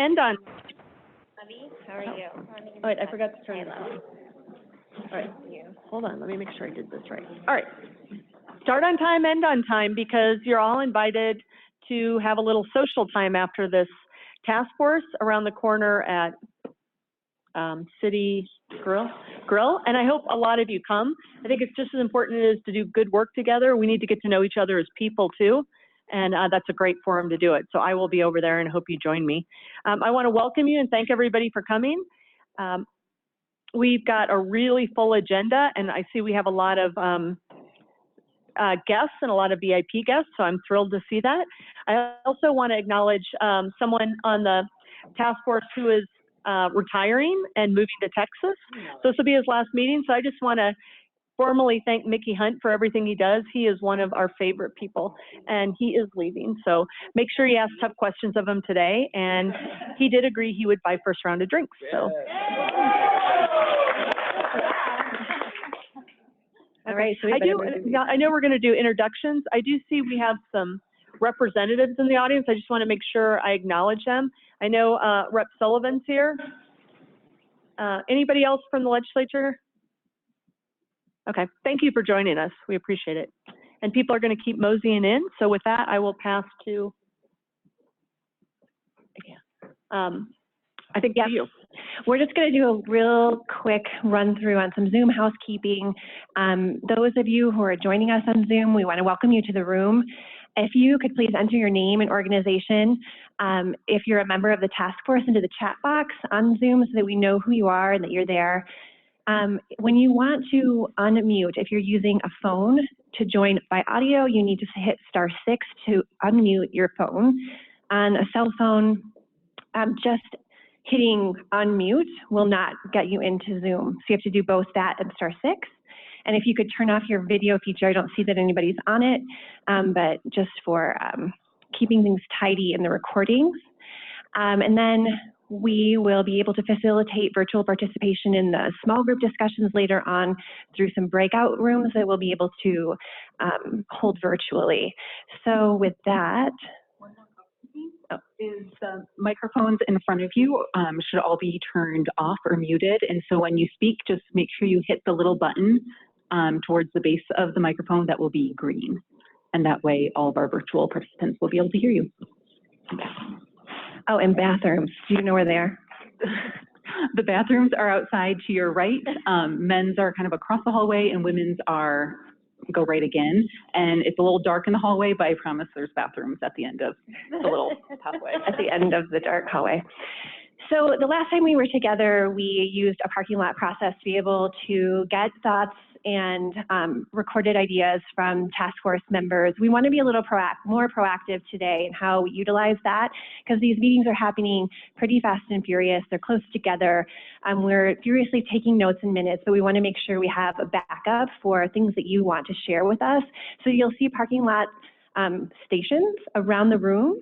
end on. How are you? All right, I forgot to turn this on. All right, hold on, let me make sure I did this right. All right, start on time, end on time, because you're all invited to have a little social time after this task force around the corner at City Grill, and I hope a lot of you come. I think it's just as important as it is to do good work together. We need to get to know each other as people too, and that's a great forum to do it. So I will be over there and hope you join me. I want to welcome you and thank everybody for coming. We've got a really full agenda, and I see we have a lot of guests and a lot of VIP guests, so I'm thrilled to see that. I also want to acknowledge someone on the task force who is retiring and moving to Texas. So this will be his last meeting, so I just want to formally thank Mickey Hunt for everything he does. He is one of our favorite people, and he is leaving. So make sure you ask tough questions of him today, and he did agree he would buy first round of drinks. So. All right, so I know we're going to do introductions. I do see we have some representatives in the audience. I just want to make sure I acknowledge them. I know Rep. Sullivan's here. Anybody else from the legislature? Okay, thank you for joining us. We appreciate it. And people are going to keep moseying in. So with that, I will pass to, I think you. We're just going to do a real quick run through on some Zoom housekeeping. Those of you who are joining us on Zoom, we want to welcome you to the room. If you could please enter your name and organization, if you're a member of the task force, into the chat box on Zoom so that we know who you are and that you're there. When you want to unmute, if you're using a phone to join by audio, you need to hit *6 to unmute your phone. On a cell phone, just hitting unmute will not get you into Zoom. So you have to do both that and *6. And if you could turn off your video feature, I don't see that anybody's on it, but just for keeping things tidy in the recordings. And then we will be able to facilitate virtual participation in the small group discussions later on through some breakout rooms that we'll be able to hold virtually. So with that, is the microphones in front of you should all be turned off or muted. And so when you speak, just make sure you hit the little button towards the base of the microphone that will be green. And that way all of our virtual participants will be able to hear you. Oh, and bathrooms. Do you know where they are? The bathrooms are outside to your right. Men's are kind of across the hallway and women's are go right again. And it's a little dark in the hallway, but I promise there's bathrooms at the end of the little pathway. At the end of the dark hallway. So the last time we were together, we used a parking lot process to be able to get thoughts and recorded ideas from task force members. We want to be a little more proactive today in how we utilize that, because these meetings are happening pretty fast and furious. They're close together. We're furiously taking notes in minutes, but we want to make sure we have a backup for things that you want to share with us. So you'll see parking lot stations around the room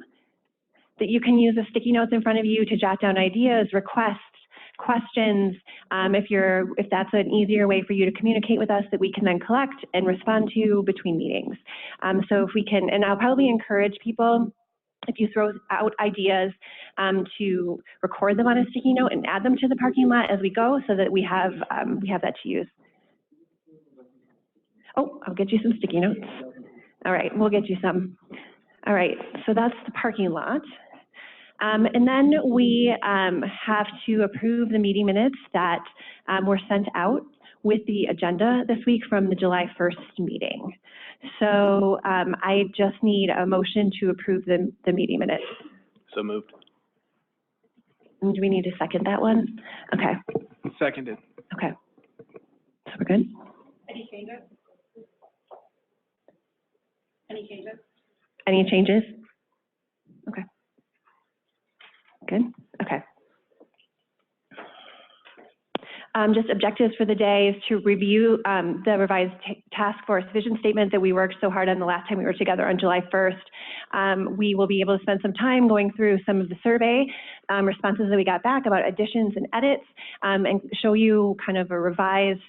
that you can use as sticky notes in front of you to jot down ideas, requests, questions, if that's an easier way for you to communicate with us that we can then collect and respond to between meetings. So if we can, and I'll probably encourage people, if you throw out ideas, to record them on a sticky note and add them to the parking lot as we go, so that we have that to use. Oh, I'll get you some sticky notes. All right, we'll get you some. All right, so that's the parking lot. And then we have to approve the meeting minutes that were sent out with the agenda this week from the July 1st meeting. So I just need a motion to approve the meeting minutes. So moved. And do we need to second that one? Okay. Seconded. Okay. So we're good? Any changes? Any changes? Any changes? Okay. Good. Okay. Just objectives for the day is to review the revised task force vision statement that we worked so hard on the last time we were together on July 1st. We will be able to spend some time going through some of the survey responses that we got back about additions and edits, and show you kind of a revised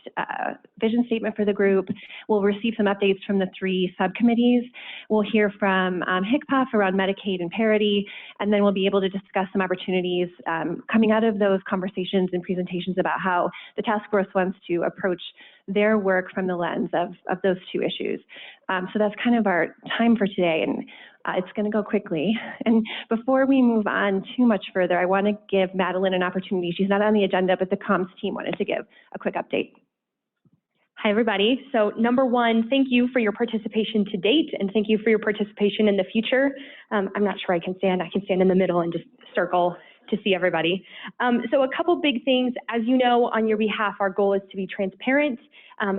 vision statement for the group. We'll receive some updates from the 3 subcommittees. We'll hear from HCPF around Medicaid and parity, and then we'll be able to discuss some opportunities coming out of those conversations and presentations about how the task force wants to approach their work from the lens of those 2 issues. So that's kind of our time for today, and it's going to go quickly. And before we move on too much further, I want to give Madeline an opportunity. She's not on the agenda, but the comms team wanted to give a quick update. Hi, everybody. So number one, thank you for your participation to date, and thank you for your participation in the future. I'm not sure I can stand in the middle and just circle to see everybody. So a couple big things. As you know, on your behalf, our goal is to be transparent,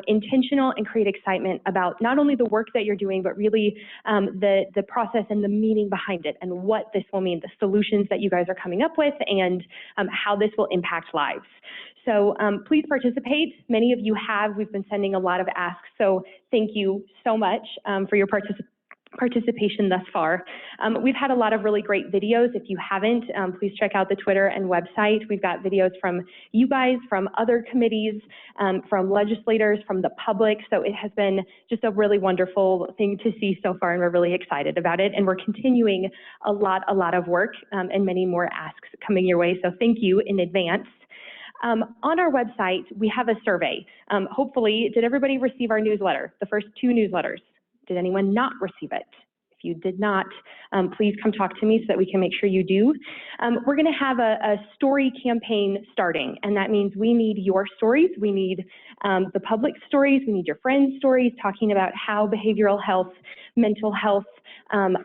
intentional, and create excitement about not only the work that you're doing, but really the process and the meaning behind it, and what this will mean, the solutions that you guys are coming up with, and how this will impact lives. So please participate. Many of you have. We've been sending a lot of asks, so thank you so much for your participation thus far. We've had a lot of really great videos. If you haven't, please check out the Twitter and website. We've got videos from you guys, from other committees, from legislators, from the public. So it has been just a really wonderful thing to see so far, and we're really excited about it. And we're continuing a lot of work and many more asks coming your way. So thank you in advance. On our website, we have a survey. Hopefully, did everybody receive our newsletter, the first 2 newsletters? Did anyone not receive it? If you did not, please come talk to me so that we can make sure you do. We're going to have a story campaign starting, and that means we need your stories. We need the public stories. We need your friends' stories talking about how behavioral health, mental health,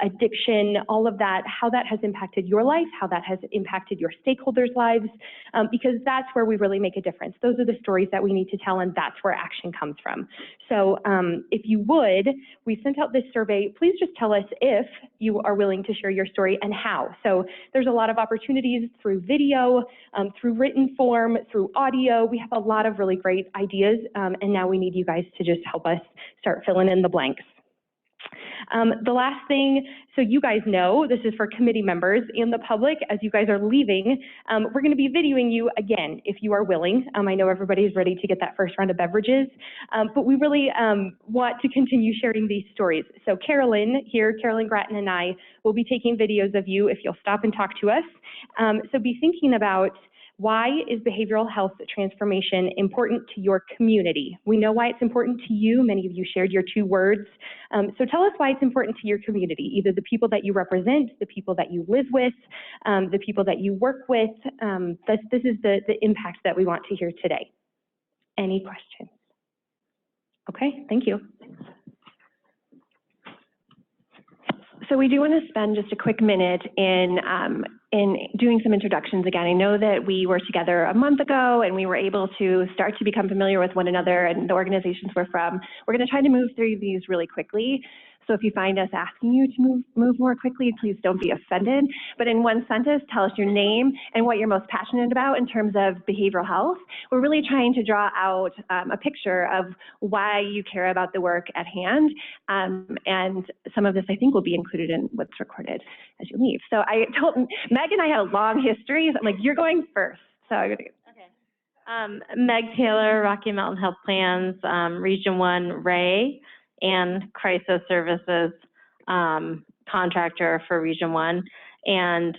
addiction, all of that, how that has impacted your life, how that has impacted your stakeholders' lives, because that's where we really make a difference. Those are the stories that we need to tell, and that's where action comes from. So if you would, we sent out this survey. Please just tell us if you are willing to share your story and how. So there's a lot of opportunities through video, through written form, through audio. We have a lot of really great ideas, and now we need you guys to just help us start filling in the blanks. The last thing, so you guys know, this is for committee members and the public. As you guys are leaving, we're going to be videoing you again, if you are willing. I know everybody's ready to get that first round of beverages, but we really want to continue sharing these stories. So Carolyn Gratton and I will be taking videos of you if you'll stop and talk to us. So be thinking about, why is behavioral health transformation important to your community? We know why it's important to you. Many of you shared your 2 words. So tell us why it's important to your community, either the people that you represent, the people that you live with, the people that you work with. This is the impact that we want to hear today. Any questions? Okay, thank you. So we do want to spend just a quick minute in doing some introductions again. I know that we were together a month ago and we were able to start to become familiar with one another and the organizations we're from. We're going to try to move through these really quickly. So if you find us asking you to move more quickly, please don't be offended. But in one sentence, tell us your name and what you're most passionate about in terms of behavioral health. We're really trying to draw out a picture of why you care about the work at hand. And some of this, I think, will be included in what's recorded as you leave. So I told Meg and I had a long history. So I'm like, you're going first. So I'm going to go. Meg Taylor, Rocky Mountain Health Plans, Region 1, Ray, and Crisis Services contractor for Region 1. And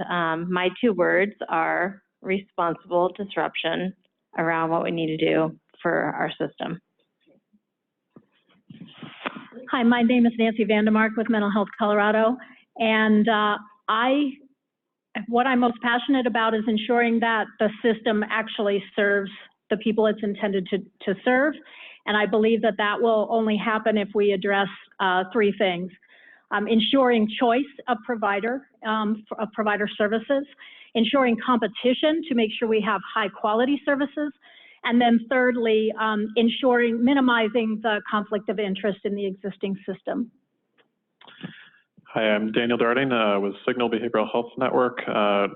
my 2 words are responsible disruption around what we need to do for our system. Hi, my name is Nancy Vandermark with Mental Health Colorado, and what I'm most passionate about is ensuring that the system actually serves the people it's intended to serve. And I believe that that will only happen if we address 3 things. Ensuring choice of provider services, ensuring competition to make sure we have high quality services, and then thirdly, minimizing the conflict of interest in the existing system. Hi, I'm Daniel Darding with Signal Behavioral Health Network, a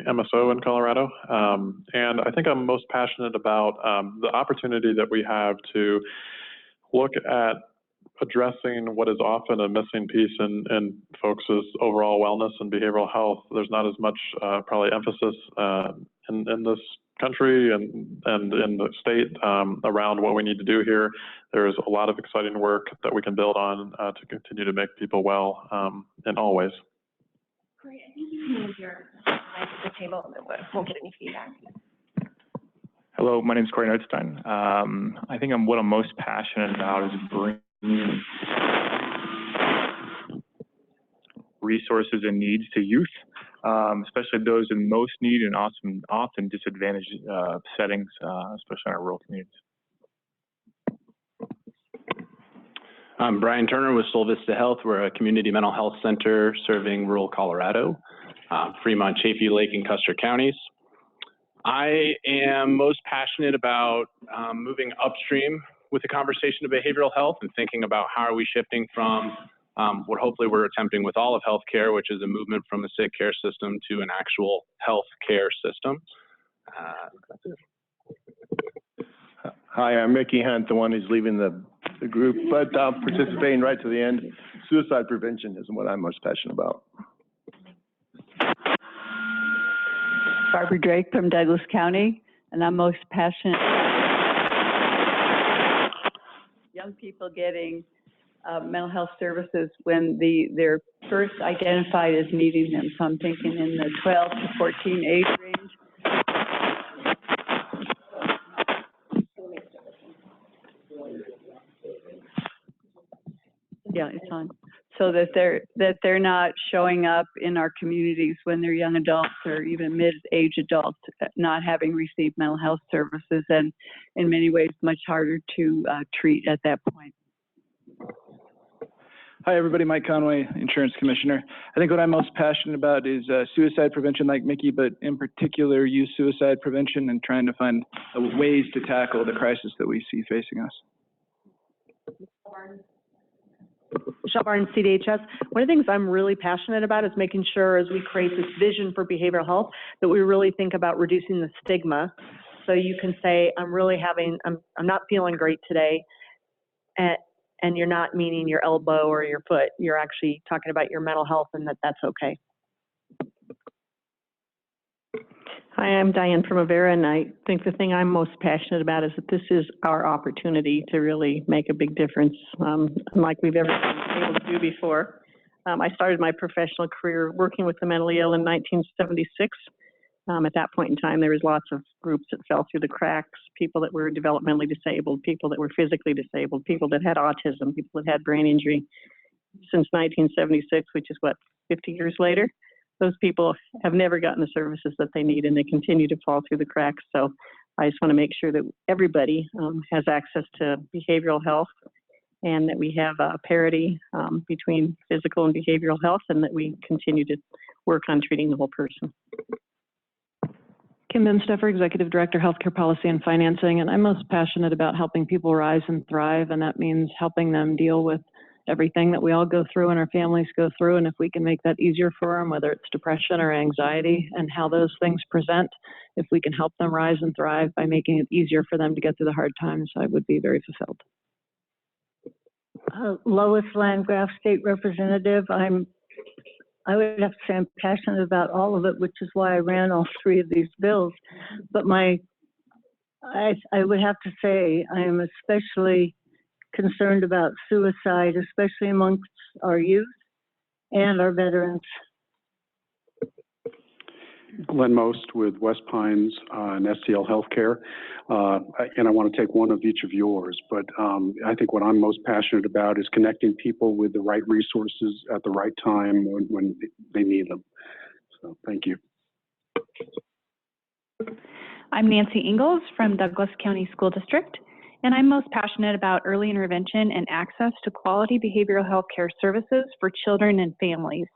MSO in Colorado. And I think I'm most passionate about the opportunity that we have to look at addressing what is often a missing piece in folks' overall wellness and behavioral health. There's not as much probably emphasis in this country and in the state around what we need to do here. There's a lot of exciting work that we can build on to continue to make people well in all ways. Great, I think you can move your mic at the table and we won't get any feedback. Hello, my name is Corey Notstein. I think what I'm most passionate about is bringing resources and needs to youth, especially those in most need and often disadvantaged settings, especially in our rural communities. I'm Brian Turner with Sol Vista Health. We're a community mental health center serving rural Colorado, Fremont, Chaffee Lake, and Custer counties. I am most passionate about moving upstream with the conversation of behavioral health and thinking about how are we shifting from what hopefully we're attempting with all of healthcare, which is a movement from a sick care system to an actual health care system. That's it. Hi, I'm Mickey Hunt, the one who's leaving the group, but participating right to the end. Suicide prevention is what I'm most passionate about. Barbara Drake from Douglas County, and I'm most passionate about young people getting mental health services when they're first identified as needing them. So I'm thinking in the 12 to 14 age range. Yeah, it's on. So that they're not showing up in our communities when they're young adults or even mid-age adults, not having received mental health services, and in many ways much harder to treat at that point. Hi everybody, Mike Conway, Insurance Commissioner. I think what I'm most passionate about is suicide prevention like Mickey, but in particular youth suicide prevention and trying to find ways to tackle the crisis that we see facing us. Michelle Barnes, CDHS. One of the things I'm really passionate about is making sure as we create this vision for behavioral health that we really think about reducing the stigma. So you can say, I'm not feeling great today, and you're not meaning your elbow or your foot. You're actually talking about your mental health and that's okay. Hi, I'm Diane from Avera, and I think the thing I'm most passionate about is that this is our opportunity to really make a big difference, unlike we've ever been able to do before. I started my professional career working with the mentally ill in 1976. At that point in time, there was lots of groups that fell through the cracks, people that were developmentally disabled, people that were physically disabled, people that had autism, people that had brain injury. Since 1976, which is what, 50 years later, those people have never gotten the services that they need, and they continue to fall through the cracks. So I just want to make sure that everybody has access to behavioral health, and that we have parity between physical and behavioral health, and that we continue to work on treating the whole person. Kim Bimsteffer, Executive Director, Healthcare Policy and Financing, and I'm most passionate about helping people rise and thrive, and that means helping them deal with everything that we all go through and our families go through, and if we can make that easier for them, whether it's depression or anxiety and how those things present, if we can help them rise and thrive by making it easier for them to get through the hard times, I would be very fulfilled. Lois Landgraf, State Representative. I would have to say I'm passionate about all of it, which is why I ran all three of these bills. But I would have to say I am especially concerned about suicide, especially amongst our youth and our veterans. Glenn Most with West Pines and STL Healthcare. And I want to take one of each of yours, but I think what I'm most passionate about is connecting people with the right resources at the right time when they need them. So thank you. I'm Nancy Ingalls from Douglas County School District, and I'm most passionate about early intervention and access to quality behavioral health care services for children and families.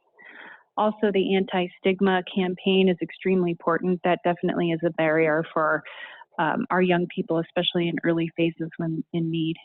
Also, the anti-stigma campaign is extremely important. That definitely is a barrier for our young people, especially in early phases when in need.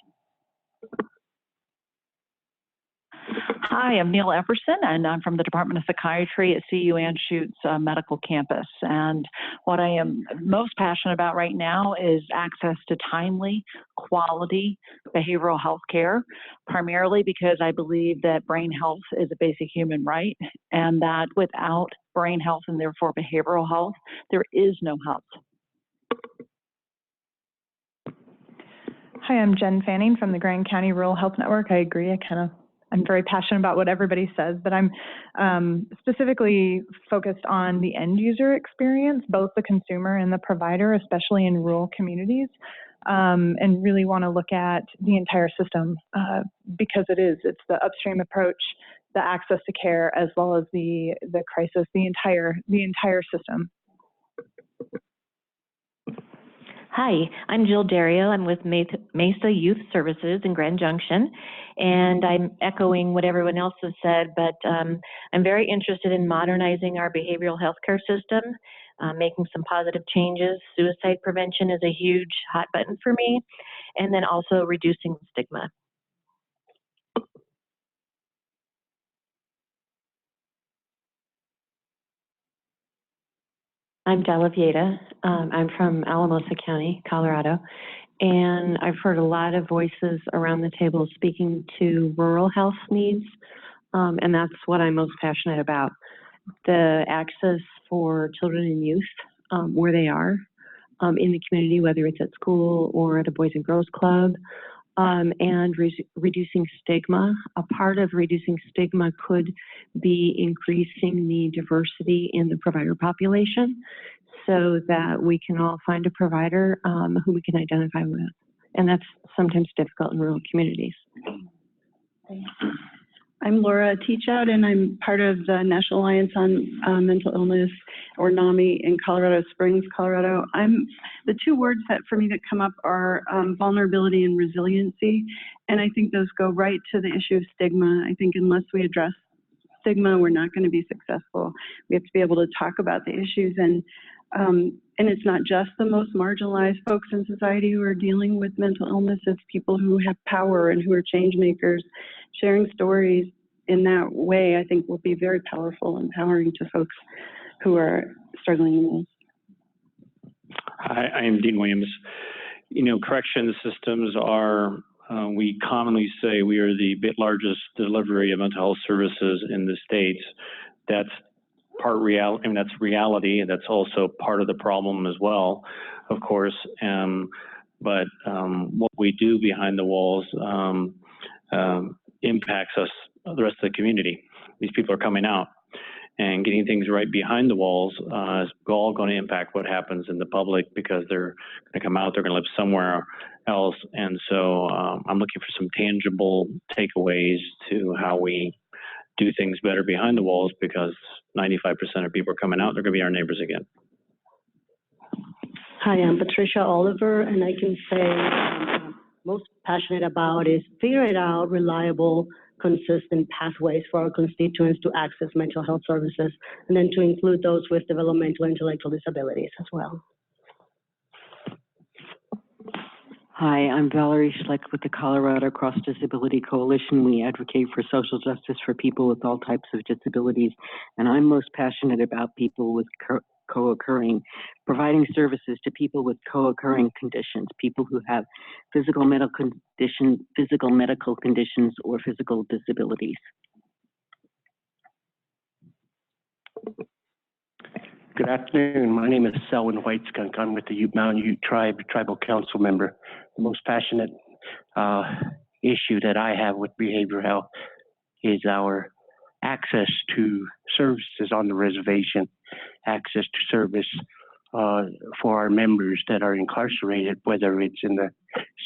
Hi, I'm Neil Epperson, and I'm from the Department of Psychiatry at CU Anschutz Medical Campus. And what I am most passionate about right now is access to timely, quality behavioral health care, primarily because I believe that brain health is a basic human right, and that without brain health and therefore behavioral health, there is no health. Hi, I'm Jen Fanning from the Grand County Rural Health Network. I agree. I'm very passionate about what everybody says, but I'm specifically focused on the end user experience, both the consumer and the provider, especially in rural communities, and really want to look at the entire system because it's the upstream approach, the access to care, as well as the crisis, the entire system. Hi, I'm Jill Dario. I'm with Mesa Youth Services in Grand Junction, and I'm echoing what everyone else has said, but I'm very interested in modernizing our behavioral health care system, making some positive changes. Suicide prevention is a huge hot button for me, and then also reducing stigma. I'm Della Vieta. I'm from Alamosa County, Colorado, and I've heard a lot of voices around the table speaking to rural health needs, and that's what I'm most passionate about. The access for children and youth where they are in the community, whether it's at school or at a Boys and Girls Club, and reducing stigma. A part of reducing stigma could be increasing the diversity in the provider population so that we can all find a provider who we can identify with. And that's sometimes difficult in rural communities. I'm Laura Teachout, and I'm part of the National Alliance on Mental Illness, or NAMI, in Colorado Springs, Colorado. The two words that for me that come up are vulnerability and resiliency, and I think those go right to the issue of stigma. I think unless we address stigma, we're not going to be successful. We have to be able to talk about the issues, and it's not just the most marginalized folks in society who are dealing with mental illness. It's people who have power and who are change makers. Sharing stories in that way, I think, will be very powerful and empowering to folks who are struggling in this. Hi, I am Dean Williams. You know, correction systems are, we commonly say we are the largest delivery of mental health services in the States. That's part reality, I mean, that's reality. That's also part of the problem as well, of course. But what we do behind the walls impacts us, the rest of the community. These people are coming out, and getting things right behind the walls is all going to impact what happens in the public, because they're going to come out, they're going to live somewhere else. And so I'm looking for some tangible takeaways to how we do things better behind the walls, because 95% of people are coming out, they're going to be our neighbors again. Hi, I'm Patricia Oliver, and I can say I'm most passionate about is figuring out reliable, consistent pathways for our constituents to access mental health services, and then to include those with developmental and intellectual disabilities as well. Hi, I'm Valerie Schleck with the Colorado Cross Disability Coalition. We advocate for social justice for people with all types of disabilities, and I'm most passionate about people with co-occurring, providing services to people with co-occurring conditions, people who have physical medical conditions, or physical disabilities. Good afternoon. My name is Selwyn Whiteskunk. I'm with the Ute Mountain Ute Tribe, tribal council member. The most passionate issue that I have with behavioral health is our access to services on the reservation, access to service for our members that are incarcerated, whether it's in the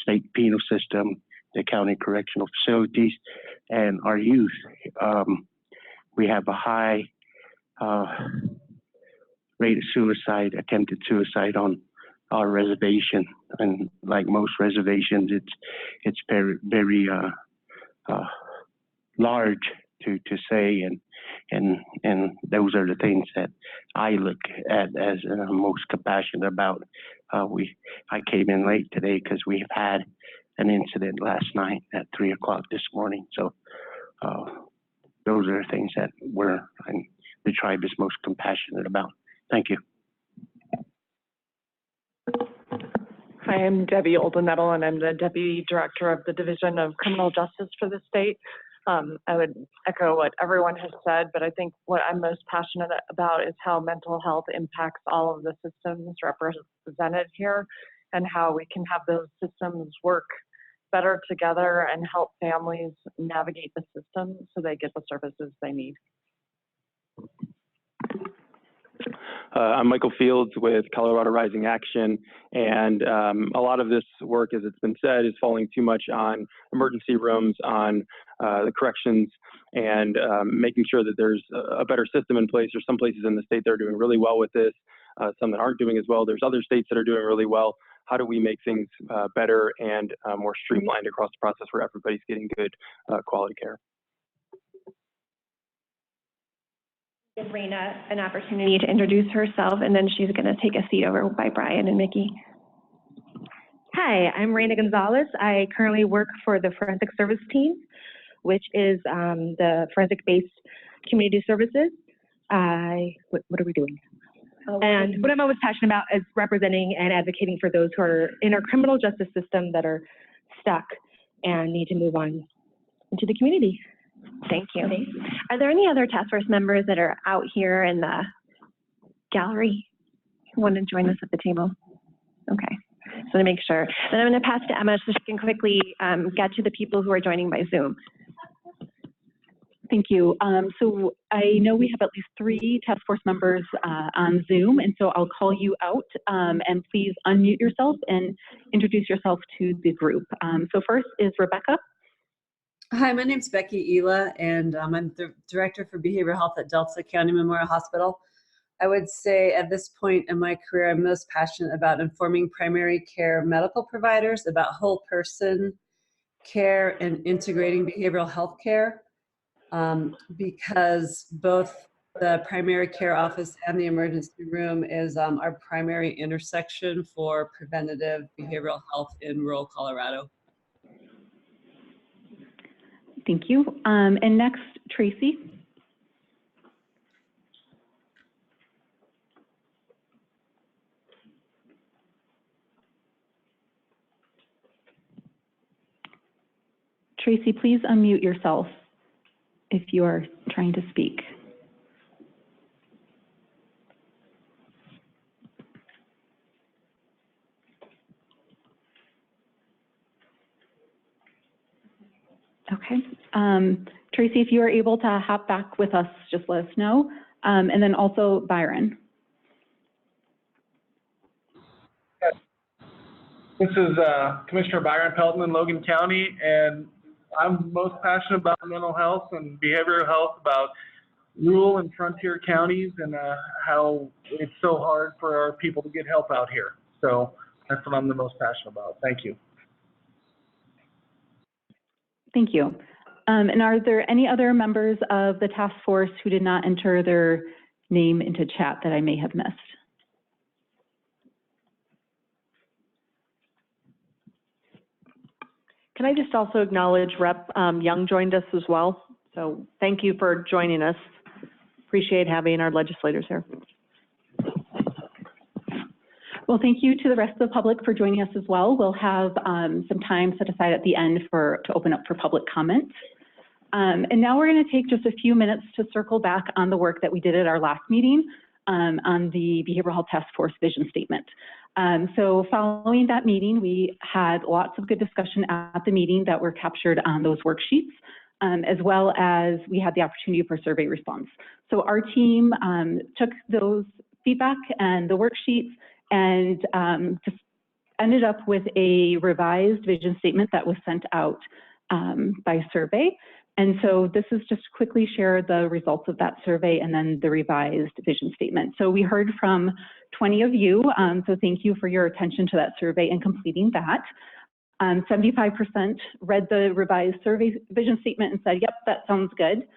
state penal system, the county correctional facilities, and our youth. We have a high rate of suicide, attempted suicide on our reservation, and like most reservations, it's very large to say, and those are the things that I look at as most compassionate about. I came in late today because we had an incident last night at 3 o'clock this morning, so those are the things that the tribe is most compassionate about. Thank you. Hi, I'm Debbie Oldenettle, and I'm the Deputy Director of the Division of Criminal Justice for the state. I would echo what everyone has said, but I think what I'm most passionate about is how mental health impacts all of the systems represented here and how we can have those systems work better together and help families navigate the system so they get the services they need. I'm Michael Fields with Colorado Rising Action, and a lot of this work, as it's been said, is falling too much on emergency rooms, on the corrections, and making sure that there's a better system in place. There's some places in the state that are doing really well with this, some that aren't doing as well. There's other states that are doing really well. How do we make things better and more streamlined across the process where everybody's getting good quality care? Give Raina an opportunity to introduce herself, and then she's going to take a seat over by Brian and Mickey. Hi, I'm Raina Gonzalez. I currently work for the Forensic Service Team, which is the forensic-based community services. What are we doing? And what I'm always passionate about is representing and advocating for those who are in our criminal justice system that are stuck and need to move on into the community. Thank you. Are there any other task force members that are out here in the gallery who want to join us at the table? Okay, so to make sure. Then I'm going to pass to Emma so she can quickly get to the people who are joining by Zoom. Thank you. So I know we have at least 3 task force members on Zoom, and so I'll call you out, and please unmute yourself and introduce yourself to the group. So first is Rebecca. Hi, my name's Becky Ela, and I'm the Director for Behavioral Health at Delta County Memorial Hospital. I would say at this point in my career, I'm most passionate about informing primary care medical providers about whole person care and integrating behavioral health care, because both the primary care office and the emergency room is our primary intersection for preventative behavioral health in rural Colorado. Thank you. And next, Tracy. Tracy, please unmute yourself if you are trying to speak. Okay. Tracy, if you are able to hop back with us, just let us know. And then also Byron. This is Commissioner Byron Peltman, Logan County, and I'm most passionate about mental health and behavioral health, about rural and frontier counties, and how it's so hard for our people to get help out here. So that's what I'm the most passionate about. Thank you. Thank you. And are there any other members of the task force who did not enter their name into chat that I may have missed? Can I just also acknowledge Rep. Young joined us as well. So thank you for joining us. Appreciate having our legislators here. Well, thank you to the rest of the public for joining us as well. We'll have some time set aside at the end to open up for public comment. And now we're going to take just a few minutes to circle back on the work that we did at our last meeting on the Behavioral Health Task Force vision statement. So following that meeting, we had lots of good discussion at the meeting that were captured on those worksheets, as well as we had the opportunity for survey response. So our team took those feedback and the worksheets and just ended up with a revised vision statement that was sent out by survey. And so this is just to quickly share the results of that survey and then the revised vision statement. So we heard from 20 of you, so thank you for your attention to that survey and completing that. 75% read the revised survey vision statement and said, yep, that sounds good.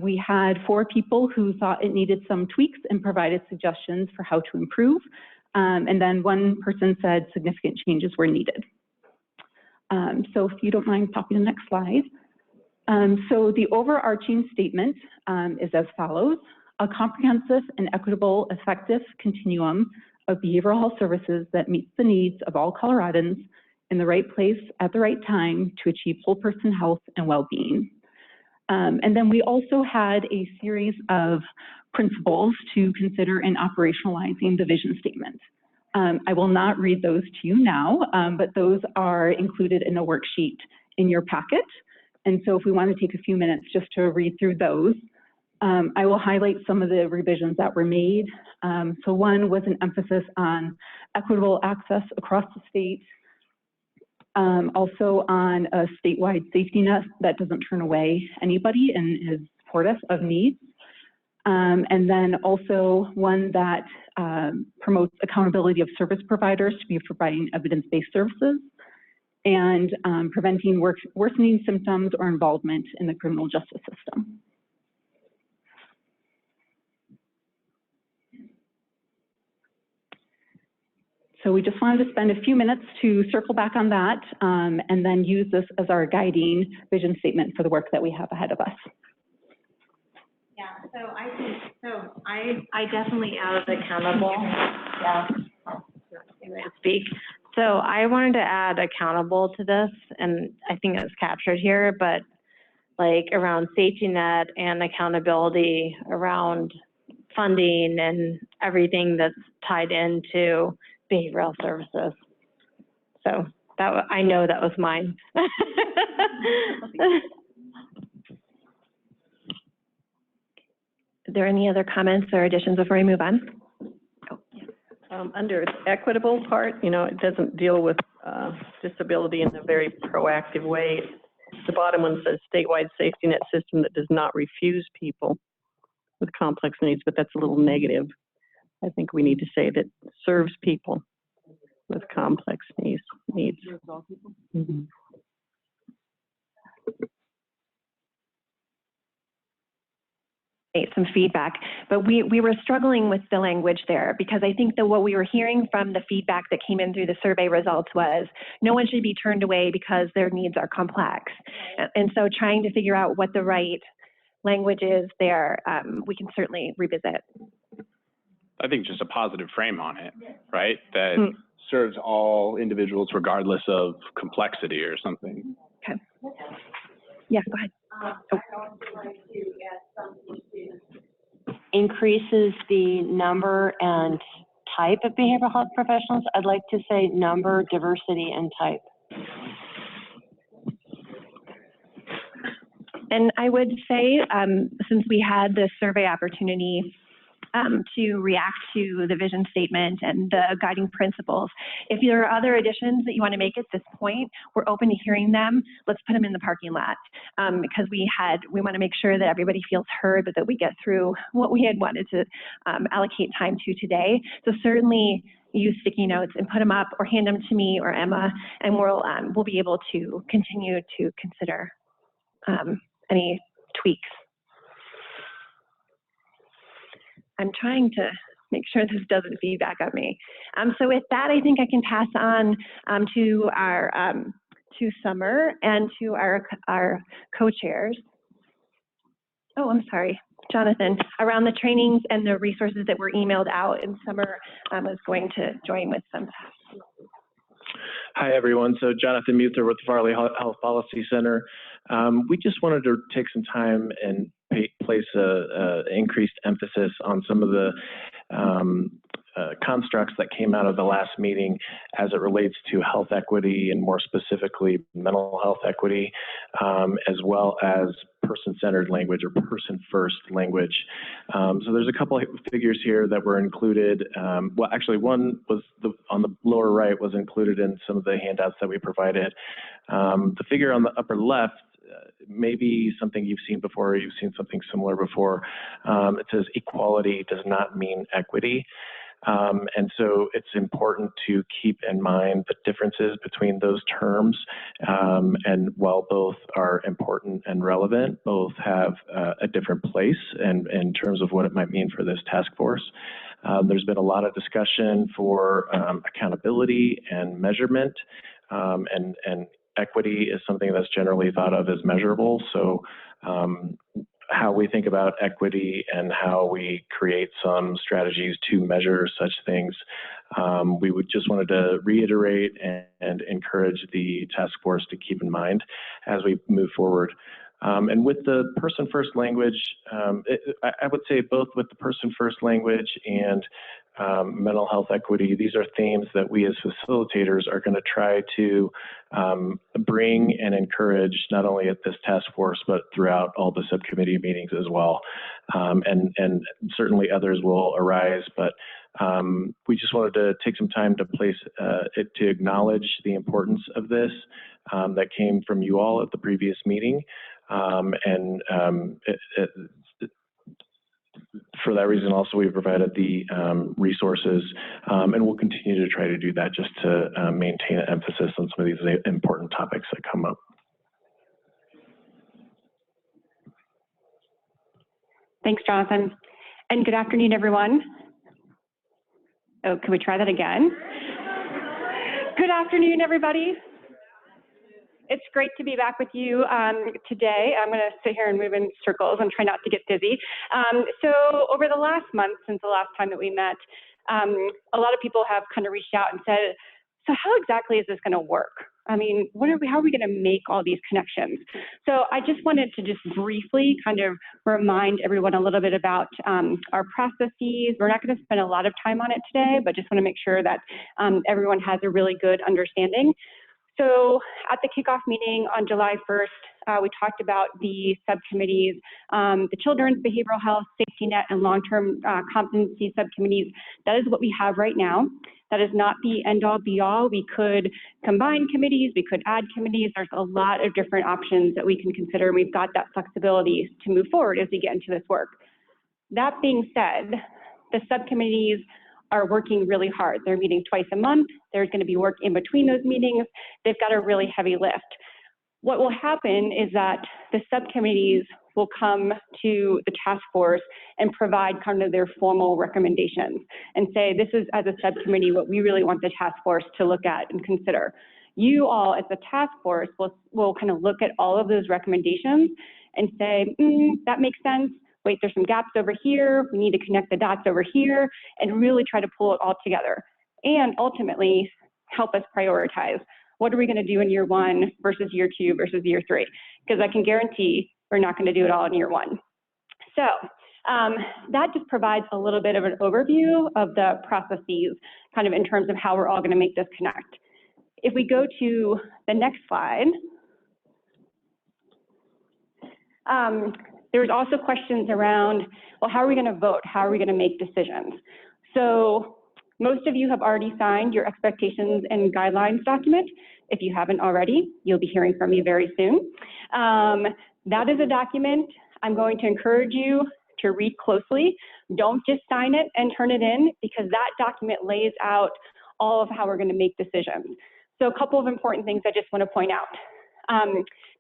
We had 4 people who thought it needed some tweaks and provided suggestions for how to improve. And then 1 person said significant changes were needed. So if you don't mind popping the next slide. So the overarching statement is as follows: a comprehensive and equitable, effective continuum of behavioral health services that meets the needs of all Coloradans in the right place at the right time to achieve whole person health and well-being. And then we also had a series of principles to consider in operationalizing the vision statement. I will not read those to you now, but those are included in a worksheet in your packet. And so if we want to take a few minutes just to read through those, I will highlight some of the revisions that were made. So one was an emphasis on equitable access across the state, also on a statewide safety net that doesn't turn away anybody and is supportive of needs. And then also one that promotes accountability of service providers to be providing evidence-based services, and preventing worsening symptoms or involvement in the criminal justice system. So we just wanted to spend a few minutes to circle back on that, and then use this as our guiding vision statement for the work that we have ahead of us. Yeah, so I definitely am accountable. Yeah, to speak. So I wanted to add accountable to this, and I think it's captured here, but like around safety net and accountability around funding and everything that's tied into behavioral services. So that, I know that was mine. Are there any other comments or additions before we move on? Under its equitable part, you know, it doesn't deal with disability in a very proactive way. The bottom one says statewide safety net system that does not refuse people with complex needs, but that's a little negative. I think we need to say that serves people with complex needs. Mm-hmm. Some feedback, but we were struggling with the language there, because I think that what we were hearing from the feedback that came in through the survey results was no one should be turned away because their needs are complex. And so trying to figure out what the right language is there, we can certainly revisit. I think just a positive frame on it, right? That serves all individuals regardless of complexity or something. Okay. Yeah, go ahead. Increases the number and type of behavioral health professionals. I'd like to say number, diversity, and type. And I would say, since we had the survey opportunity to react to the vision statement and the guiding principles, if there are other additions that you want to make at this point, we're open to hearing them. Let's put them in the parking lot, because we want to make sure that everybody feels heard, but that we get through what we had wanted to allocate time to today. So certainly use sticky notes and put them up, or hand them to me or Emma, and we'll be able to continue to consider any tweaks. I'm trying to make sure this doesn't feedback on me. So with that, I think I can pass on to our to Summer and to our co-chairs. Oh, I'm sorry, Jonathan, around the trainings and the resources that were emailed out, and Summer was going to join with some. Hi, everyone. So Jonathan Muther with the Farley Health Policy Center. We just wanted to take some time and place a increased emphasis on some of the constructs that came out of the last meeting as it relates to health equity, and more specifically mental health equity, as well as person-centered language or person-first language. So there's a couple of figures here that were included. Well, actually, one was on the lower right was included in some of the handouts that we provided. The figure on the upper left maybe something you've seen before, or you've seen something similar before. It says equality does not mean equity. And so it's important to keep in mind the differences between those terms. And while both are important and relevant, both have a different place in terms of what it might mean for this task force. There's been a lot of discussion for accountability and measurement, and equity is something that's generally thought of as measurable. So how we think about equity and how we create some strategies to measure such things, we would just wanted to reiterate and encourage the task force to keep in mind as we move forward. And with the person-first language, I would say both with the person-first language and mental health equity, these are themes that we as facilitators are going to try to bring and encourage not only at this task force, but throughout all the subcommittee meetings as well. And certainly others will arise, but we just wanted to take some time to to acknowledge the importance of this that came from you all at the previous meeting. For that reason, also, we provided the resources, and we'll continue to try to do that just to maintain an emphasis on some of these important topics that come up. Thanks, Jonathan. And good afternoon, everyone. Oh, can we try that again? Good afternoon, everybody. It's great to be back with you today. I'm going to sit here and move in circles and try not to get dizzy. So over the last month, since the last time that we met, a lot of people have kind of reached out and said, so how exactly is this going to work? I mean, how are we going to make all these connections? So I just wanted to just briefly kind of remind everyone a little bit about our processes. We're not going to spend a lot of time on it today, but just want to make sure that everyone has a really good understanding. So at the kickoff meeting on July 1st, we talked about the subcommittees, the Children's Behavioral Health, Safety Net, and Long-Term Competency subcommittees. That is what we have right now. That is not the end-all, be-all. We could combine committees, we could add committees. There's a lot of different options that we can consider. We've got that flexibility to move forward as we get into this work. That being said, the subcommittees are working really hard. They're meeting twice a month. There's going to be work in between those meetings. They've got a really heavy lift. What will happen is that the subcommittees will come to the task force and provide kind of their formal recommendations and say, this is, as a subcommittee, what we really want the task force to look at and consider. You all, as the task force, will kind of look at all of those recommendations and say, that makes sense. Wait, there's some gaps over here. We need to connect the dots over here and really try to pull it all together. And ultimately, help us prioritize. What are we going to do in year 1 versus year 2 versus year 3? Because I can guarantee we're not going to do it all in year 1. So that just provides a little bit of an overview of the processes, kind of in terms of how we're all going to make this connect. If we go to the next slide, there's also questions around, well, how are we going to vote? How are we going to make decisions? So most of you have already signed your expectations and guidelines document. If you haven't already, you'll be hearing from me very soon. That is a document I'm going to encourage you to read closely. Don't just sign it and turn it in, because that document lays out all of how we're going to make decisions. So a couple of important things I just want to point out.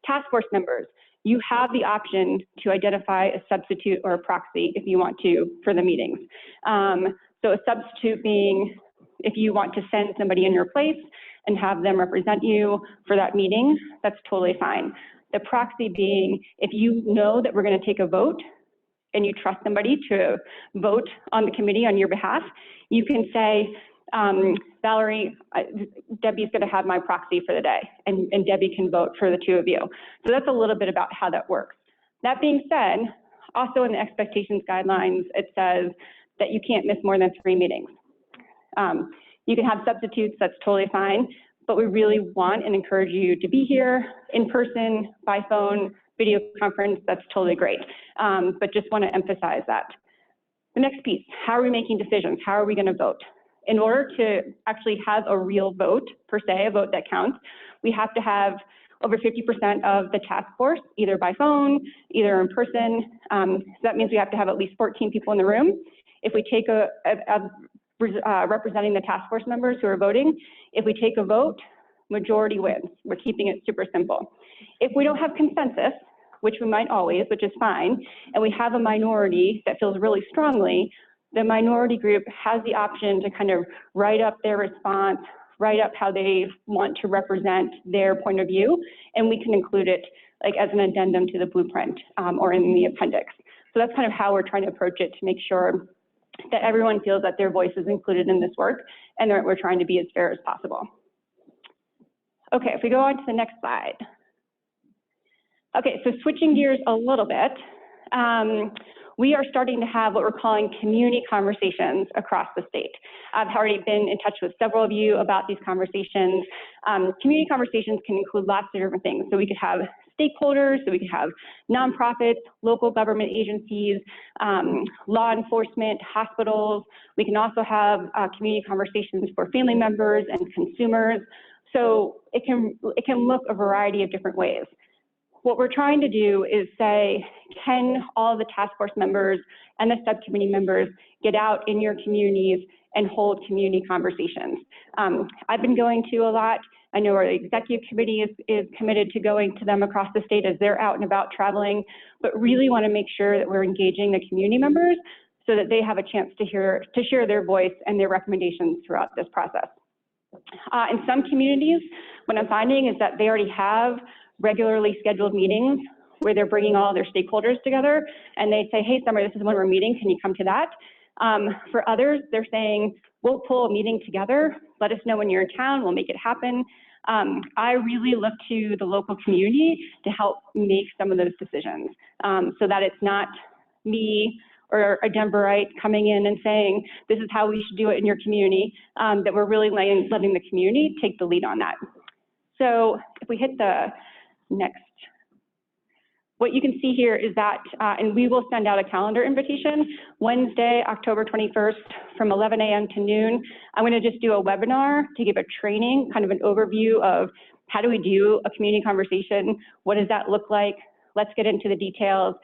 Task force members, you have the option to identify a substitute or a proxy if you want to for the meetings. So a substitute being if you want to send somebody in your place and have them represent you for that meeting, that's totally fine. The proxy being if you know that we're going to take a vote and you trust somebody to vote on the committee on your behalf, you can say, Valerie, Debbie's going to have my proxy for the day, and Debbie can vote for the two of you. So that's a little bit about how that works. That being said, also in the expectations guidelines, it says that you can't miss more than 3 meetings. You can have substitutes, that's totally fine, but we really want and encourage you to be here in person, by phone, video conference, that's totally great. But just want to emphasize that. The next piece, how are we making decisions? How are we going to vote? In order to actually have a real vote, per se, a vote that counts, we have to have over 50% of the task force, either by phone, either in person. So that means we have to have at least 14 people in the room. If we take representing the task force members who are voting, if we take a vote, majority wins. We're keeping it super simple. If we don't have consensus, which we might always, which is fine, and we have a minority that feels really strongly, the minority group has the option to kind of write up their response, write up how they want to represent their point of view, and we can include it like as an addendum to the blueprint or in the appendix. So that's kind of how we're trying to approach it to make sure that everyone feels that their voice is included in this work and that we're trying to be as fair as possible. Okay, if we go on to the next slide. Okay, so switching gears a little bit, we are starting to have what we're calling community conversations across the state. I've already been in touch with several of you about these conversations. Community conversations can include lots of different things. So we could have stakeholders, so we could have nonprofits, local government agencies, law enforcement, hospitals. We can also have community conversations for family members and consumers. So it can look a variety of different ways. What we're trying to do is say, can all the task force members and the subcommittee members get out in your communities and hold community conversations? I've been going to a lot. I know our executive committee is committed to going to them across the state as they're out and about traveling, but really want to make sure that we're engaging the community members so that they have a chance to share their voice and their recommendations throughout this process. In some communities, what I'm finding is that they already have regularly scheduled meetings where they're bringing all their stakeholders together and they say, hey, Summer, this is when we're meeting, can you come to that? For others, they're saying, we'll pull a meeting together, let us know when you're in town, we'll make it happen. I really look to the local community to help make some of those decisions so that it's not me or a Denverite coming in and saying, this is how we should do it in your community, that we're really letting the community take the lead on that. So if we hit the next, what you can see here is that, and we will send out a calendar invitation, Wednesday, October 21st from 11 a.m. to noon. I'm gonna just do a webinar to give a training, kind of an overview of how do we do a community conversation? What does that look like? Let's get into the details,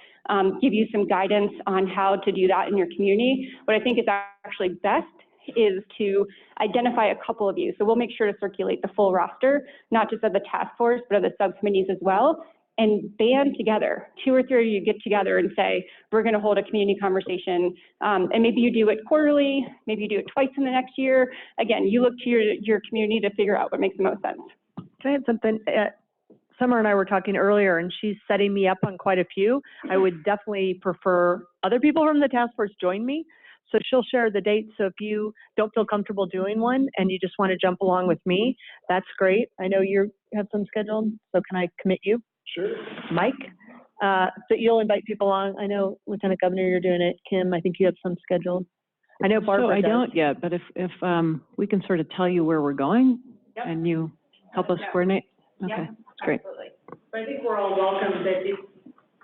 give you some guidance on how to do that in your community. What I think is actually best is to identify a couple of you. So we'll make sure to circulate the full roster, not just of the task force, but of the subcommittees as well, and band together. 2 or 3 of you get together and say, we're gonna hold a community conversation. And maybe you do it quarterly, maybe you do it twice in the next year. Again, you look to your community to figure out what makes the most sense. Can I add something? Summer and I were talking earlier, and she's setting me up on quite a few. I would definitely prefer other people from the task force join me. So she'll share the dates. So if you don't feel comfortable doing one and you just want to jump along with me, that's great. I know you have some scheduled, so can I commit you? Sure. Mike, so you'll invite people along. I know Lieutenant Governor, you're doing it. Kim, I think you have some scheduled. I know Barbara So I does. don't yet, but if we can sort of tell you where we're going, yep, and you help us coordinate. Okay, Yep, that's great. absolutely. But I think we're all welcome that if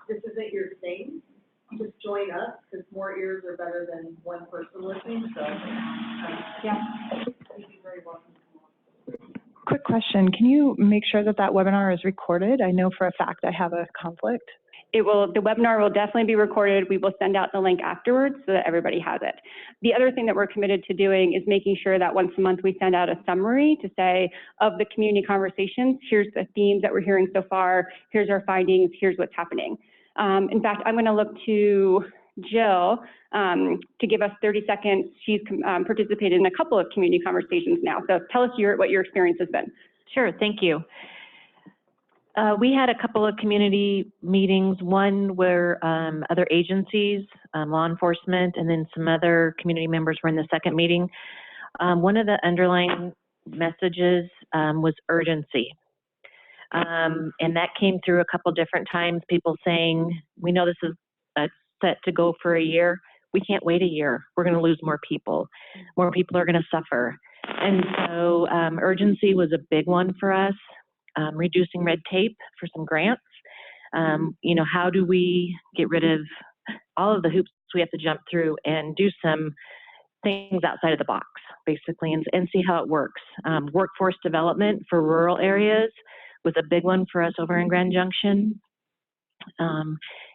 this isn't your thing, just join us, because more ears are better than one person listening, so, yeah, you'd be very welcome. Quick question, can you make sure that that webinar is recorded? I know for a fact I have a conflict. The webinar will definitely be recorded. We will send out the link afterwards so that everybody has it. The other thing that we're committed to doing is making sure that once a month we send out a summary to say, of the community conversations, here's the themes that we're hearing so far, here's our findings, here's what's happening. In fact, I'm gonna look to Jill to give us 30 seconds. She's participated in a couple of community conversations now. So tell us what your experience has been. Sure, thank you. We had a couple of community meetings, one where other agencies, law enforcement, and then some other community members were in the second meeting. One of the underlying messages was urgency. And that came through a couple different times, people saying, we know this is set to go for a year. We can't wait a year. We're gonna lose more people. More people are gonna suffer. And so urgency was a big one for us. Reducing red tape for some grants. You know, how do we get rid of all of the hoops we have to jump through and do some things outside of the box, basically, and see how it works. Workforce development for rural areas was a big one for us over in Grand Junction.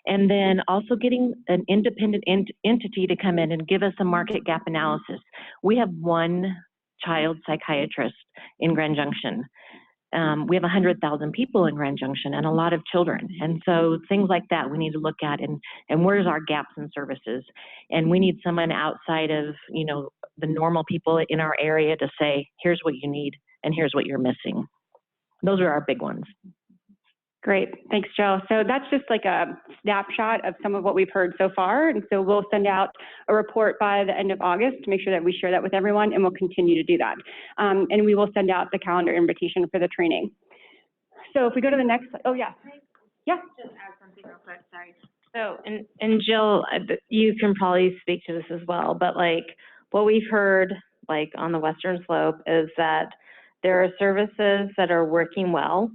And then also getting an independent entity to come in and give us a market gap analysis. We have one child psychiatrist in Grand Junction. We have 100,000 people in Grand Junction and a lot of children. And so things like that we need to look at, and where's our gaps in services? And we need someone outside of, you know, the normal people in our area to say, here's what you need and here's what you're missing. Those are our big ones. Great, thanks, Jill. So that's just like a snapshot of some of what we've heard so far. And so we'll send out a report by the end of August to make sure that we share that with everyone, and we'll continue to do that. And we will send out the calendar invitation for the training. So if we go to the next, oh yeah. Yeah. Just add something real quick, sorry. So, and Jill, you can probably speak to this as well, but like what we've heard like on the Western Slope is that there are services that are working well,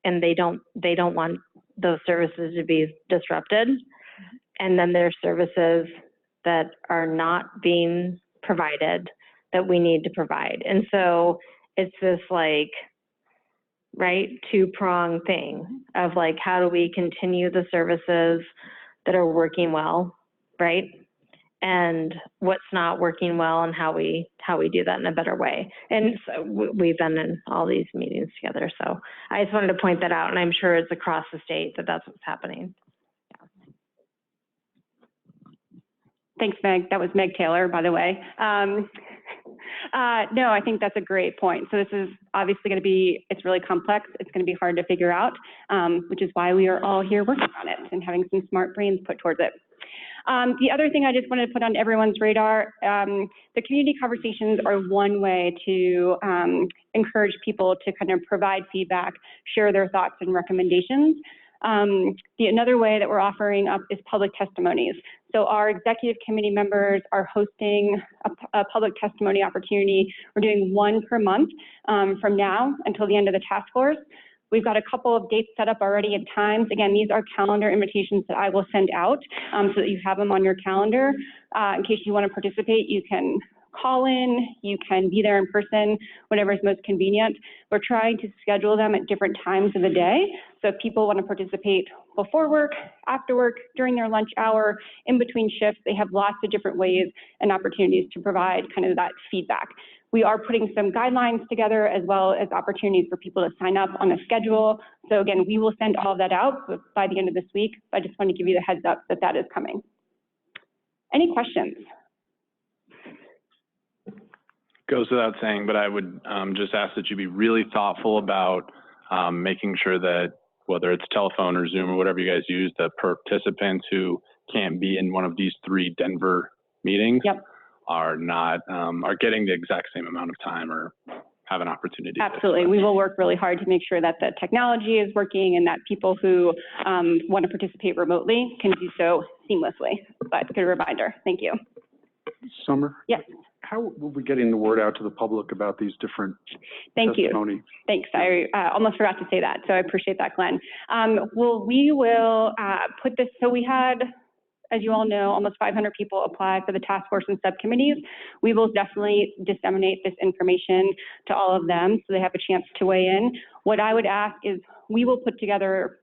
and they don't want those services to be disrupted. And then there's services that are not being provided that we need to provide. And so it's this like, right, two-pronged thing of like, how do we continue the services that are working well, right? And what's not working well, and how we do that in a better way. And so we've been in all these meetings together. So I just wanted to point that out, and I'm sure it's across the state that that's what's happening. Thanks, Meg. That was Meg Taylor, by the way. No, I think that's a great point. So this is obviously going to be, it's really complex. It's going to be hard to figure out, which is why we are all here working on it and having some smart brains put towards it. The other thing I just wanted to put on everyone's radar, the community conversations are one way to encourage people to kind of provide feedback, share their thoughts and recommendations. Another way that we're offering up is public testimonies. So our executive committee members are hosting a public testimony opportunity. We're doing one per month from now until the end of the task force. We've got a couple of dates set up already and times. Again, these are calendar invitations that I will send out so that you have them on your calendar. In case you want to participate, you can call in, you can be there in person, whatever is most convenient. We're trying to schedule them at different times of the day. So if people want to participate before work, after work, during their lunch hour, in between shifts, they have lots of different ways and opportunities to provide kind of that feedback. We are putting some guidelines together as well as opportunities for people to sign up on a schedule. So again, we will send all of that out by the end of this week. I just want to give you the heads up that that is coming. Any questions? Goes without saying, but I would just ask that you be really thoughtful about making sure that whether it's telephone or Zoom or whatever you guys use, the participants who can't be in one of these 3 Denver meetings are not are getting the exact same amount of time or have an opportunity. Absolutely. We will work really hard to make sure that the technology is working and that people who want to participate remotely can do so seamlessly. But good reminder. Thank you. Summer? Yes. How will we getting the word out to the public about these different testimonies? Thanks. I almost forgot to say that, so I appreciate that, Glenn. Well, we will put this, so we had, as you all know, almost 500 people apply for the task force and subcommittees. We will definitely disseminate this information to all of them so they have a chance to weigh in. What I would ask is we will put together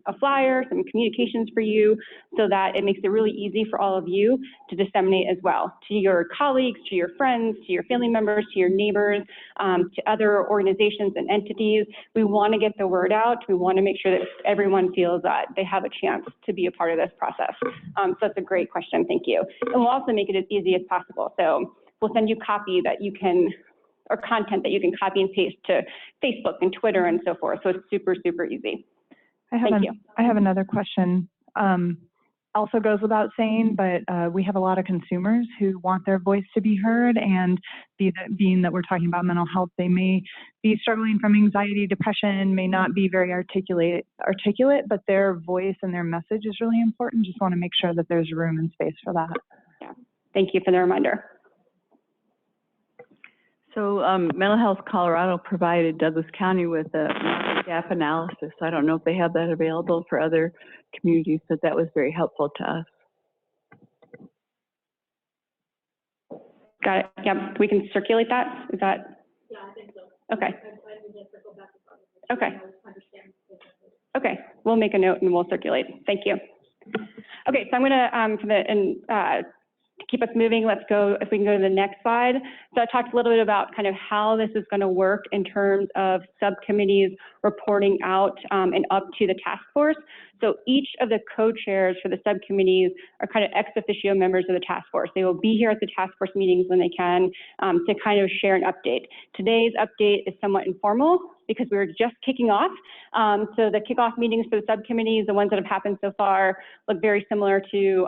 a flyer, some communications for you so that it makes it really easy for all of you to disseminate as well to your colleagues, to your friends, to your family members, to your neighbors, to other organizations and entities. We want to get the word out. We want to make sure that everyone feels that they have a chance to be a part of this process. So that's a great question. Thank you. And we'll also make it as easy as possible. So we'll send you copy that you can, or content that you can copy and paste to Facebook and Twitter and so forth. So it's super, super easy. I have another question. Also goes without saying, but we have a lot of consumers who want their voice to be heard, and being that we're talking about mental health, they may be struggling from anxiety, depression, may not be very articulate, but their voice and their message is really important. Just want to make sure that there's room and space for that. Yeah. Thank you for the reminder. So Mental Health Colorado provided Douglas County with a gap analysis. I don't know if they have that available for other communities, but that was very helpful to us. Got it. Yep. We can circulate that. Is that? Yeah, I think so. Okay. Okay. Okay. We'll make a note and we'll circulate. Thank you. Okay. So I'm going to, keep us moving, let's go, if we can go to the next slide. So I talked a little bit about kind of how this is going to work in terms of subcommittees reporting out and up to the task force. So each of the co-chairs for the subcommittees are kind of ex officio members of the task force. They will be here at the task force meetings when they can to kind of share an update. Today's update is somewhat informal because we were just kicking off. So the kickoff meetings for the subcommittees, the ones that have happened so far, look very similar to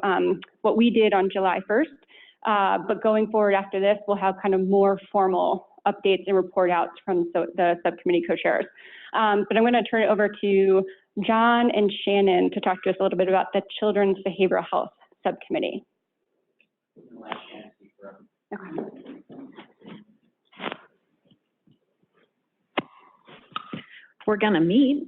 what we did on July 1st. But going forward after this, we'll have kind of more formal updates and report outs from the subcommittee co-chairs. But I'm going to turn it over to John and Shannon to talk to us a little bit about the Children's Behavioral Health Subcommittee. Okay. We're going to meet.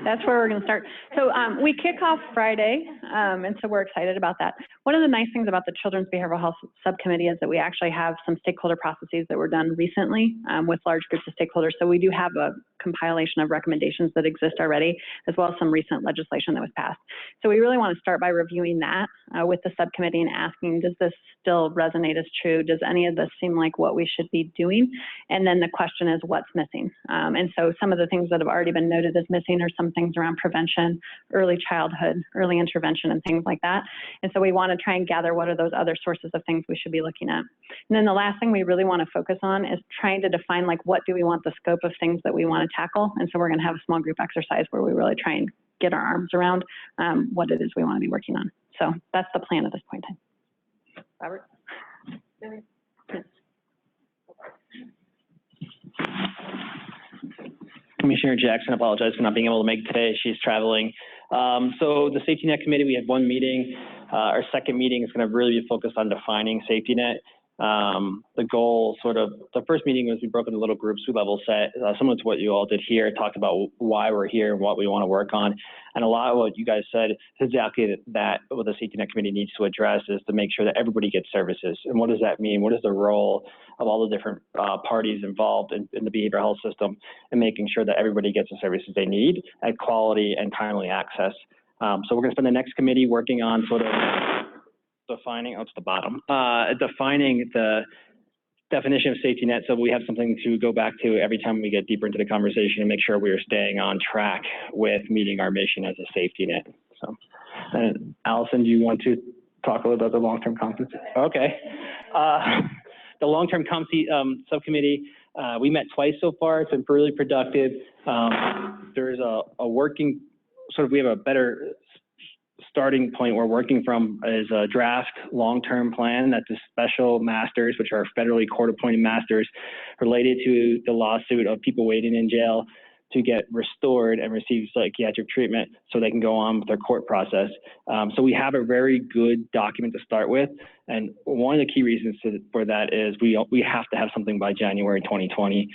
That's where we're going to start. So we kick off Friday, and so we're excited about that. One of the nice things about the Children's Behavioral Health Subcommittee is that we actually have some stakeholder processes that were done recently with large groups of stakeholders. So we do have a compilation of recommendations that exist already, as well as some recent legislation that was passed. So we really want to start by reviewing that with the subcommittee and asking, does this still resonate as true? Does any of this seem like what we should be doing? And then the question is, what's missing? And so some of the things that have already been noted as missing are some things around prevention, early childhood, early intervention, and things like that. And so we want to try and gather what are those other sources of things we should be looking at. And then the last thing we really want to focus on is trying to define, like, what do we want the scope of things that we want to tackle. And so we're going to have a small group exercise where we really try and get our arms around what it is we want to be working on. So that's the plan at this point in time. Robert? Commissioner Jackson, I apologize for not being able to make it today. She's traveling. So the Safety Net Committee, we had one meeting. Our second meeting is going to really be focused on defining Safety Net. The goal, the first meeting was we broke into little groups, we level set, similar to what you all did here, talked about why we're here and what we want to work on. And a lot of what you guys said is exactly that what the Safety Net Committee needs to address is to make sure that everybody gets services. And what does that mean? What is the role of all the different parties involved in the behavioral health system and making sure that everybody gets the services they need at quality and timely access? So we're going to spend the next committee working on defining, oh, it's the bottom, defining the definition of safety net so we have something to go back to every time we get deeper into the conversation and make sure we are staying on track with meeting our mission as a safety net. So, Allison, do you want to talk a little about the long-term competency? Okay. The long-term competency subcommittee, we met twice so far. It's been really productive. There's a working, we have a better starting point we're working from is a draft long-term plan that the special masters, which are federally court-appointed masters, related to the lawsuit of people waiting in jail to get restored and receive psychiatric treatment so they can go on with their court process. So we have a very good document to start with. And one of the key reasons for that is we have to have something by January 2020.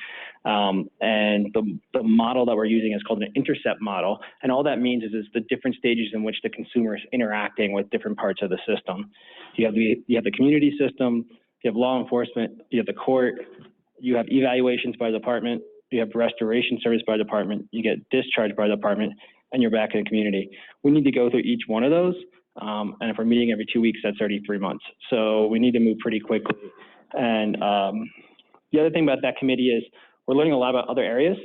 And the model that we're using is called an intercept model. And all that means is the different stages in which the consumer is interacting with different parts of the system. You have the community system, you have law enforcement, you have the court, you have evaluations by department, you have restoration service by department, you get discharged by department, and you're back in the community. We need to go through each one of those. And if we're meeting every 2 weeks, that's already 3 months. So we need to move pretty quickly. And the other thing about that committee is we're learning a lot about other areas,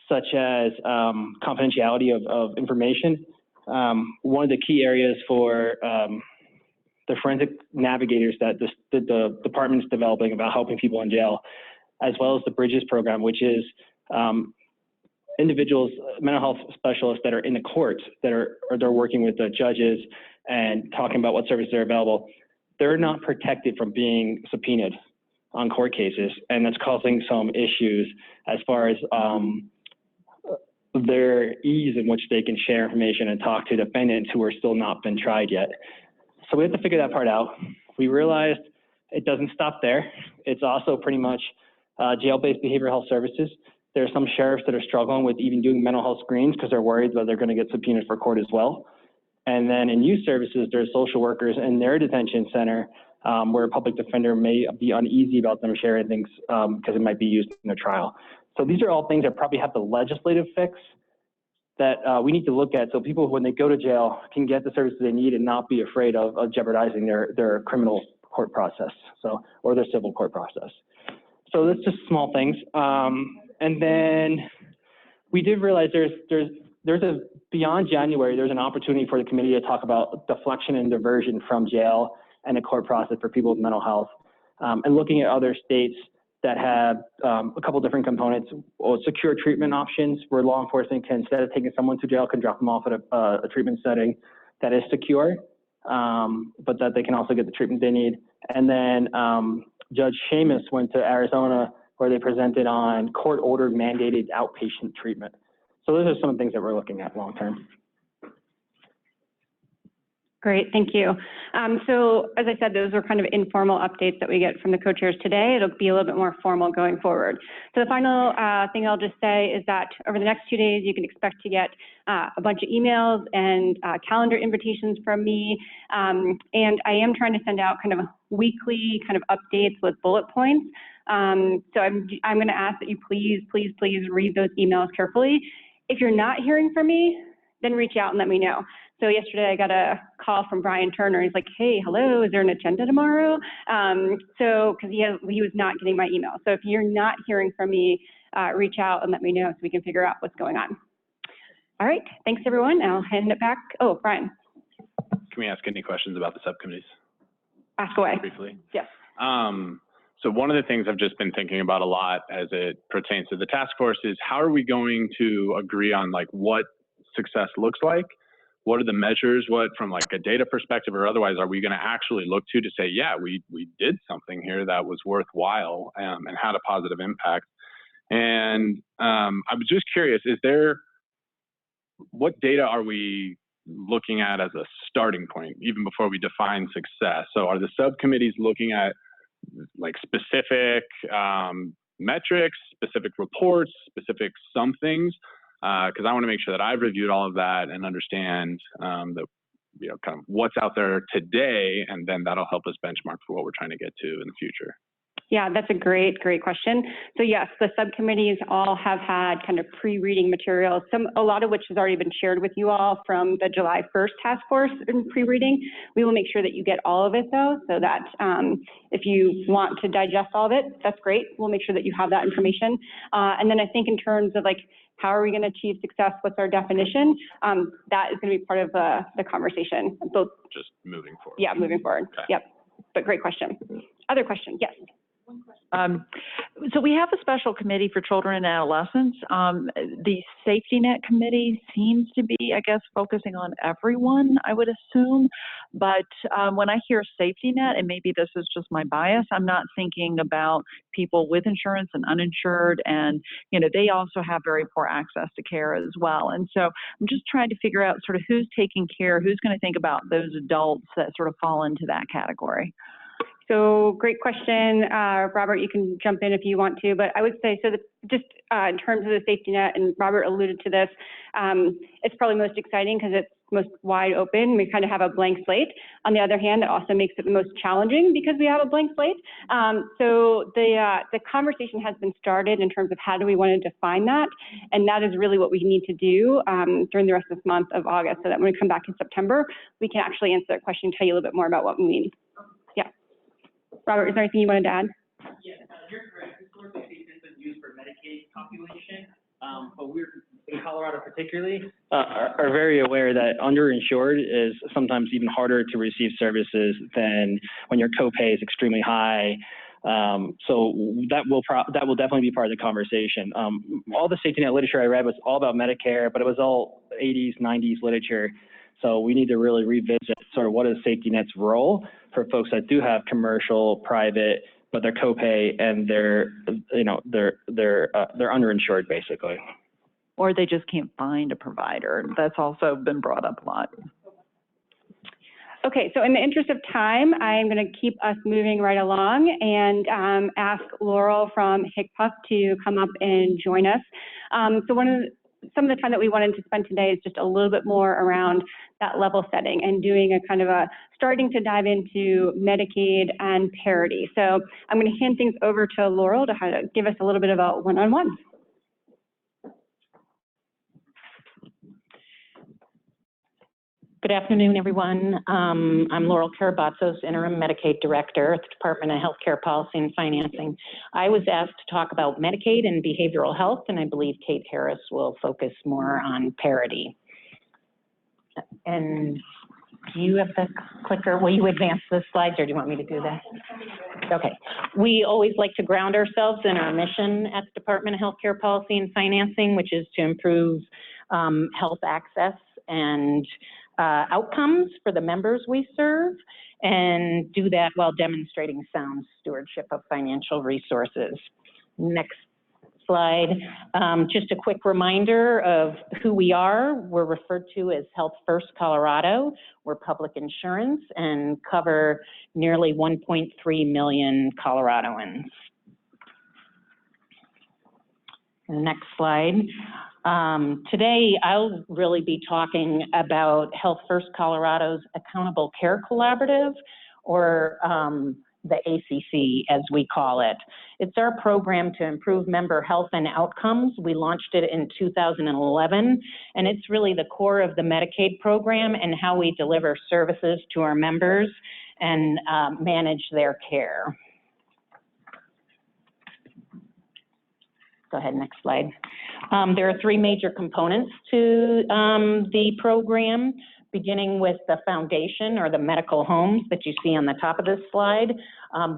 such as confidentiality of information. One of the key areas for the forensic navigators that the department is developing about helping people in jail, as well as the Bridges program, which is individuals, mental health specialists that are in the courts they're working with the judges and talking about what services are available. They're not protected from being subpoenaed on court cases, and that's causing some issues as far as their ease in which they can share information and talk to defendants who are still not been tried yet. So we have to figure that part out. We realized it doesn't stop there. It's also pretty much jail-based behavioral health services. There are some sheriffs that are struggling with even doing mental health screens because they're worried that they're going to get subpoenaed for court as well. And then in youth services, there's social workers in their detention center where a public defender may be uneasy about them sharing things because it might be used in a trial. So these are all things that probably have the legislative fix that we need to look at so people, when they go to jail, can get the services they need and not be afraid of jeopardizing their criminal court process, or their civil court process. So that's just small things. And then we did realize beyond January, there's an opportunity for the committee to talk about deflection and diversion from jail and the court process for people with mental health, and looking at other states that have a couple different components, or secure treatment options where law enforcement can, instead of taking someone to jail, can drop them off at a treatment setting that is secure, but that they can also get the treatment they need. And then Judge Seamus went to Arizona where they presented on court-ordered mandated outpatient treatment. So those are some of the things that we're looking at long-term. Great, thank you. So as I said, those were kind of informal updates that we get from the co-chairs today. It'll be a little bit more formal going forward. So the final thing I'll just say is that over the next 2 days, you can expect to get a bunch of emails and calendar invitations from me. And I am trying to send out kind of weekly kind of updates with bullet points. So I'm going to ask that you please read those emails carefully. If you're not hearing from me, then reach out and let me know. So yesterday I got a call from Brian Turner. He's like, hey, hello, is there an agenda tomorrow? Because he was not getting my email. So if you're not hearing from me, reach out and let me know so we can figure out what's going on. All right, thanks everyone. I'll hand it back. Oh, Brian. Can we ask any questions about the subcommittees? Ask away. Briefly. Yes. So one of the things I've just been thinking about a lot as it pertains to the task force is how are we going to agree on like what success looks like? What are the measures? What, from like a data perspective or otherwise, are we going to actually look to say, yeah, we did something here that was worthwhile and had a positive impact? And I was just curious, what data are we looking at as a starting point, even before we define success? So are the subcommittees looking at like specific metrics, specific reports, specific somethings? Because I want to make sure that I've reviewed all of that and understand kind of what's out there today, and then that'll help us benchmark for what we're trying to get to in the future. Yeah, that's a great question. So yes, the subcommittees all have had kind of pre-reading materials, a lot of which has already been shared with you all from the July 1st task force in pre-reading. We will make sure that you get all of it though, so that if you want to digest all of it, that's great. We'll make sure that you have that information. And then I think in terms of like, how are we going to achieve success? What's our definition? That is going to be part of the conversation. Both. Just moving forward. Yeah, moving forward. Okay. Yep. But great question. Other question? Yes. So we have a special committee for children and adolescents. The safety net committee seems to be, I guess, focusing on everyone, I would assume. But when I hear safety net, and maybe this is just my bias, I'm not thinking about people with insurance and uninsured. And, they also have very poor access to care as well. And so I'm just trying to figure out sort of who's taking care, who's going to think about those adults that sort of fall into that category. So great question. Robert, you can jump in if you want to, but I would say, so just in terms of the safety net, and Robert alluded to this, it's probably most exciting because it's most wide open. We kind of have a blank slate. On the other hand, that also makes it the most challenging because we have a blank slate. So the conversation has been started in terms of how do we want to define that, and that is really what we need to do during the rest of this month of August, so that when we come back in September, we can actually answer that question and tell you a little bit more about what we mean. Yeah. Robert, is there anything you wanted to add? Yeah, you're correct. Historically, safety has been used for Medicaid population, but we're, in Colorado particularly, are very aware that underinsured is sometimes even harder to receive services than when your copay is extremely high. So that will definitely be part of the conversation. All the safety net literature I read was all about Medicare, but it was all 80s, 90s literature. So we need to really revisit sort of what is safety net's role for folks that do have commercial, private, but they're copay and they're underinsured basically. Or they just can't find a provider. That's also been brought up a lot. Okay, so in the interest of time, I'm going to keep us moving right along and ask Laurel from HCPF to come up and join us. Some of the time that we wanted to spend today is just a little bit more around that level setting and doing a kind of starting to dive into Medicaid and parity. So I'm going to hand things over to Laurel to give us a little bit of a one-on-one. Good afternoon, everyone. I'm Laurel Karabatsos, Interim Medicaid Director at the Department of Healthcare Policy and Financing. I was asked to talk about Medicaid and behavioral health, and I believe Kate Harris will focus more on parity. And do you have the clicker? Will you advance the slides, or do you want me to do that? Okay. We always like to ground ourselves in our mission at the Department of Healthcare Policy and Financing, which is to improve health access and outcomes for the members we serve, and do that while demonstrating sound stewardship of financial resources. Next slide. Just a quick reminder of who we are. We're referred to as Health First Colorado. We're public insurance and cover nearly 1.3 million Coloradoans. Next slide. Today, I'll really be talking about Health First Colorado's Accountable Care Collaborative, or the ACC, as we call it. It's our program to improve member health and outcomes. We launched it in 2011, and it's really the core of the Medicaid program and how we deliver services to our members and manage their care. Go ahead, next slide. There are three major components to the program, beginning with the foundation, or the medical homes that you see on the top of this slide.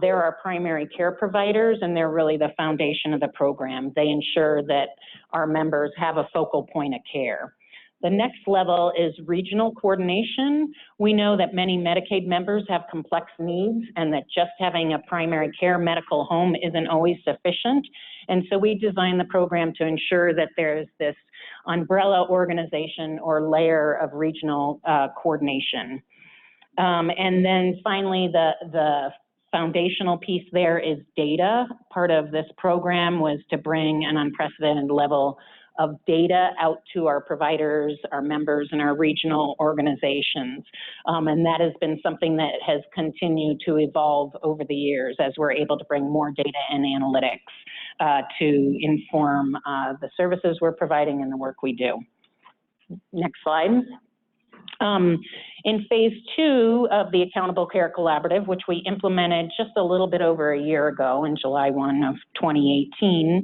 They're our primary care providers, and they're really the foundation of the program. They ensure that our members have a focal point of care. The next level is regional coordination. We know that many Medicaid members have complex needs, and that just having a primary care medical home isn't always sufficient. And so we designed the program to ensure that there's this umbrella organization or layer of regional coordination. And then finally, the foundational piece there is data. Part of this program was to bring an unprecedented level of data out to our providers, our members, and our regional organizations. And that has been something that has continued to evolve over the years as we're able to bring more data and analytics to inform the services we're providing and the work we do. Next slide. In phase 2 of the Accountable Care Collaborative, which we implemented just a little bit over a year ago in July 1 of 2018,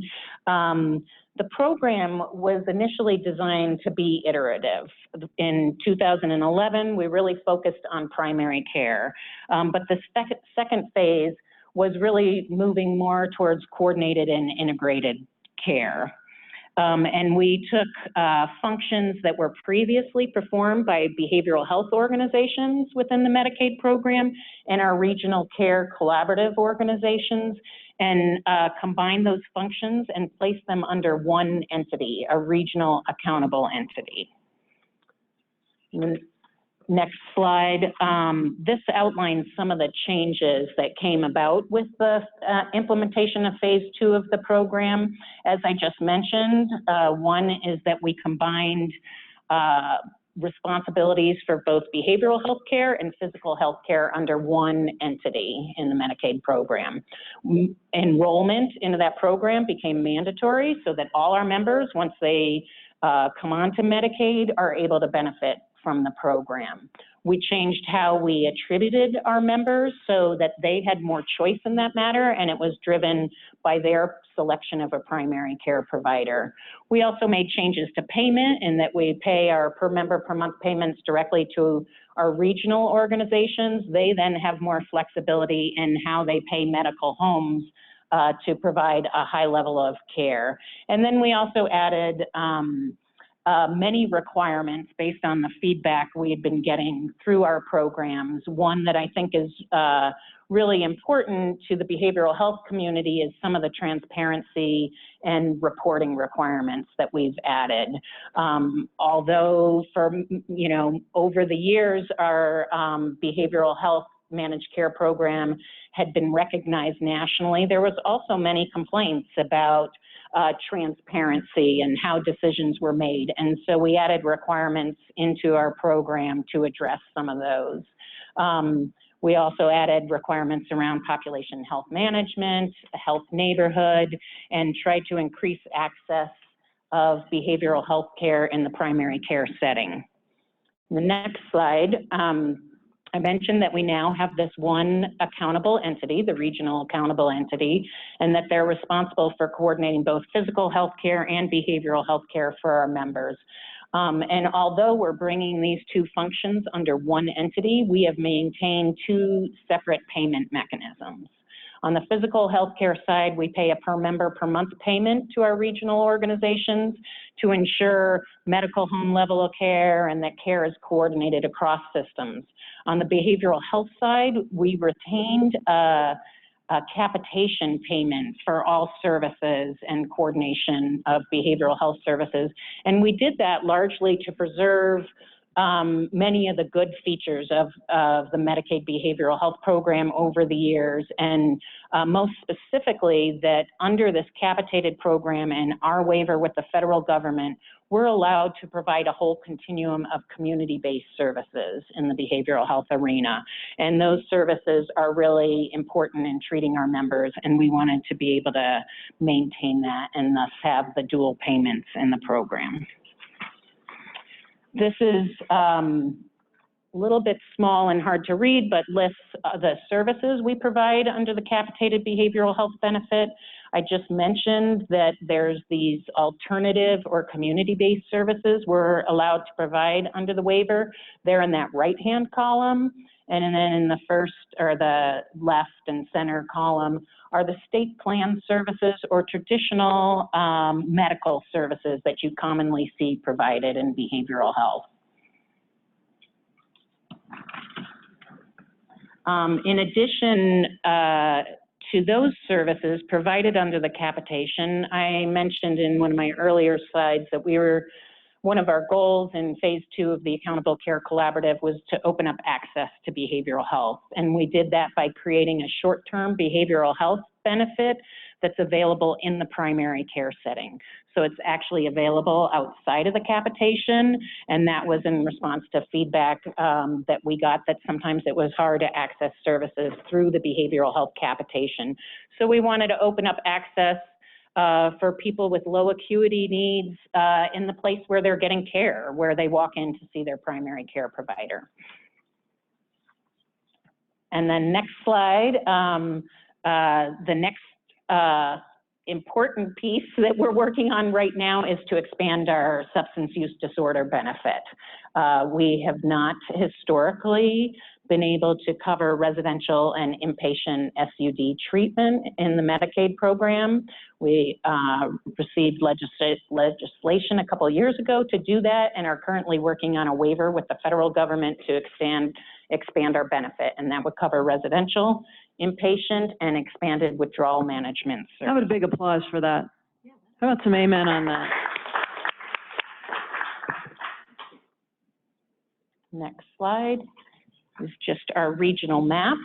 the program was initially designed to be iterative. In 2011, we really focused on primary care, but the second phase was really moving more towards coordinated and integrated care. And we took functions that were previously performed by behavioral health organizations within the Medicaid program and our regional care collaborative organizations, and combined those functions and placed them under one entity, a regional accountable entity. Next slide. This outlines some of the changes that came about with the implementation of phase 2 of the program. As I just mentioned, one is that we combined responsibilities for both behavioral health care and physical health care under one entity in the Medicaid program. Enrollment into that program became mandatory so that all our members, once they come on to Medicaid, are able to benefit from the program. We changed how we attributed our members so that they had more choice in that matter, and it was driven by their selection of a primary care provider. We also made changes to payment in that we pay our per member per month payments directly to our regional organizations. They then have more flexibility in how they pay medical homes to provide a high level of care. And then we also added many requirements based on the feedback we had been getting through our programs. One that I think is really important to the behavioral health community is some of the transparency and reporting requirements that we've added. Although for, over the years, our behavioral health managed care program had been recognized nationally, there was also many complaints about transparency and how decisions were made. And so we added requirements into our program to address some of those. We also added requirements around population health management, health neighborhood, and tried to increase access of behavioral health care in the primary care setting. The next slide, I mentioned that we now have this one accountable entity, the regional accountable entity, and that they're responsible for coordinating both physical health care and behavioral health care for our members. And although we're bringing these two functions under one entity, we have maintained two separate payment mechanisms. On the physical healthcare side, we pay a per member per month payment to our regional organizations to ensure medical home level of care and that care is coordinated across systems. On the behavioral health side, we retained a capitation payment for all services and coordination of behavioral health services. And we did that largely to preserve many of the good features of the Medicaid behavioral health program over the years, and most specifically that under this capitated program and our waiver with the federal government, we're allowed to provide a whole continuum of community-based services in the behavioral health arena. And those services are really important in treating our members, and we wanted to be able to maintain that and thus have the dual payments in the program. This is a little bit small and hard to read, but lists the services we provide under the capitated behavioral health benefit. I just mentioned that there's these alternative or community-based services we're allowed to provide under the waiver. They're in that right-hand column. And then in the first or the left and center column are the state plan services or traditional medical services that you commonly see provided in behavioral health. In addition to those services provided under the capitation, I mentioned in one of my earlier slides that one of our goals in phase 2 of the Accountable Care Collaborative was to open up access to behavioral health. And we did that by creating a short-term behavioral health benefit that's available in the primary care setting. So it's actually available outside of the capitation, and that was in response to feedback that we got that sometimes it was hard to access services through the behavioral health capitation. So we wanted to open up access for people with low acuity needs in the place where they're getting care, where they walk in to see their primary care provider. And then next slide, the next important piece that we're working on right now is to expand our substance use disorder benefit. We have not historically been able to cover residential and inpatient SUD treatment in the Medicaid program. We received legislation a couple of years ago to do that and are currently working on a waiver with the federal government to expand our benefit, and that would cover residential, inpatient, and expanded withdrawal management services. How about a big applause for that? How about some amen on that? Next slide is just our regional map.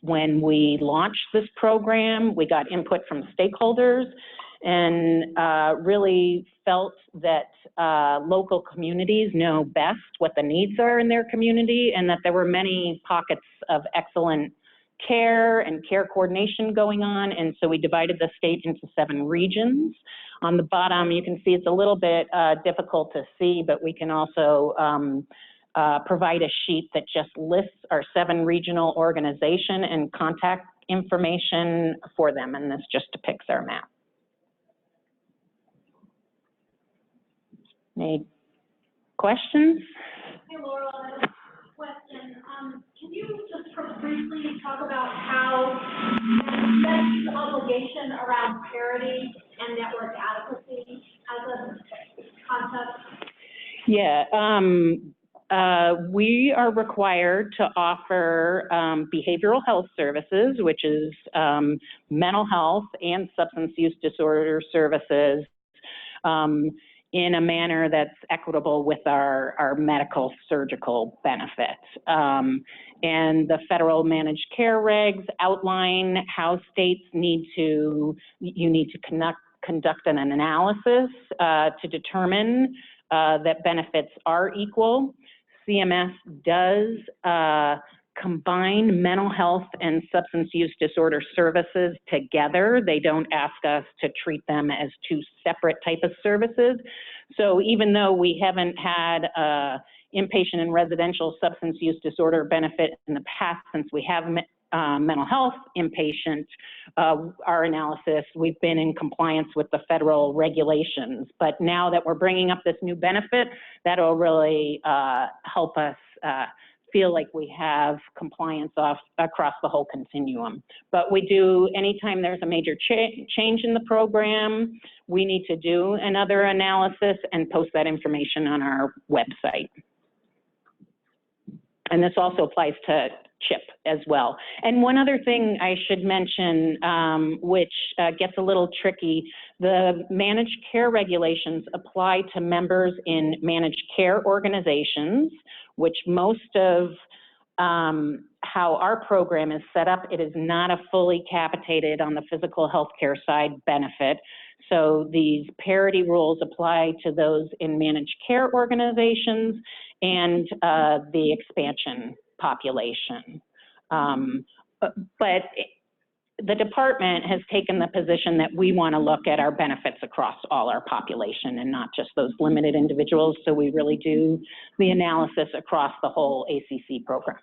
When we launched this program, we got input from stakeholders and really felt that local communities know best what the needs are in their community, and that there were many pockets of excellent care and care coordination going on, and so we divided the state into 7 regions. On the bottom, you can see it's a little bit difficult to see, but we can also provide a sheet that just lists our 7 regional organization and contact information for them, and this just depicts our map. Any questions? Hey, Laurel, I have a question. Can you just briefly talk about how that's obligation around parity and network adequacy as a concept? Yeah, we are required to offer behavioral health services, which is mental health and substance use disorder services, in a manner that's equitable with our medical surgical benefits. And the federal managed care regs outline how states need to conduct an analysis to determine that benefits are equal. CMS does combine mental health and substance use disorder services together. They don't ask us to treat them as 2 separate types of services. So even though we haven't had inpatient and residential substance use disorder benefit in the past, since we have mental health inpatient, our analysis, we've been in compliance with the federal regulations. But now that we're bringing up this new benefit, that'll really help us feel like we have compliance across the whole continuum. But we do, anytime there's a major change in the program, we need to do another analysis and post that information on our website. And this also applies to CHIP as well. And one other thing I should mention, which gets a little tricky, the managed care regulations apply to members in managed care organizations, which most of how our program is set up, it is not a fully capitated on the physical healthcare side benefit. So these parity rules apply to those in managed care organizations and the expansion population. But the department has taken the position that we want to look at our benefits across all our population and not just those limited individuals. So we really do the analysis across the whole ACC program.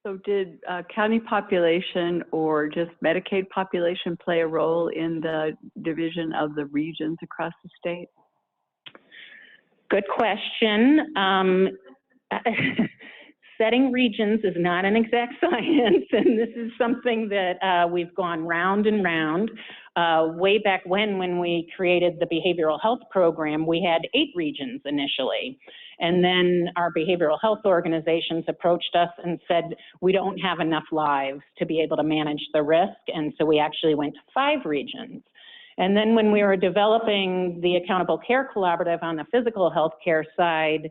So did county population or just Medicaid population play a role in the division of the regions across the state? Good question. Setting regions is not an exact science, and this is something that we've gone round and round. Way back when we created the behavioral health program, we had 8 regions initially. And then our behavioral health organizations approached us and said, we don't have enough lives to be able to manage the risk, and so we actually went to 5 regions. And then when we were developing the Accountable Care Collaborative on the physical health care side,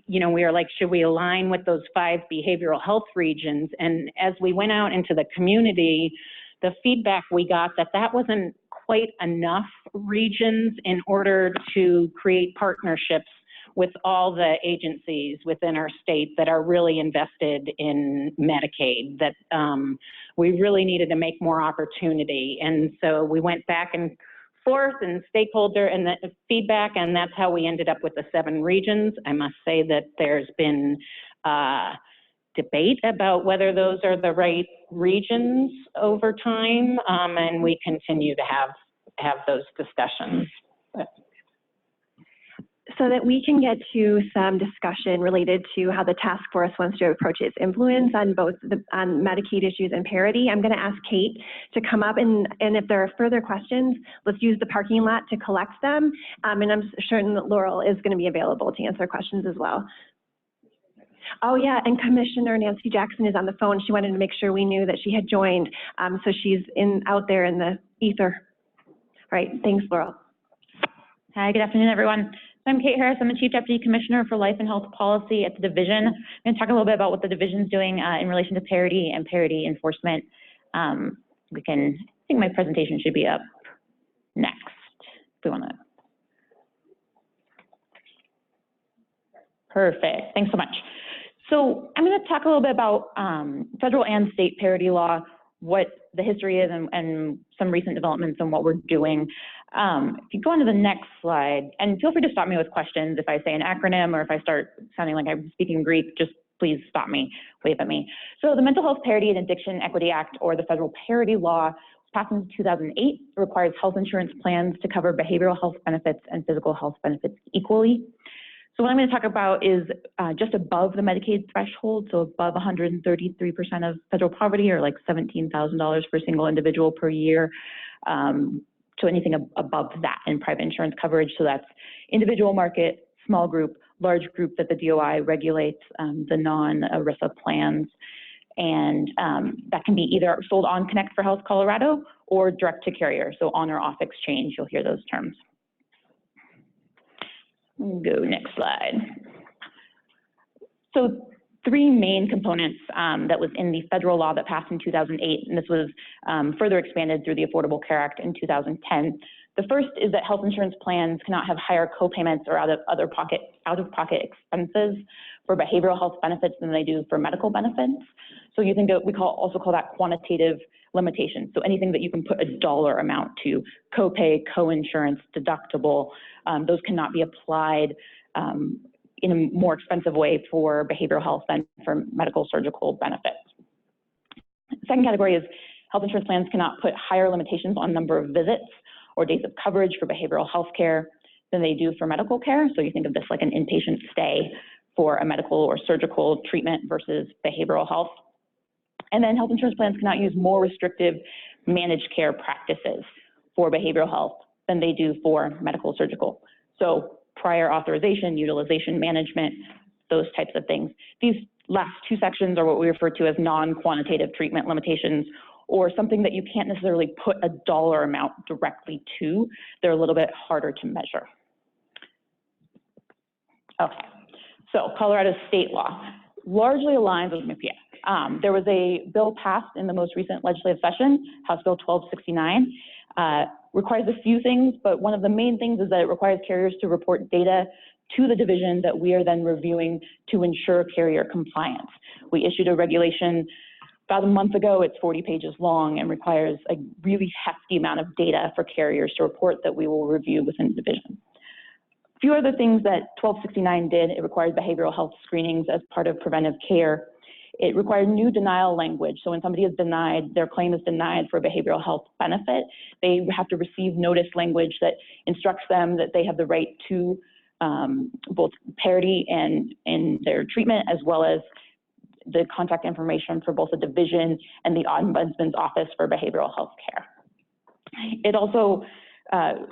you know, we were like, should we align with those 5 behavioral health regions? And as we went out into the community, the feedback we got that wasn't quite enough regions in order to create partnerships with all the agencies within our state that are really invested in Medicaid, that we really needed to make more opportunity. And so we went back and forth and stakeholder and the feedback, and that's how we ended up with the 7 regions. I must say that there's been debate about whether those are the right regions over time, and we continue to have those discussions. So that we can get to some discussion related to how the task force wants to approach its influence on both on Medicaid issues and parity, I'm going to ask Kate to come up, and if there are further questions, let's use the parking lot to collect them. And I'm certain that Laurel is going to be available to answer questions as well. Oh yeah, and Commissioner Nancy Jackson is on the phone. She wanted to make sure we knew that she had joined. So she's out there in the ether. All right, thanks, Laurel. Hi, good afternoon, everyone. I'm Kate Harris. I'm the Chief Deputy Commissioner for Life and Health Policy at the division. I'm going to talk a little bit about what the division's doing in relation to parity and parity enforcement. I think my presentation should be up next, if we want to. Perfect, thanks so much. So I'm going to talk a little bit about federal and state parity law, what the history is, and some recent developments on what we're doing. If you go on to the next slide, and feel free to stop me with questions if I say an acronym or if I start sounding like I'm speaking Greek, just please stop me, wave at me. So the Mental Health Parity and Addiction Equity Act, or the Federal Parity Law, was passed in 2008. It requires health insurance plans to cover behavioral health benefits and physical health benefits equally. So what I'm going to talk about is just above the Medicaid threshold, so above 133% of federal poverty, or like $17,000 per single individual per year, to anything above that in private insurance coverage. So that's individual market, small group, large group that the DOI regulates, the non-ERISA plans. And that can be either sold on Connect for Health Colorado or direct to carrier, so on or off exchange. You'll hear those terms. Go next slide. So 3 main components that was in the federal law that passed in 2008, and this was further expanded through the Affordable Care Act in 2010. The first is that health insurance plans cannot have higher co-payments or out-of-pocket expenses for behavioral health benefits than they do for medical benefits. So you can go, we also call that quantitative limitations. So anything that you can put a dollar amount to, copay, co-insurance, deductible, those cannot be applied in a more expensive way for behavioral health than for medical surgical benefits. Second category is health insurance plans cannot put higher limitations on number of visits or days of coverage for behavioral health care than they do for medical care. So you think of this like an inpatient stay for a medical or surgical treatment versus behavioral health. And then health insurance plans cannot use more restrictive managed care practices for behavioral health than they do for medical surgical. So prior authorization, utilization management, those types of things. These last two sections are what we refer to as non-quantitative treatment limitations, or something that you can't necessarily put a dollar amount directly to. They're a little bit harder to measure. Okay, so Colorado's state law largely aligns with MPA. There was a bill passed in the most recent legislative session, House Bill 1269. Requires a few things, but one of the main things is that it requires carriers to report data to the division that we are then reviewing to ensure carrier compliance. We issued a regulation about a month ago. It's 40 pages long and requires a really hefty amount of data for carriers to report that we will review within the division. A few other things that 1269 did: it required behavioral health screenings as part of preventive care. It required new denial language. So when somebody is denied, their claim is denied for a behavioral health benefit, they have to receive notice language that instructs them that they have the right to both parity in their treatment, as well as the contact information for both the division and the Ombudsman's Office for Behavioral Health Care. It also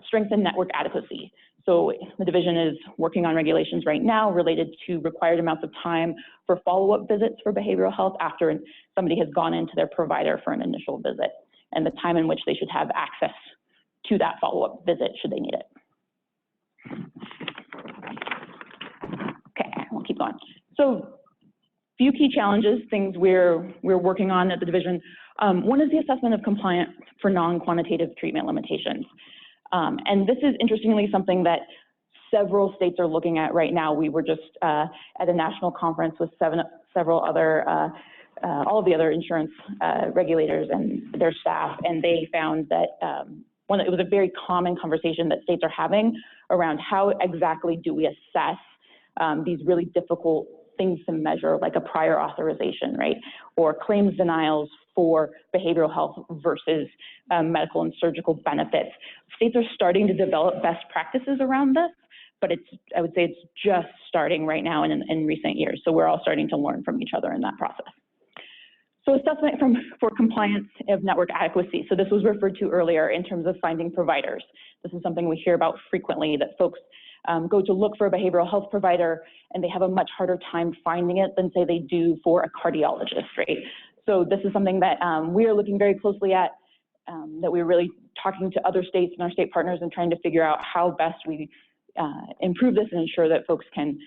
strengthened network adequacy. So the division is working on regulations right now related to required amounts of time for follow-up visits for behavioral health after somebody has gone into their provider for an initial visit, and the time in which they should have access to that follow-up visit should they need it. Okay, we'll keep going. So few key challenges, things we're working on at the division. One is the assessment of compliance for non-quantitative treatment limitations. And this is interestingly something that several states are looking at right now. We were just at a national conference with several other, all of the other insurance regulators and their staff, and they found that it was a very common conversation that states are having around how exactly do we assess these really difficult things to measure, like a prior authorization, right? Or claims denials for behavioral health versus medical and surgical benefits. States are starting to develop best practices around this, but I would say it's just starting right now in recent years. So we're all starting to learn from each other in that process. So assessment for compliance of network adequacy. So this was referred to earlier in terms of finding providers. This is something we hear about frequently, that folks go to look for a behavioral health provider and they have a much harder time finding it than say they do for a cardiologist, right? So this is something that we are looking very closely at, that we're really talking to other states and our state partners and trying to figure out how best we improve this and ensure that folks can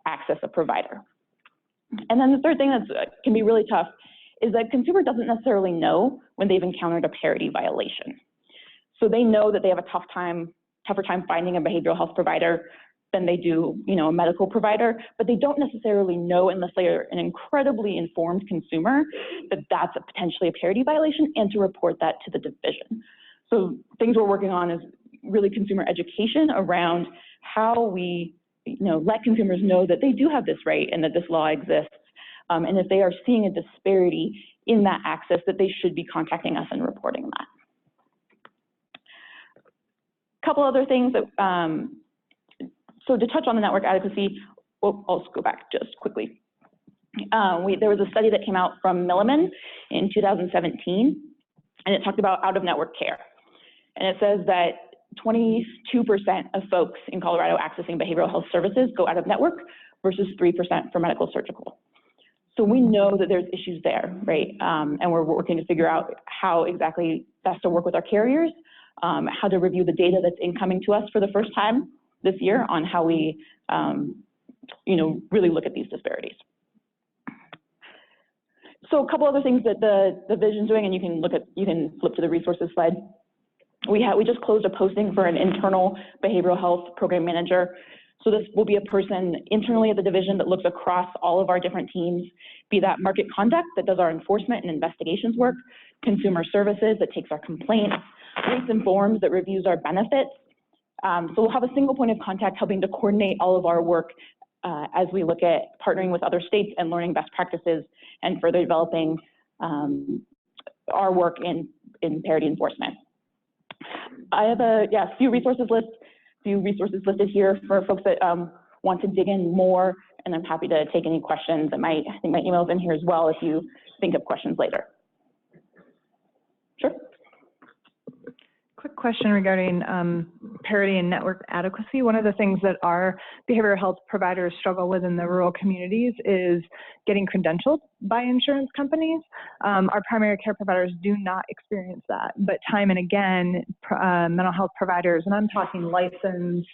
access a provider. And then the third thing that can be really tough is that consumer doesn't necessarily know when they've encountered a parity violation. So they know that they have a tougher time finding a behavioral health provider than they do, a medical provider, but they don't necessarily know, unless they are an incredibly informed consumer, that that's potentially a parity violation, and to report that to the division. So things we're working on is really consumer education around how we, let consumers know that they do have this right and that this law exists. And if they are seeing a disparity in that access, that they should be contacting us and reporting that. A couple other things that, so to touch on the network adequacy, I'll just go back just quickly. There was a study that came out from Milliman in 2017, and it talked about out-of-network care. And it says that 22% of folks in Colorado accessing behavioral health services go out of network versus 3% for medical surgical. So we know that there's issues there, right? And we're working to figure out how exactly best to work with our carriers, how to review the data that's incoming to us for the first time this year on how we, really look at these disparities. So a couple other things that the division's doing, and you can flip to the resources slide. We just closed a posting for an internal behavioral health program manager. So this will be a person internally at the division that looks across all of our different teams, be that market conduct that does our enforcement and investigations work, consumer services that takes our complaints, rates and forms that reviews our benefits. So we'll have a single point of contact helping to coordinate all of our work as we look at partnering with other states and learning best practices and further developing our work in parity enforcement. I have a few resources listed here for folks that want to dig in more, and I'm happy to take any questions. I think my email's in here as well if you think of questions later. Sure. Quick question regarding parity and network adequacy. One of the things that our behavioral health providers struggle with in the rural communities is getting credentialed by insurance companies. Our primary care providers do not experience that, but time and again, mental health providers, and I'm talking licensed,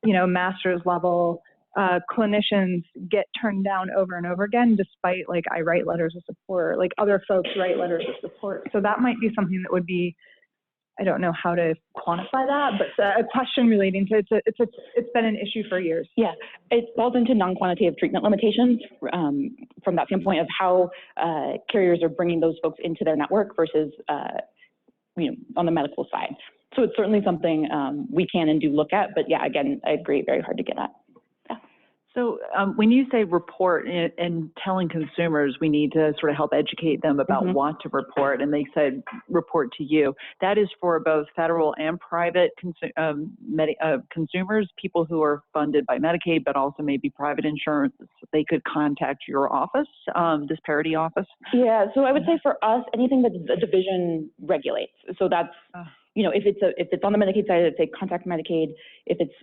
master's level clinicians get turned down over and over again, despite like I write letters of support, like other folks write letters of support. So that might be something that would be, I don't know how to quantify that, but a question relating to it's been an issue for years. Yeah, it falls into non-quantitative treatment limitations from that standpoint of how carriers are bringing those folks into their network versus on the medical side. So it's certainly something we can and do look at, but yeah, again, I agree, very hard to get at. So when you say report and telling consumers we need to sort of help educate them about what to report, and they said report to you, that is for both federal and private consumers, people who are funded by Medicaid, but also maybe private insurance. They could contact your office, this parity office? Yeah, so I would say for us, anything that the division regulates. So that's, if it's on the Medicaid side, it's a contact Medicaid. If it's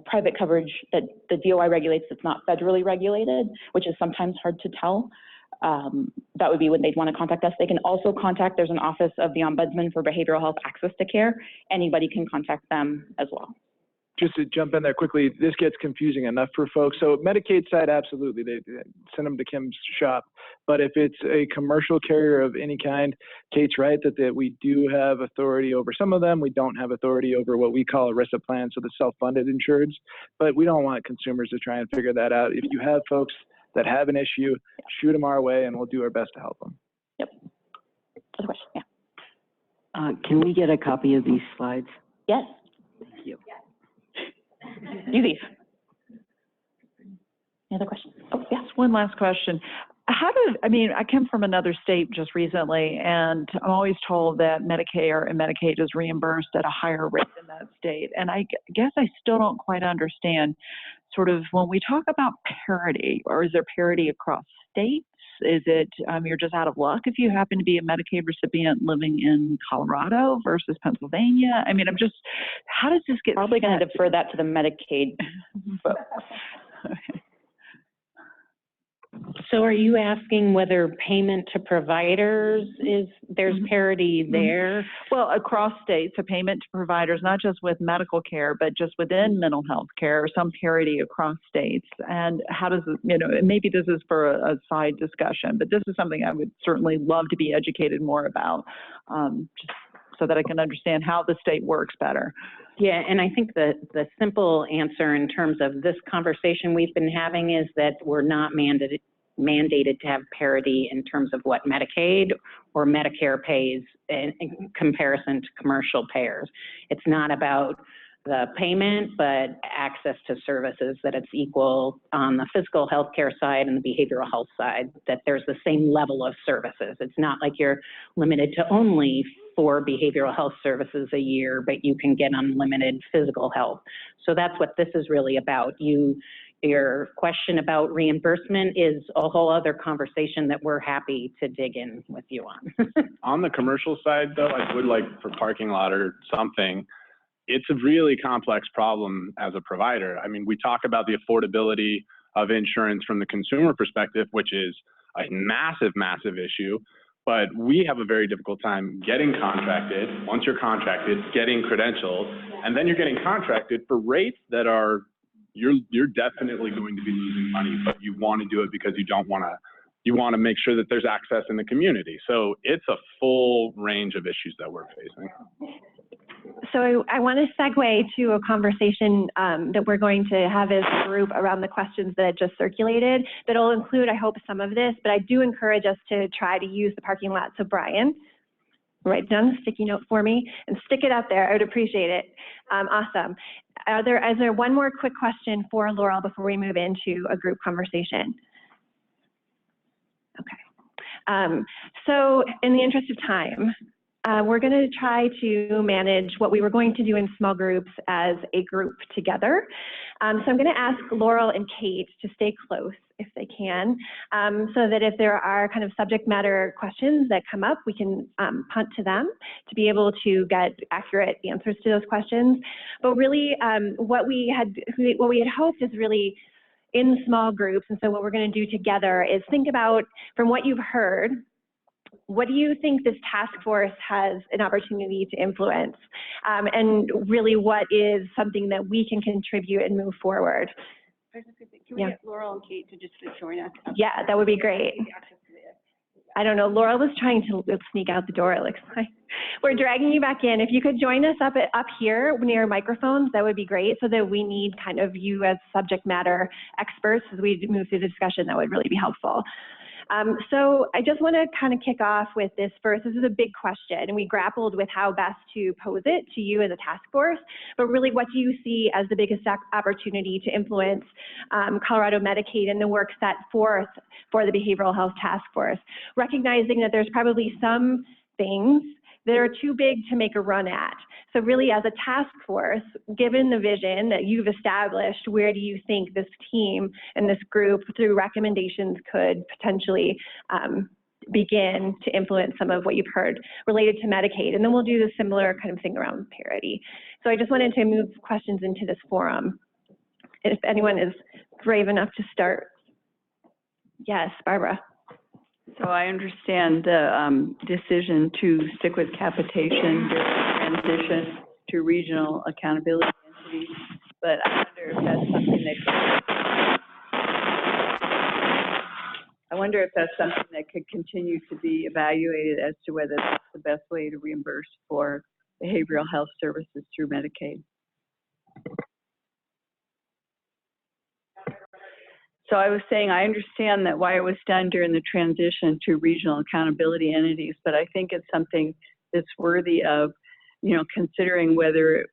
private coverage that the DOI regulates, it's not federally regulated, which is sometimes hard to tell. That would be when they'd want to contact us. They can also contact, there's an office of the Ombudsman for Behavioral Health Access to Care. Anybody can contact them as well. Just to jump in there quickly, this gets confusing enough for folks. So Medicaid side, absolutely, they send them to Kim's shop. But if it's a commercial carrier of any kind, Kate's right that we do have authority over some of them. We don't have authority over what we call ERISA plans, so the self-funded insureds. But we don't want consumers to try and figure that out. If you have folks that have an issue, shoot them our way, and we'll do our best to help them. Yep. Other question? Yeah. Can we get a copy of these slides? Yes. Thank you. Easy. Any other questions? Oh, yes. One last question. I come from another state just recently, and I'm always told that Medicare and Medicaid is reimbursed at a higher rate in that state. And I guess I still don't quite understand sort of when we talk about parity, or is there parity across states? Is it you're just out of luck if you happen to be a Medicaid recipient living in Colorado versus Pennsylvania? I mean, how does this get? Probably going to defer that to the Medicaid folks. So are you asking whether payment to providers there's parity there? Well, across states, a payment to providers, not just with medical care, but just within mental health care, some parity across states. And how does it, maybe this is for a side discussion, but this is something I would certainly love to be educated more about, just so that I can understand how the state works better. Yeah, and I think the simple answer in terms of this conversation we've been having is that we're not mandated to have parity in terms of what Medicaid or Medicare pays in comparison to commercial payers. It's not about the payment, but access to services, that it's equal on the physical health care side and the behavioral health side, that there's the same level of services. It's not like you're limited to only 4 behavioral health services a year, but you can get unlimited physical health. So that's what this is really about. Your question about reimbursement is a whole other conversation that we're happy to dig in with you on. On the commercial side, though, I would like for parking lot or something, it's a really complex problem as a provider. I mean, we talk about the affordability of insurance from the consumer perspective, which is a massive, massive issue. But we have a very difficult time getting contracted. Once you're contracted, getting credentialed, and then you're getting contracted for rates that are, you're definitely going to be losing money, but you want to do it because you want to make sure that there's access in the community. So it's a full range of issues that we're facing. So I want to segue to a conversation that we're going to have as a group around the questions that I just circulated. That'll include, I hope, some of this, but I do encourage us to try to use the parking lot. So Brian, write down the sticky note for me and stick it up there. I would appreciate it. Awesome. Is there one more quick question for Laurel before we move into a group conversation? Okay. So in the interest of time, we're going to try to manage what we were going to do in small groups as a group together. So I'm going to ask Laurel and Kate to stay close if they can, so that if there are kind of subject matter questions that come up, we can punt to them to be able to get accurate answers to those questions. But really, what we had hoped is really in small groups, and so what we're going to do together is think about, from what you've heard, what do you think this task force has an opportunity to influence? And really, what is something that we can contribute and move forward? Can we get Laurel and Kate to just join us? Yeah, that would be great. I don't know, Laurel was trying to sneak out the door, it looks like. We're dragging you back in. If you could join us up here near microphones, that would be great, so that we need kind of you as subject matter experts as we move through the discussion. That would really be helpful. So I just want to kind of kick off with this first. This is a big question, and we grappled with how best to pose it to you as a task force, but really, what do you see as the biggest opportunity to influence Colorado Medicaid and the work set forth for the Behavioral Health Task Force, recognizing that there's probably some things that are too big to make a run at. So really, as a task force, given the vision that you've established, where do you think this team and this group, through recommendations, could potentially begin to influence some of what you've heard related to Medicaid? And then we'll do the similar kind of thing around parity. So I just wanted to move questions into this forum. If anyone is brave enough to start. Yes, Barbara. So I understand the decision to stick with capitation during the transition to regional accountability entities, but I wonder if that's something that could continue to be evaluated as to whether that's the best way to reimburse for behavioral health services through Medicaid. So I was saying, I understand that why it was done during the transition to regional accountability entities, but I think it's something that's worthy of, considering whether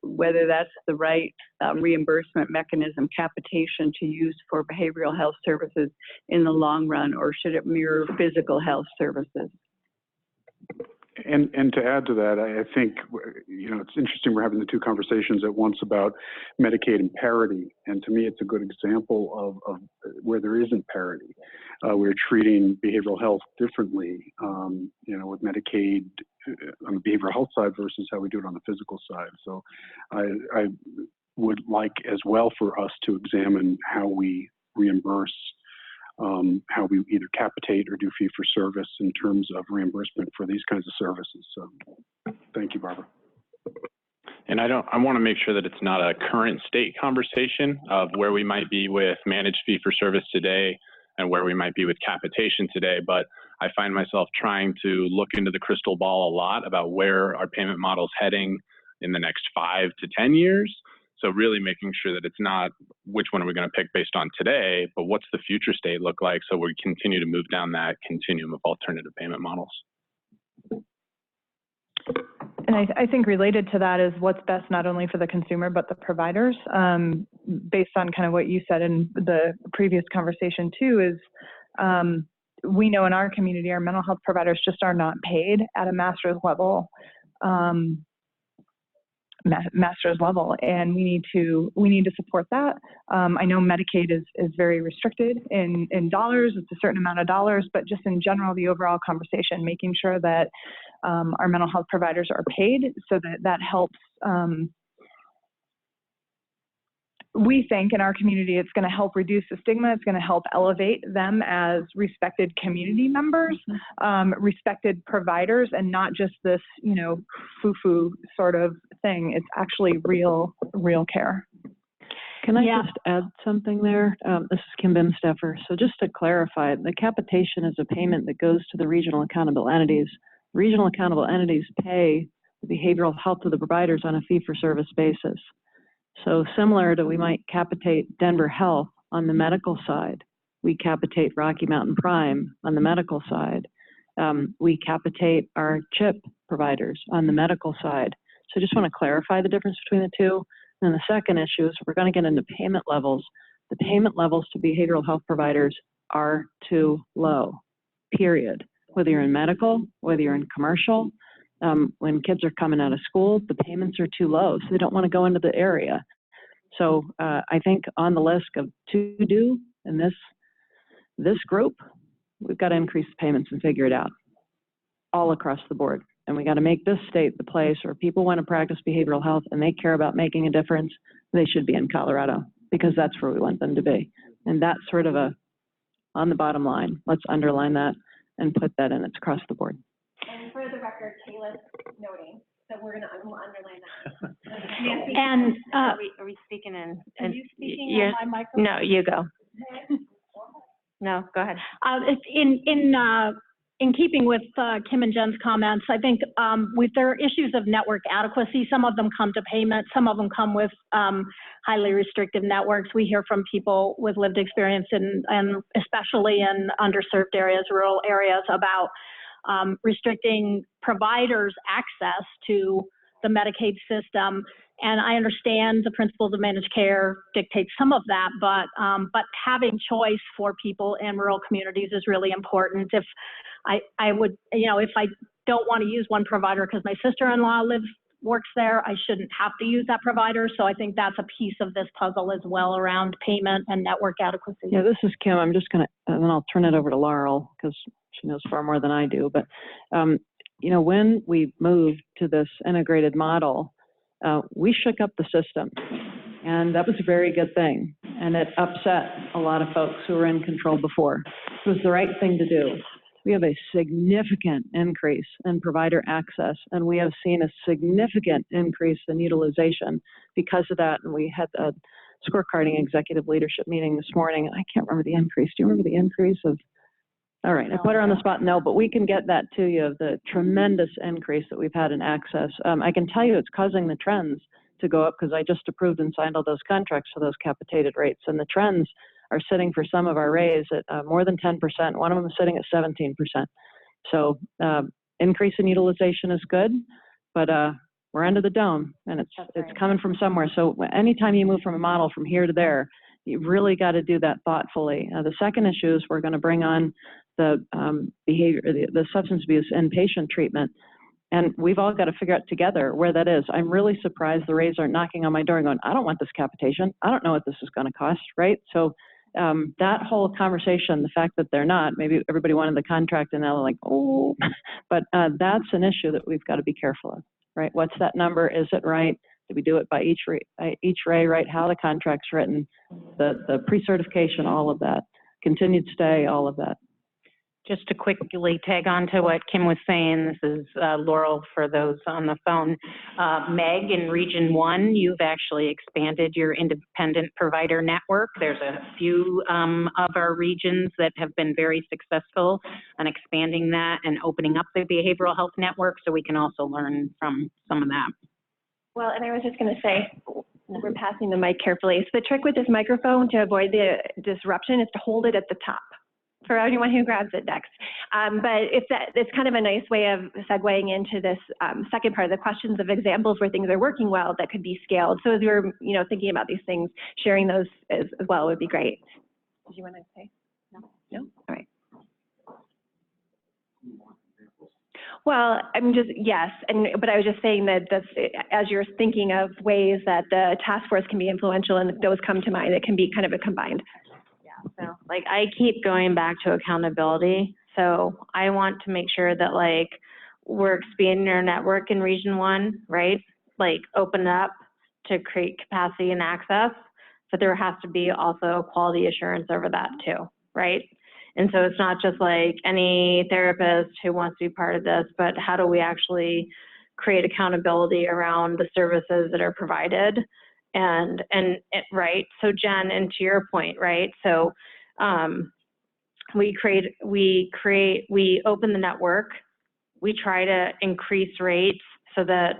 that's the right reimbursement mechanism, capitation, to use for behavioral health services in the long run, or should it mirror physical health services? And to add to that, I think, it's interesting we're having the two conversations at once about Medicaid and parity. And to me, it's a good example of where there isn't parity. We're treating behavioral health differently, with Medicaid on the behavioral health side versus how we do it on the physical side. So I would like as well for us to examine how we reimburse, how we either capitate or do fee for service in terms of reimbursement for these kinds of services. So thank you, Barbara. And I want to make sure that it's not a current state conversation of where we might be with managed fee for service today and where we might be with capitation today, but I find myself trying to look into the crystal ball a lot about where our payment model is heading in the next 5 to 10 years. So really making sure that it's not which one are we going to pick based on today, but what's the future state look like, so we continue to move down that continuum of alternative payment models. And I think related to that is what's best not only for the consumer but the providers. Based on kind of what you said in the previous conversation too, is we know in our community our mental health providers just are not paid at a master's level. And we need to support that. I know Medicaid is very restricted in dollars. It's a certain amount of dollars, but just in general, the overall conversation, making sure that our mental health providers are paid, so that helps. We think in our community it's going to help reduce the stigma. It's going to help elevate them as respected community members, respected providers, and not just this, foo-foo sort of thing. It's actually real care. Can I just add something there? This is Kim Bimsteffer. So just to clarify, the capitation is a payment that goes to the regional accountable entities. Regional accountable entities pay the behavioral health of the providers on a fee-for-service basis. So similar to we might capitate Denver Health on the medical side, we capitate Rocky Mountain Prime on the medical side. We capitate our CHIP providers on the medical side. So I just want to clarify the difference between the two. And the second issue is we're going to get into payment levels. The payment levels to behavioral health providers are too low, period. Whether you're in medical, whether you're in commercial, when kids are coming out of school, the payments are too low, so they don't want to go into the area. So I think on the list of to do in this group, we've got to increase the payments and figure it out all across the board. And we got to make this state the place where people want to practice behavioral health and they care about making a difference. They should be in Colorado because that's where we want them to be. And that's sort of on the bottom line. Let's underline that and put that in. It's across the board. And for the record, Kayla's noting, so we'll underline that. And are we speaking in? Are you speaking on my microphone? No, you go. No, go ahead. In keeping with Kim and Jen's comments, I think there are issues of network adequacy. Some of them come to payment. Some of them come with highly restrictive networks. We hear from people with lived experience and especially in underserved areas, rural areas, about restricting providers' access to the Medicaid system. And I understand the principles of managed care dictate some of that, but having choice for people in rural communities is really important. If I would, if I don't want to use one provider because my sister-in-law works there, I shouldn't have to use that provider. So I think that's a piece of this puzzle as well around payment and network adequacy. Yeah, this is Kim. I'm just going to, and then I'll turn it over to Laurel because she knows far more than I do. But, when we moved to this integrated model, we shook up the system, and that was a very good thing. And it upset a lot of folks who were in control before. It was the right thing to do. We have a significant increase in provider access, and we have seen a significant increase in utilization because of that. And we had a scorecarding executive leadership meeting this morning. I can't remember the increase. Do you remember the increase of? All right, I put her on the spot. No, but we can get that to you, the tremendous increase that we've had in access. I can tell you it's causing the trends to go up because I just approved and signed all those contracts for those capitated rates. And the trends are sitting for some of our raise at more than 10%. One of them is sitting at 17%. So increase in utilization is good, but we're under the dome and it's coming from somewhere. So anytime you move from a model from here to there, you've really got to do that thoughtfully. The second issue is we're going to bring on the the substance abuse inpatient treatment. And we've all got to figure out together where that is. I'm really surprised the Rays aren't knocking on my door and going, I don't want this capitation. I don't know what this is going to cost, right? So that whole conversation, the fact that they're not, maybe everybody wanted the contract and now they're like, oh, but that's an issue that we've got to be careful of, right? What's that number? Is it right? Did we do it by each ray, right? How the contract's written, the pre-certification, all of that, continued stay, all of that. Just to quickly tag on to what Kim was saying, this is Laurel for those on the phone. Meg, in Region 1, you've actually expanded your independent provider network. There's a few of our regions that have been very successful on expanding that and opening up the behavioral health network, so we can also learn from some of that. Well, and I was just going to say, we're passing the mic carefully. So the trick with this microphone to avoid the disruption is to hold it at the top for anyone who grabs it next. But it's kind of a nice way of segueing into this second part of the questions of examples where things are working well that could be scaled. So as you're thinking about these things, sharing those as well would be great. Did you want to say? No? No? All right. Well, yes, but I was just saying that as you're thinking of ways that the task force can be influential and those come to mind, it can be kind of a combined. So I keep going back to accountability. So I want to make sure that we're expanding our network in Region 1, right? Open up to create capacity and access, but there has to be also quality assurance over that too, right? And so it's not just any therapist who wants to be part of this, but how do we actually create accountability around the services that are provided? And right, so Jen, and to your point, right? So we open the network, we try to increase rates so that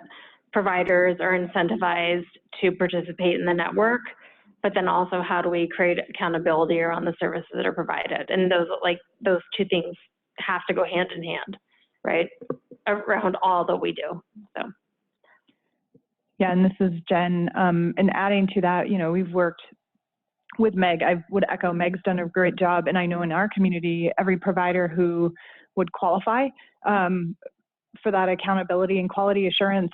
providers are incentivized to participate in the network, but then also how do we create accountability around the services that are provided? And those two things have to go hand in hand, right, around all that we do, so. Yeah, and this is Jen, and adding to that, you know, we've worked with Meg. I would echo Meg's done a great job, and I know in our community, every provider who would qualify for that accountability and quality assurance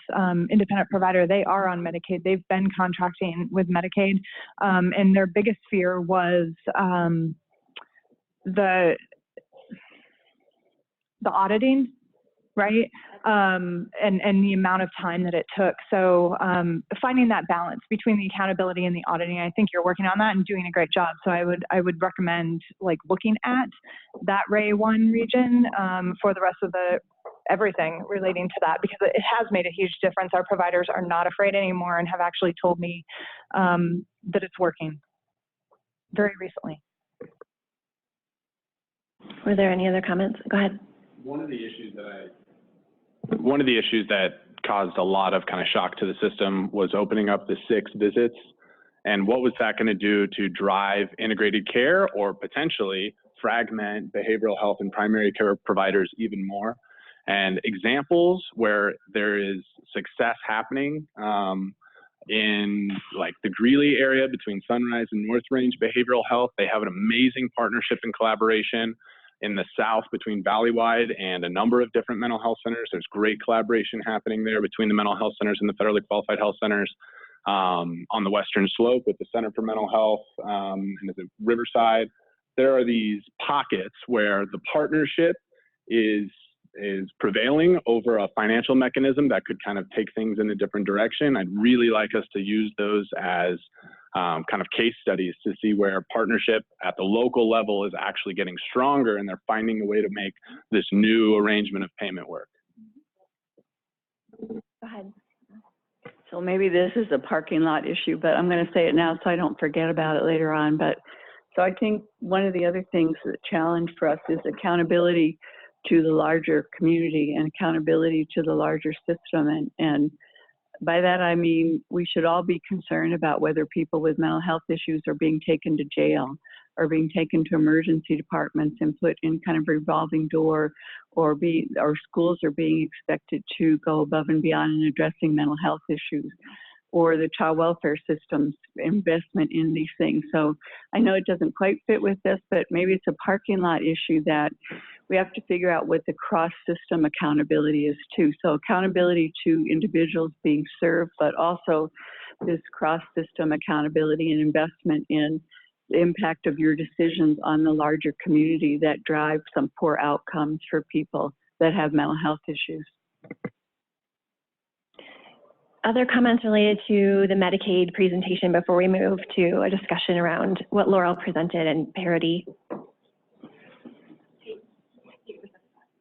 independent provider, they are on Medicaid. They've been contracting with Medicaid, and their biggest fear was the auditing, right? And the amount of time that it took. So finding that balance between the accountability and the auditing, I think you're working on that and doing a great job. So I would recommend like looking at that Ray 1 region for the rest of everything relating to that, because it has made a huge difference. Our providers are not afraid anymore and have actually told me that it's working very recently. Were there any other comments? Go ahead. One of the issues that caused a lot of kind of shock to the system was opening up the 6 visits. And what was that going to do to drive integrated care or potentially fragment behavioral health and primary care providers even more? And examples where there is success happening in like the Greeley area between Sunrise and North Range Behavioral Health, they have an amazing partnership and collaboration. In the South between Valleywide and a number of different mental health centers, there's great collaboration happening there between the mental health centers and the federally qualified health centers. On the Western Slope with the Center for Mental Health and the Riverside, there are these pockets where the partnership is prevailing over a financial mechanism that could kind of take things in a different direction. I'd really like us to use those as kind of case studies to see where partnership at the local level is actually getting stronger and they're finding a way to make this new arrangement of payment work. Go ahead. So maybe this is a parking lot issue, but I'm going to say it now so I don't forget about it later on. But so I think one of the other things that challenge for us is accountability to the larger community and accountability to the larger system. And by that, I mean, we should all be concerned about whether people with mental health issues are being taken to jail or being taken to emergency departments and put in kind of revolving door, or schools are being expected to go above and beyond in addressing mental health issues, or the child welfare system's investment in these things. So I know it doesn't quite fit with this, but maybe it's a parking lot issue that we have to figure out what the cross-system accountability is too. So accountability to individuals being served, but also this cross-system accountability and investment in the impact of your decisions on the larger community that drive some poor outcomes for people that have mental health issues. Other comments related to the Medicaid presentation before we move to a discussion around what Laurel presented and parity?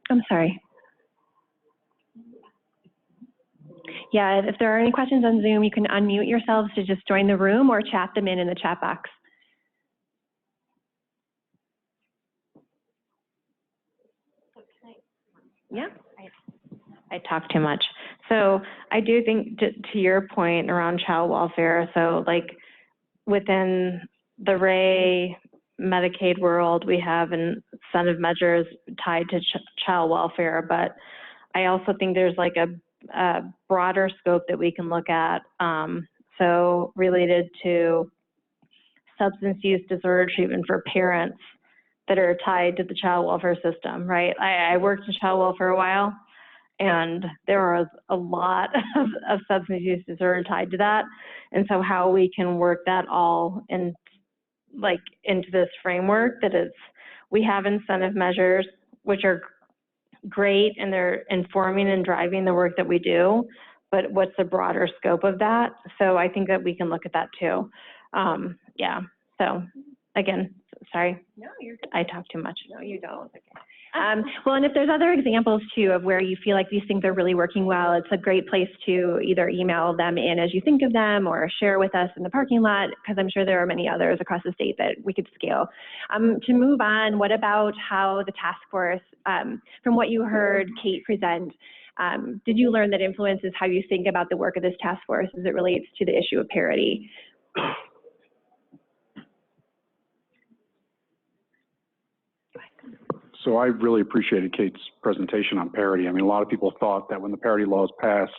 I'm sorry. Yeah, if there are any questions on Zoom, you can unmute yourselves to just join the room or chat them in the chat box. Yeah. I talk too much. So I do think to your point around child welfare, so like within the Ray Medicaid world, we have incentive measures tied to child welfare, but I also think there's like a broader scope that we can look at. So related to substance use disorder treatment for parents that are tied to the child welfare system, right? I worked in child welfare a while, and there was a lot of substance use disorder tied to that. And so how we can work that all in, like into this framework that is, we have incentive measures, which are great and they're informing and driving the work that we do, but what's the broader scope of that? So I think that we can look at that too. Yeah, so again, sorry. No, you're good. I talk too much. No, you don't. Okay. Well, and if there's other examples too of where you feel like these things are really working well, it's a great place to either email them in as you think of them or share with us in the parking lot, because I'm sure there are many others across the state that we could scale. To move on, what about how the task force, from what you heard Kate present, Did you learn that influences how you think about the work of this task force as it relates to the issue of parity? So I really appreciated Kate's presentation on parity. I mean, a lot of people thought that when the parity laws passed,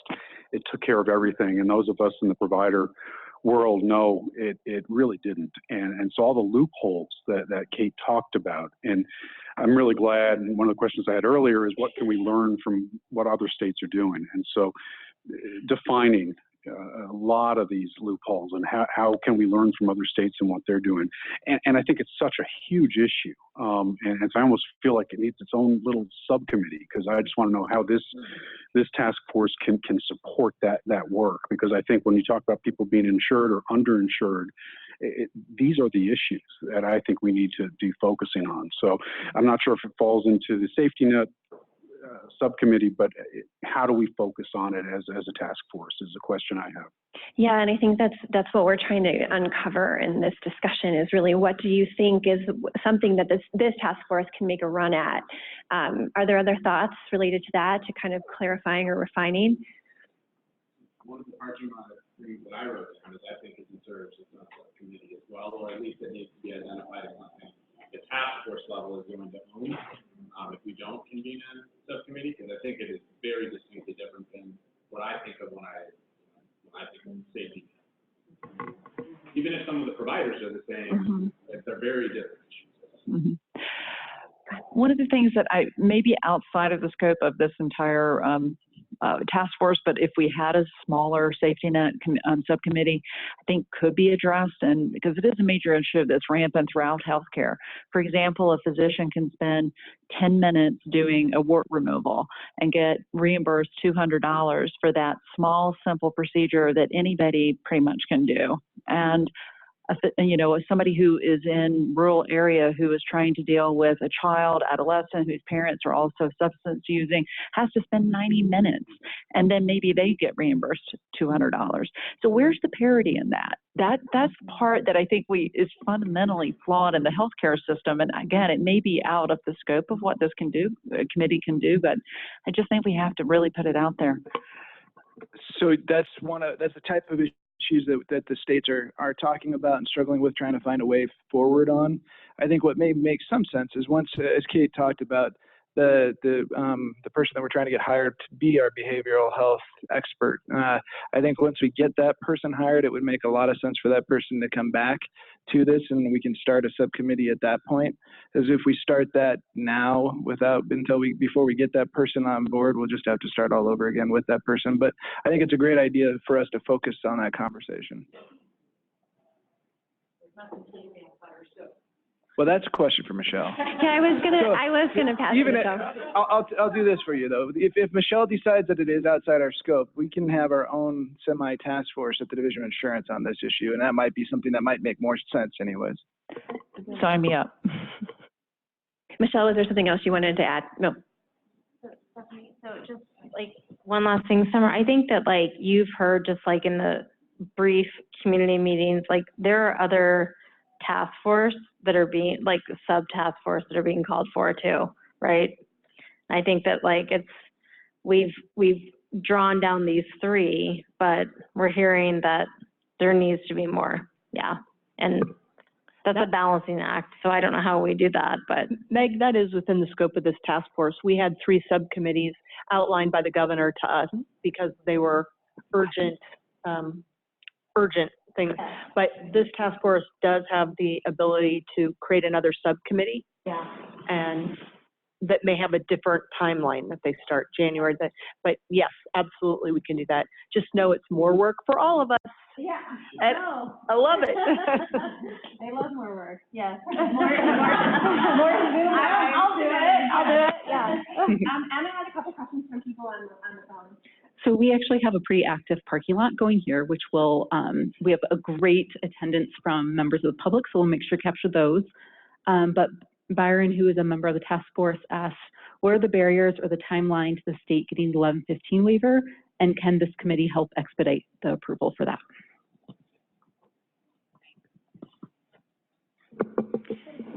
it took care of everything. And those of us in the provider world know it really didn't. And so all the loopholes that Kate talked about, and I'm really glad, and one of the questions I had earlier is what can we learn from what other states are doing? And so defining a lot of these loopholes and how can we learn from other states and what they're doing. And I think it's such a huge issue. And I almost feel like it needs its own little subcommittee, because I just want to know how this task force can support that work. Because I think when you talk about people being insured or underinsured, these are the issues that I think we need to be focusing on. So I'm not sure if it falls into the safety net subcommittee, but how do we focus on it as a task force is a question I have. Yeah, and I think that's what we're trying to uncover in this discussion is really what do you think is something that this task force can make a run at? Are there other thoughts related to that, to kind of clarifying or refining? One of the parking lot things that I wrote down is I think it deserves a subcommittee as well, or at least it needs to be identified as something the task force level is going to own if we don't convene a subcommittee, because I think it is very distinctly different than what I think of when I think of safety. Even if some of the providers are the same, they're very different. One of the things that maybe outside of the scope of this entire task force, but if we had a smaller safety net subcommittee, I think could be addressed, and because it is a major issue that's rampant throughout healthcare. For example, a physician can spend 10 minutes doing a wart removal and get reimbursed $200 for that small, simple procedure that anybody pretty much can do. And you know, as somebody who is in rural area who is trying to deal with a child, adolescent whose parents are also substance using, has to spend 90 minutes, and then maybe they get reimbursed $200. So where's the parity in that? That's the part that I think is fundamentally flawed in the healthcare system. And again, it may be out of the scope of what this committee can do, but I just think we have to really put it out there. So that's the type of issues that the states are talking about and struggling with, trying to find a way forward on. I think what may make some sense is once, as Kate talked about, the person that we're trying to get hired to be our behavioral health expert. I think once we get that person hired, it would make a lot of sense for that person to come back to this, and we can start a subcommittee at that point. As if we start that now before we get that person on board, we'll just have to start all over again with that person. But I think it's a great idea for us to focus on that conversation. Well, that's a question for Michelle. Yeah, I was gonna pass it though. I'll do this for you though. If Michelle decides that it is outside our scope, we can have our own semi-task force at the Division of Insurance on this issue, and that might be something that might make more sense anyways. Sign me up. Michelle, is there something else you wanted to add? No. So just like one last thing, Summer, I think that like you've heard just like in the brief community meetings, like there are other task force that are being like sub-task force that are being called for too, right? I think that like we've drawn down these three, but we're hearing that there needs to be more. Yeah. And that's a balancing act. So I don't know how we do that, but. Meg, that is within the scope of this task force. We had 3 subcommittees outlined by the governor to us because they were urgent things. But this task force does have the ability to create another subcommittee. Yeah. And that may have a different timeline that they start January. But yes, absolutely we can do that. Just know it's more work for all of us. Yeah. And I love it. I love more work. Yes. More Zoom. I'll do it. Yeah. Anna had a couple questions from people on the phone. So we actually have a pretty active parking lot going here, which will, we have a great attendance from members of the public, so we'll make sure to capture those. But Byron, who is a member of the task force, asked, what are the barriers or the timeline to the state getting the 1115 waiver, and can this committee help expedite the approval for that?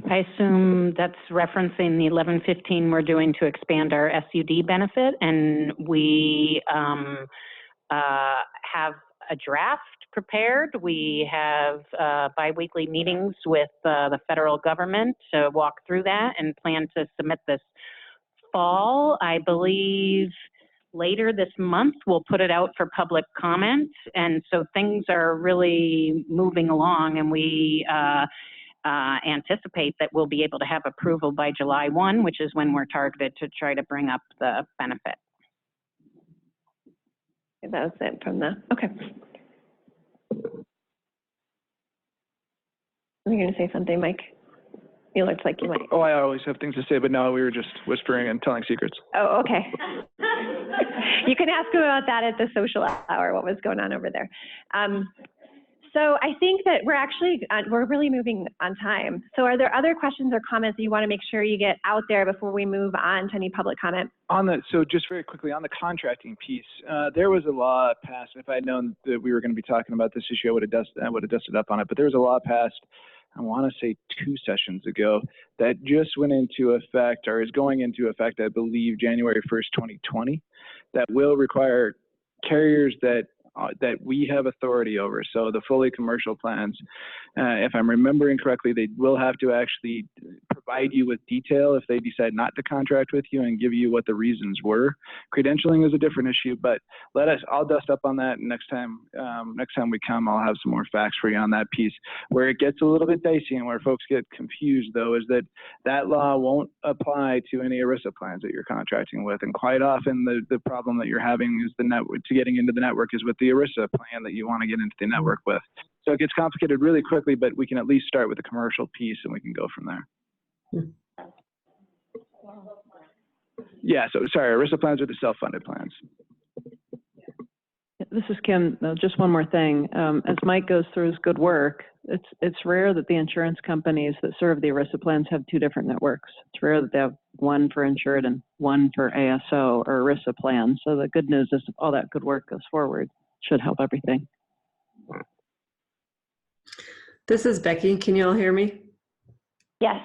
I assume that's referencing the 1115 we're doing to expand our SUD benefit, and we have a draft prepared. We have biweekly meetings with the federal government to walk through that and plan to submit this fall. I believe later this month we'll put it out for public comment, and so things are really moving along, and we anticipate that we'll be able to have approval by July 1, which is when we're targeted to try to bring up the benefit. That was it from the, okay. Were you going to say something, Mike? You looked like you might. Oh, I always have things to say, but no, we were just whispering and telling secrets. Oh, okay. You can ask him about that at the social hour, what was going on over there. So I think that we're really moving on time. So are there other questions or comments that you want to make sure you get out there before we move on to any public comment? So just very quickly, on the contracting piece, there was a law passed. If I had known that we were going to be talking about this issue, I would have dusted up on it. But there was a law passed, I want to say 2 sessions ago, that just went into effect, or is going into effect, I believe, January 1st, 2020, that will require carriers that we have authority over. So the fully commercial plans, if I'm remembering correctly, they will have to actually provide you with detail if they decide not to contract with you and give you what the reasons were. Credentialing is a different issue, but I'll dust up on that next time we come. I'll have some more facts for you on that piece. Where it gets a little bit dicey and where folks get confused, though, is that law won't apply to any ERISA plans that you're contracting with. And quite often the problem that you're having is to getting into the network is with the ERISA plan that you want to get into the network with. So it gets complicated really quickly, but we can at least start with the commercial piece and we can go from there. Yeah, so sorry, ERISA plans are the self-funded plans. This is Kim. Just one more thing. As Mike goes through his good work, it's rare that the insurance companies that serve the ERISA plans have 2 different networks. It's rare that they have one for insured and one for ASO or ERISA plans. So the good news is if all that good work goes forward, should help everything. This is Becky. Can you all hear me? Yes.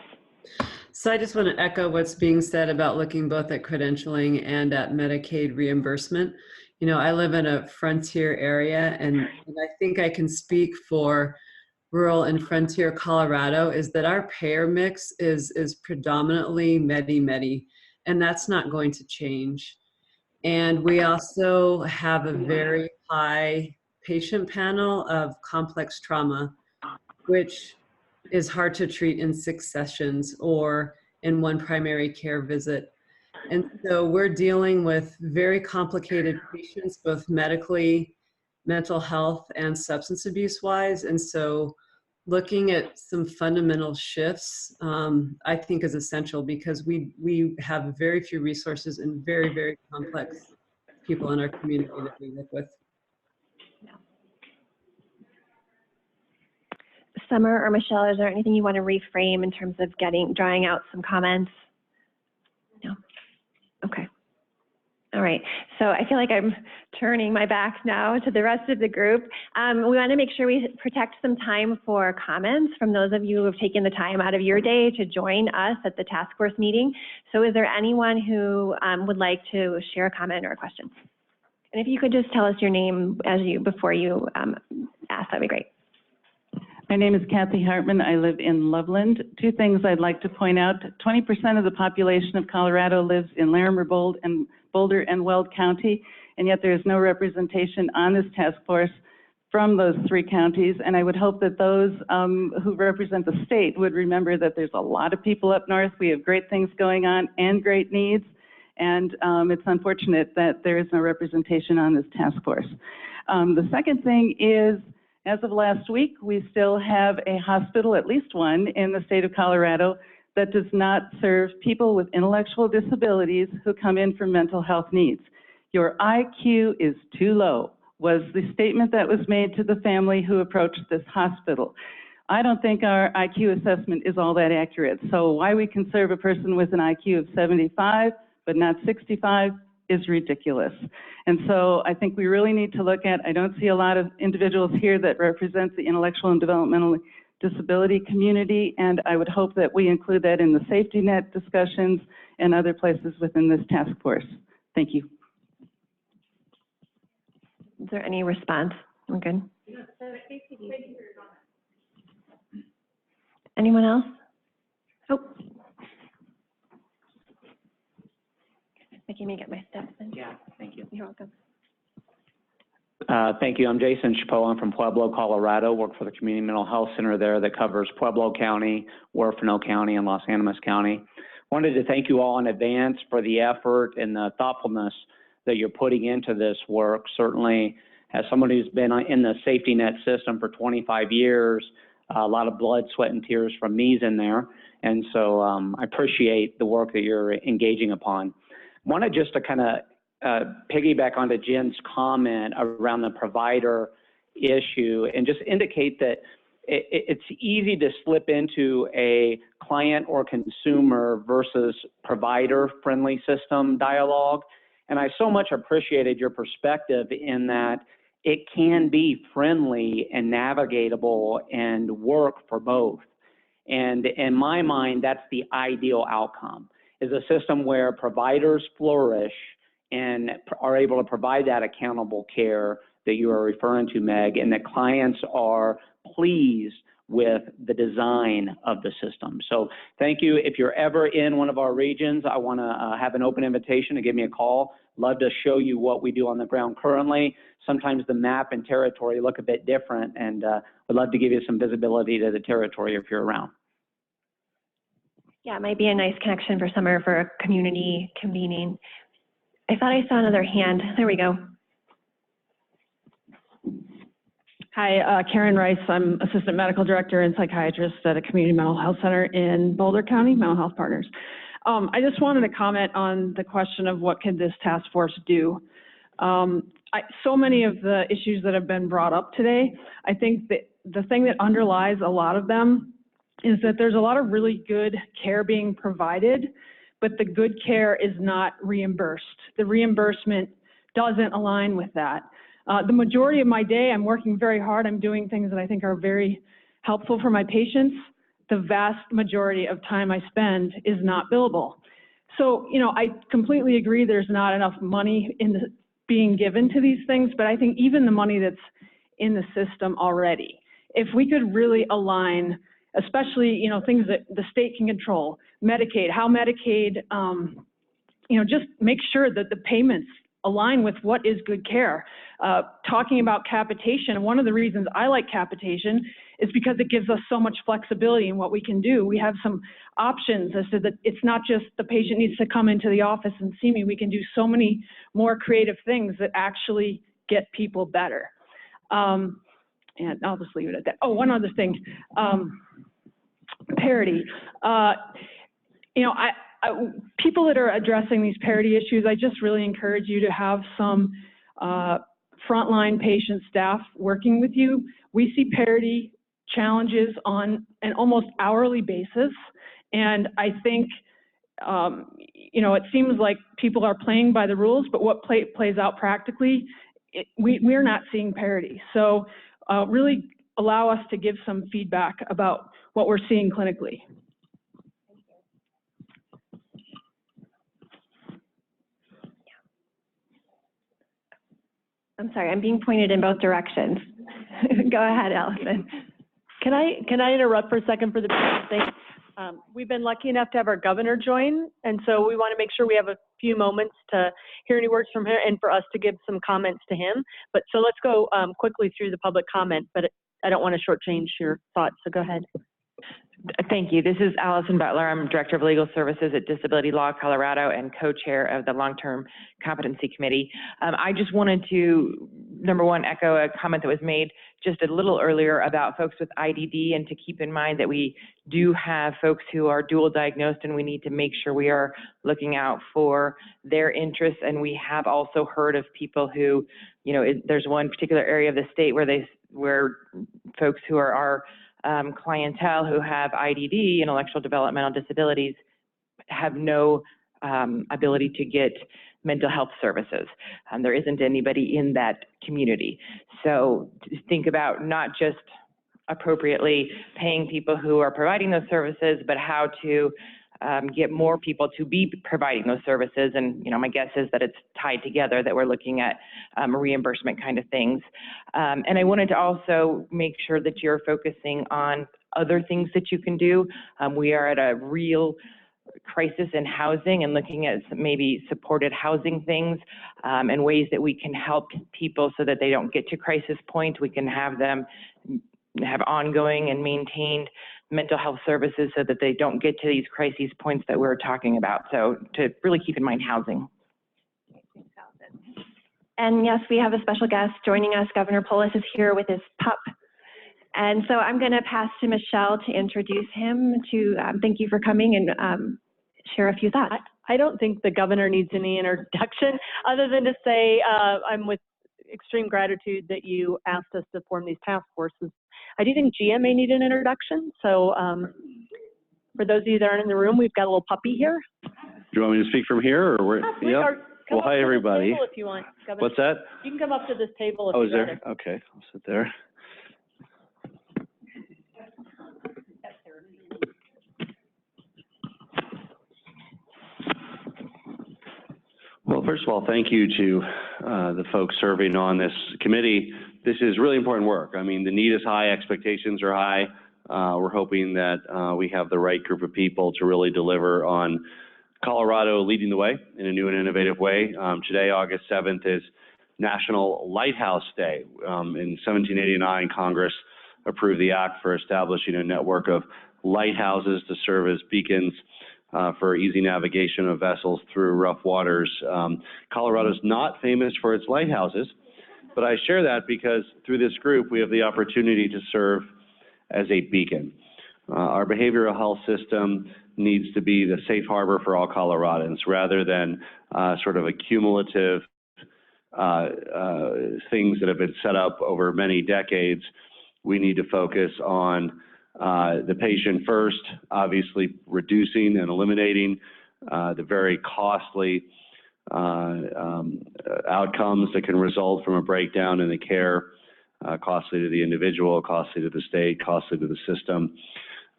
So I just want to echo what's being said about looking both at credentialing and at Medicaid reimbursement. You know, I live in a frontier area, and I think I can speak for rural and frontier Colorado, is that our payer mix is predominantly Medi-Medi, and that's not going to change. And we also have a very high patient panel of complex trauma, which is hard to treat in 6 sessions or in 1 primary care visit. And so we're dealing with very complicated patients, both medically, mental health, and substance abuse wise. And so looking at some fundamental shifts, I think is essential, because we have very few resources and very, very complex people in our community that we work with. Summer or Michelle, is there anything you want to reframe in terms of drawing out some comments? No? Okay. All right. So I feel like I'm turning my back now to the rest of the group. We want to make sure we protect some time for comments from those of you who have taken the time out of your day to join us at the task force meeting. So is there anyone who would like to share a comment or a question? And if you could just tell us your name before you ask, that'd be great. My name is Kathy Hartman. I live in Loveland. 2 things I'd like to point out. 20% of the population of Colorado lives in Larimer, Boulder, and Weld County, and yet there is no representation on this task force from those 3 counties. And I would hope that those who represent the state would remember that there's a lot of people up north. We have great things going on and great needs. And it's unfortunate that there is no representation on this task force. The second thing is, as of last week, we still have a hospital, at least one, in the state of Colorado that does not serve people with intellectual disabilities who come in for mental health needs. Your IQ is too low, was the statement that was made to the family who approached this hospital. I don't think our IQ assessment is all that accurate. So why we can serve a person with an IQ of 75 but not 65 is ridiculous. And so I think we really need to look at, I don't see a lot of individuals here that represent the intellectual and developmentally disability community, and I would hope that we include that in the safety net discussions and other places within this task force. Thank you. Is there any response? I'm good. Anyone else? Oh. Making me get my steps in. Yeah, thank you. You're welcome. Thank you. I'm Jason Chapeau. I'm from Pueblo, Colorado. Work for the Community Mental Health Center there that covers Pueblo County, Huerfano County, and Los Animas County. Wanted to thank you all in advance for the effort and the thoughtfulness that you're putting into this work. Certainly, as someone who's been in the safety net system for 25 years, a lot of blood, sweat, and tears from me's in there. And so I appreciate the work that you're engaging upon. Wanted just to kind of piggyback onto Jen's comment around the provider issue and just indicate that it's easy to slip into a client or consumer versus provider-friendly system dialogue. And I so much appreciated your perspective in that it can be friendly and navigatable and work for both. And in my mind, that's the ideal outcome, is a system where providers flourish and are able to provide that accountable care that you are referring to, Meg, and that clients are pleased with the design of the system. So thank you. If you're ever in one of our regions, I want to have an open invitation to give me a call. Love to show you what we do on the ground currently. Sometimes the map and territory look a bit different, and would love to give you some visibility to the territory if you're around. Yeah, it might be a nice connection for summer for a community convening. I thought I saw another hand. There we go. Hi, Karen Rice. I'm Assistant Medical Director and Psychiatrist at a Community Mental Health Center in Boulder County, Mental Health Partners. I just wanted to comment on the question of what could this task force do. So many of the issues that have been brought up today, I think that the thing that underlies a lot of them is that there's a lot of really good care being provided, but the good care is not reimbursed. The reimbursement doesn't align with that. The majority of my day, I'm working very hard. I'm doing things that I think are very helpful for my patients. The vast majority of time I spend is not billable. So, you know, I completely agree there's not enough money being given to these things, but I think even the money that's in the system already, if we could really align, especially, you know, things that the state can control, Medicaid, how Medicaid, you know, just make sure that the payments align with what is good care. Talking about capitation, and one of the reasons I like capitation is because it gives us so much flexibility in what we can do. We have some options as to that it's not just the patient needs to come into the office and see me. We can do so many more creative things that actually get people better. And I'll just leave it at that. Oh, one other thing, parity. You know, people that are addressing these parity issues, I just really encourage you to have some frontline patient staff working with you. We see parity challenges on an almost hourly basis, and I think, you know, it seems like people are playing by the rules, but what plays out practically, we're not seeing parity. So really allow us to give some feedback about what we're seeing clinically. I'm sorry, I'm being pointed in both directions. Go ahead, Allison. Can I interrupt for a second for the thing? We've been lucky enough to have our governor join, and so we want to make sure we have a few moments to hear any words from him and for us to give some comments to him. But so let's go quickly through the public comment, but I don't want to shortchange your thoughts, so go ahead. Thank you. This is Allison Butler. I'm Director of Legal Services at Disability Law Colorado and co-chair of the Long-Term Competency Committee. I just wanted to, number one, echo a comment that was made just a little earlier about folks with IDD, and to keep in mind that we do have folks who are dual diagnosed, and we need to make sure we are looking out for their interests. And we have also heard of people who, you know, there's one particular area of the state where folks who are our clientele who have IDD, intellectual developmental disabilities, have no ability to get mental health services. There isn't anybody in that community. So think about not just appropriately paying people who are providing those services, but how to get more people to be providing those services. And, my guess is that it's tied together, that we're looking at reimbursement kind of things. And I wanted to also make sure that you're focusing on other things that you can do. We are at a real crisis in housing and looking at maybe supported housing things and ways that we can help people so that they don't get to crisis point. We can have them have ongoing and maintained mental health services so that they don't get to these crises points that we're talking about. So to really keep in mind housing. And yes, we have a special guest joining us. Governor Polis is here with his pup. And so I'm going to pass to Michelle to introduce him, to thank you for coming and share a few thoughts. I don't think the governor needs any introduction other than to say I'm with extreme gratitude that you asked us to form these task forces. I do think GM may need an introduction. So for those of you that aren't in the room, we've got a little puppy here. Do you want me to speak from here, or where? Yep. Well, hi everybody. If you want. Governor. What's that? You can come up to this table if Oh, you'd is there? rather. Okay, I'll sit there. Well, first of all, thank you to the folks serving on this committee. This is really important work. I mean, the need is high, expectations are high. We're hoping that we have the right group of people to really deliver on Colorado leading the way in a new and innovative way. Today, August 7th, is National Lighthouse Day. In 1789, Congress approved the act for establishing a network of lighthouses to serve as beacons for easy navigation of vessels through rough waters. Colorado's not famous for its lighthouses, but I share that because through this group, we have the opportunity to serve as a beacon. Our behavioral health system needs to be the safe harbor for all Coloradans rather than sort of a cumulative things that have been set up over many decades. We need to focus on the patient first, obviously reducing and eliminating the very costly outcomes that can result from a breakdown in the care, costly to the individual, costly to the state, costly to the system.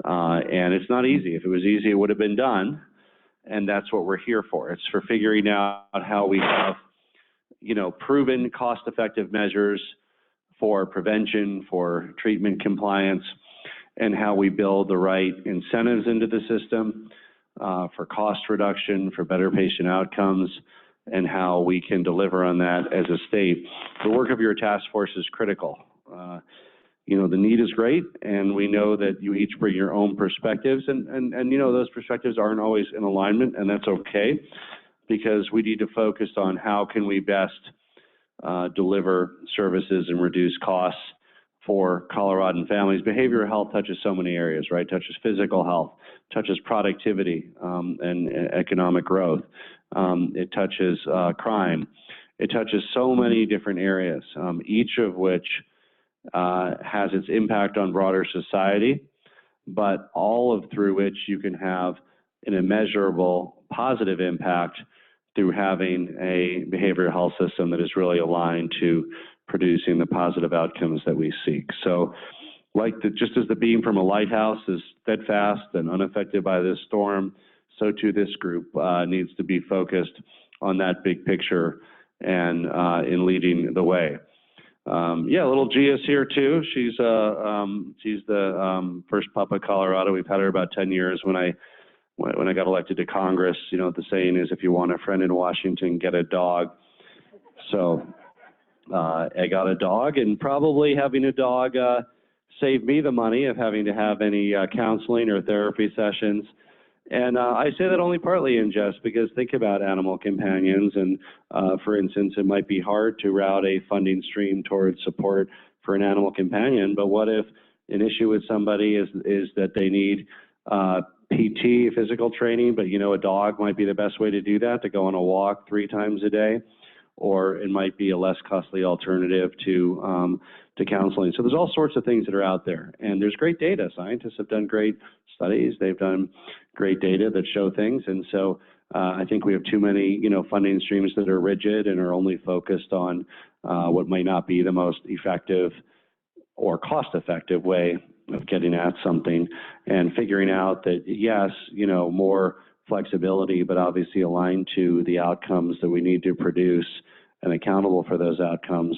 And it's not easy. If it was easy, it would have been done. And that's what we're here for. It's for figuring out how we have, proven cost-effective measures for prevention, for treatment compliance, and how we build the right incentives into the system for cost reduction, for better patient outcomes, and how we can deliver on that as a state. The work of your task force is critical. The need is great, and we know that you each bring your own perspectives, and those perspectives aren't always in alignment, and that's okay, because we need to focus on how can we best deliver services and reduce costs for Coloradan families. Behavioral health touches so many areas, right? Touches physical health, touches productivity and economic growth. It touches crime. It touches so many different areas, each of which has its impact on broader society, but all of through which you can have an immeasurable positive impact through having a behavioral health system that is really aligned to producing the positive outcomes that we seek. So just as the beam from a lighthouse is steadfast and unaffected by this storm, so too this group needs to be focused on that big picture and in leading the way. Little Gia's here too. She's the first pup of Colorado. We've had her about 10 years. When I got elected to Congress, the saying is, if you want a friend in Washington, get a dog. So I got a dog, and probably having a dog saved me the money of having to have any counseling or therapy sessions. And I say that only partly in jest, because think about animal companions. And for instance, it might be hard to route a funding stream towards support for an animal companion. But what if an issue with somebody is that they need PT, physical training, but a dog might be the best way to do that, to go on a walk 3 times a day, or it might be a less costly alternative to counseling. So there's all sorts of things that are out there, and there's great data. Scientists have done great studies. They've done great data that show things, and so I think we have too many, funding streams that are rigid and are only focused on what might not be the most effective or cost-effective way of getting at something, and figuring out that, yes, more flexibility, but obviously aligned to the outcomes that we need to produce and accountable for those outcomes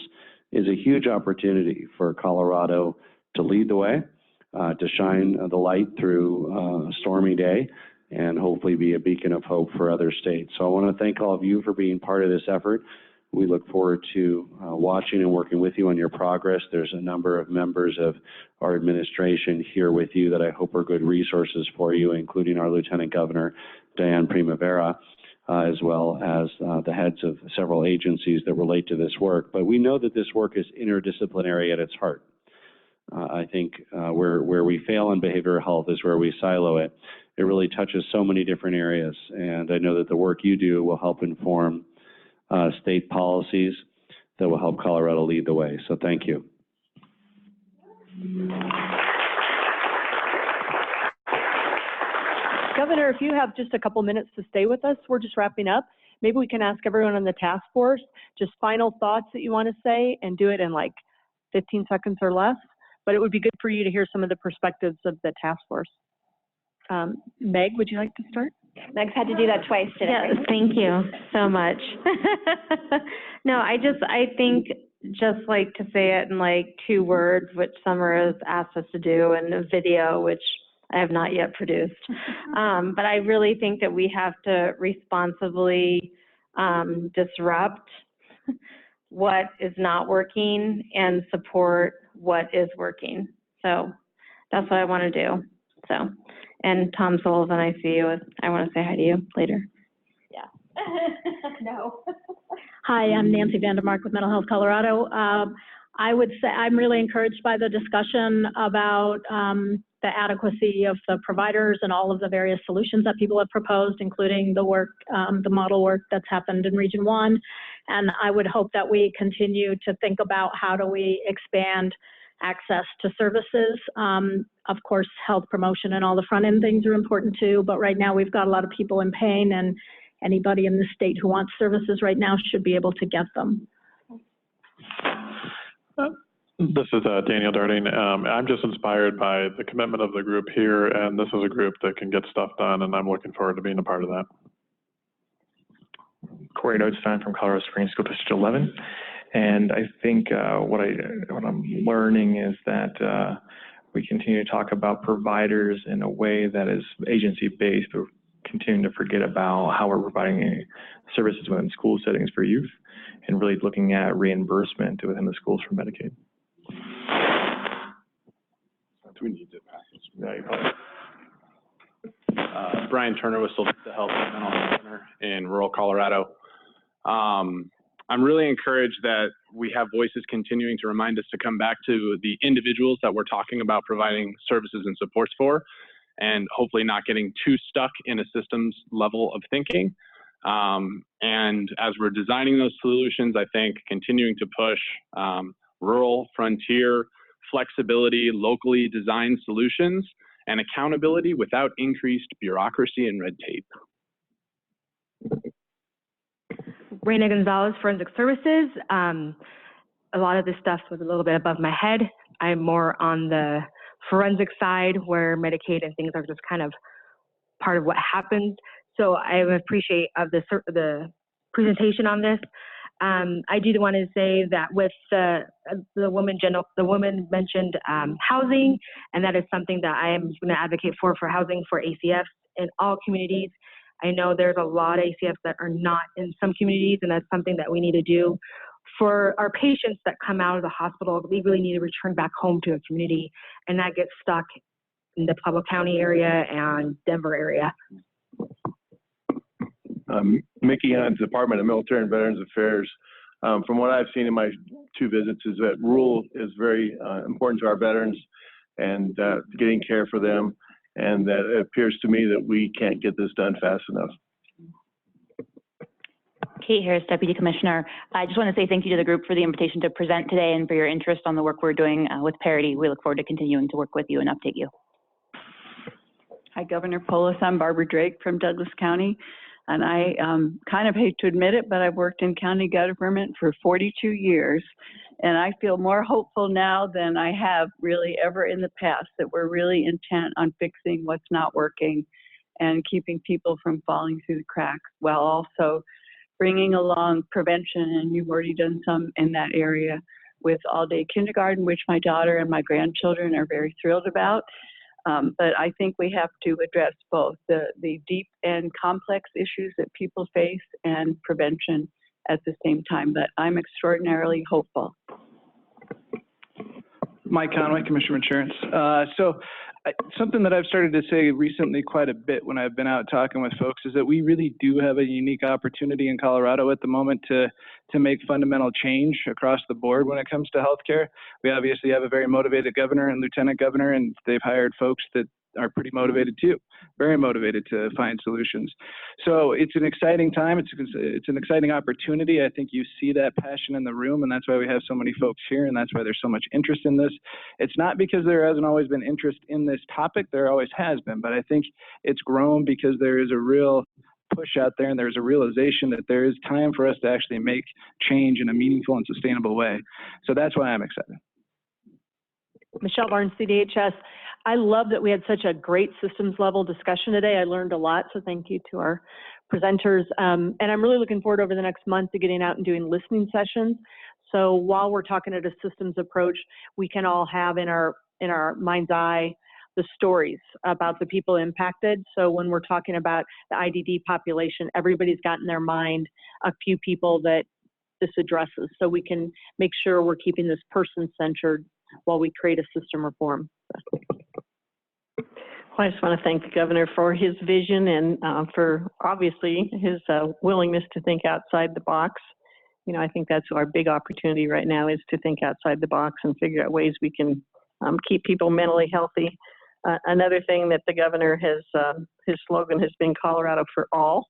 is a huge opportunity for Colorado to lead the way, to shine the light through a stormy day, and hopefully be a beacon of hope for other states. So I want to thank all of you for being part of this effort. We look forward to watching and working with you on your progress. There's a number of members of our administration here with you that I hope are good resources for you, including our Lieutenant Governor, Diane Primavera, as well as the heads of several agencies that relate to this work. But we know that this work is interdisciplinary at its heart. I think where we fail in behavioral health is where we silo it. It really touches so many different areas, and I know that the work you do will help inform state policies that will help Colorado lead the way. So thank you. Governor, if you have just a couple minutes to stay with us, we're just wrapping up. Maybe we can ask everyone on the task force just final thoughts that you want to say and do it in like 15 seconds or less. But it would be good for you to hear some of the perspectives of the task force. Meg, would you like to start? Meg's had to do that twice today. Yeah, thank you so much. No, I think just like to say it in like 2 words, which Summer has asked us to do, and a video, which I have not yet produced. But I really think that we have to responsibly disrupt what is not working and support what is working. So that's what I want to do. So, and Tom Sullivan, I see you. I want to say hi to you later. Yeah. No. Hi, I'm Nancy Vandermark with Mental Health Colorado. I would say I'm really encouraged by the discussion about the adequacy of the providers and all of the various solutions that people have proposed, including the work, the model work that's happened in Region 1. And I would hope that we continue to think about how do we expand access to services. Of course, health promotion and all the front end things are important too, but right now we've got a lot of people in pain, and anybody in the state who wants services right now should be able to get them. This is Daniel Darting. I'm just inspired by the commitment of the group here, and this is a group that can get stuff done, and I'm looking forward to being a part of that. Corey Notstein from Colorado Springs School District 11. And I think what I'm learning is that we continue to talk about providers in a way that is agency-based, but we're continuing to forget about how we're providing services within school settings for youth, and really looking at reimbursement within the schools for Medicaid. Do we need to pass this? Brian Turner with the Health and Mental Health Center in rural Colorado. I'm really encouraged that we have voices continuing to remind us to come back to the individuals that we're talking about providing services and supports for, and hopefully not getting too stuck in a systems level of thinking. And as we're designing those solutions, I think continuing to push rural, frontier, flexibility, locally designed solutions, and accountability without increased bureaucracy and red tape. Reina Gonzalez, Forensic Services. A lot of this stuff was a little bit above my head. I'm more on the forensic side where Medicaid and things are just kind of part of what happens. So I appreciate the presentation on this. I do want to say that with the woman mentioned housing, and that is something that I am going to advocate for housing for ACFs in all communities. I know there's a lot of ACFs that are not in some communities, and that's something that we need to do. For our patients that come out of the hospital, we really need to return back home to a community, and that gets stuck in the Pueblo County area and Denver area. Mickey Hunt, Department of Military and Veterans Affairs. From what I've seen in my 2 visits is that rural is very important to our veterans and getting care for them, and that it appears to me that we can't get this done fast enough. Kate Harris, Deputy Commissioner. I just want to say thank you to the group for the invitation to present today and for your interest on the work we're doing with parity. We look forward to continuing to work with you and update you. Hi, Governor Polis. I'm Barbara Drake from Douglas County. And I kind of hate to admit it, but I've worked in county government for 42 years. And I feel more hopeful now than I have really ever in the past, that we're really intent on fixing what's not working and keeping people from falling through the cracks, while also bringing along prevention. And you've already done some in that area with all-day kindergarten, which my daughter and my grandchildren are very thrilled about. But I think we have to address both the deep and complex issues that people face and prevention at the same time. But I'm extraordinarily hopeful. Mike Conway, Commissioner of Insurance. Something that I've started to say recently quite a bit when I've been out talking with folks is that we really do have a unique opportunity in Colorado at the moment to make fundamental change across the board when it comes to healthcare. We obviously have a very motivated governor and lieutenant governor, and they've hired folks that are pretty motivated too, very motivated to find solutions. So it's an exciting time. It's an exciting opportunity. I think you see that passion in the room, and that's why we have so many folks here, and that's why there's so much interest in this. It's not because there hasn't always been interest in this topic. There always has been, but I think it's grown because there is a real push out there, and there's a realization that there is time for us to actually make change in a meaningful and sustainable way. So that's why I'm excited. Michelle Barnes, CDHS. I love that we had such a great systems level discussion today. I learned a lot, so thank you to our presenters. And I'm really looking forward over the next month to getting out and doing listening sessions. So while we're talking at a systems approach, we can all have in our mind's eye the stories about the people impacted. So when we're talking about the IDD population, everybody's got in their mind a few people that this addresses, so we can make sure we're keeping this person-centered while we create a system reform. Well, I just want to thank the governor for his vision and for obviously his willingness to think outside the box. You know, I think that's our big opportunity right now, is to think outside the box and figure out ways we can keep people mentally healthy. Another thing that the governor has, his slogan has been Colorado for all.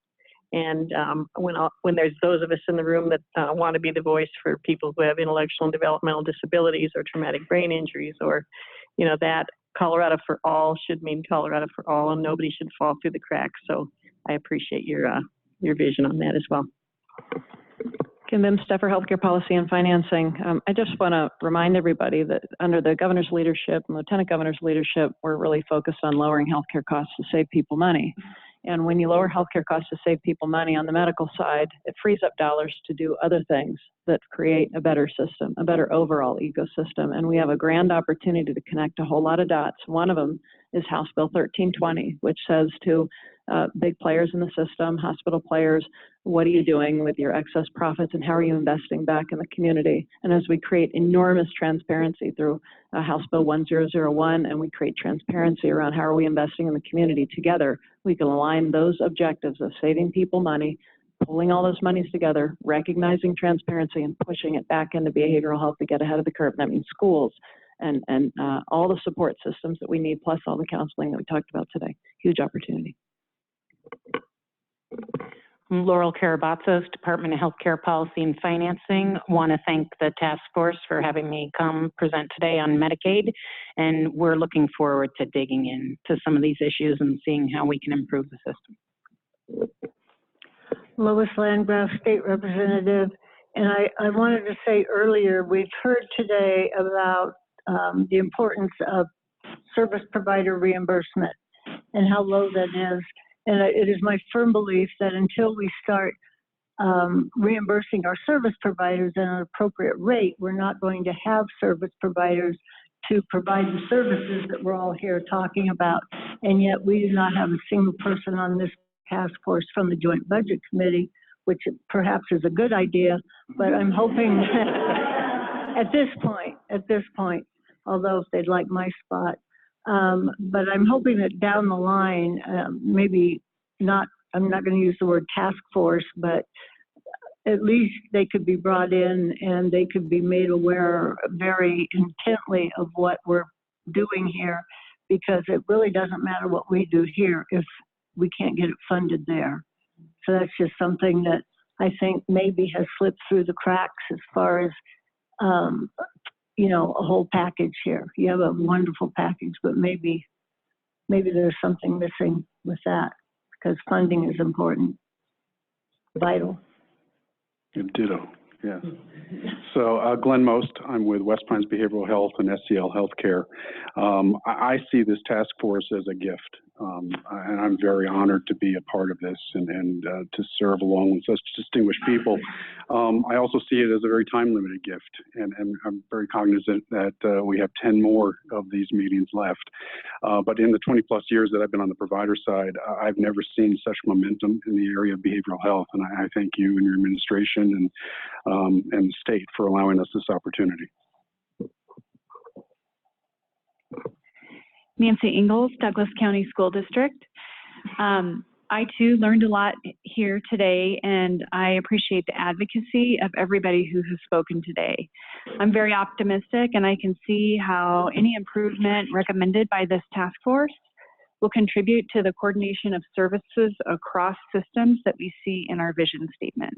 And when there's those of us in the room that want to be the voice for people who have intellectual and developmental disabilities or traumatic brain injuries, or, you know, that Colorado for all should mean Colorado for all, and nobody should fall through the cracks. So I appreciate your vision on that as well. Kim Bim, Staffer, Healthcare Policy and Financing. I just want to remind everybody that under the governor's leadership and lieutenant governor's leadership, we're really focused on lowering healthcare costs to save people money. And when you lower healthcare costs to save people money on the medical side, it frees up dollars to do other things that create a better system, a better overall ecosystem. And we have a grand opportunity to connect a whole lot of dots. One of them is House Bill 1320, which says to big players in the system, hospital players, what are you doing with your excess profits and how are you investing back in the community? And as we create enormous transparency through House Bill 1001, and we create transparency around how are we investing in the community together, we can align those objectives of saving people money, pulling all those monies together, recognizing transparency, and pushing it back into behavioral health to get ahead of the curve. And that means schools and all the support systems that we need, plus all the counseling that we talked about today. Huge opportunity. Laurel Karabatsos, Department of Healthcare Policy and Financing. Want to thank the task force for having me come present today on Medicaid, and we're looking forward to digging into some of these issues and seeing how we can improve the system. Lois Landgraf, State Representative, and I wanted to say earlier, we've heard today about the importance of service provider reimbursement and how low that is. And it is my firm belief that until we start reimbursing our service providers at an appropriate rate, we're not going to have service providers to provide the services that we're all here talking about. And yet we do not have a single person on this task force from the Joint Budget Committee, which perhaps is a good idea, but I'm hoping at this point, although if they'd like my spot, but I'm hoping that down the line, maybe not, I'm not going to use the word task force, but at least they could be brought in and they could be made aware very intently of what we're doing here, because it really doesn't matter what we do here if we can't get it funded there. So that's just something that I think maybe has slipped through the cracks as far as you know, a whole package here. You have a wonderful package, but maybe there's something missing with that, because funding is important, vital. Ditto. Yeah. So Glenn Most, I'm with West Pines Behavioral Health and SCL Healthcare. I see this task force as a gift, and I'm very honored to be a part of this and to serve along with such distinguished people. I also see it as a very time-limited gift, and I'm very cognizant that we have 10 more of these meetings left. But in the 20-plus years that I've been on the provider side, I've never seen such momentum in the area of behavioral health, and I thank you and your administration and the state for allowing us this opportunity. Nancy Ingalls, Douglas County School District. I too learned a lot here today, and I appreciate the advocacy of everybody who has spoken today. I'm very optimistic, and I can see how any improvement recommended by this task force will contribute to the coordination of services across systems that we see in our vision statement.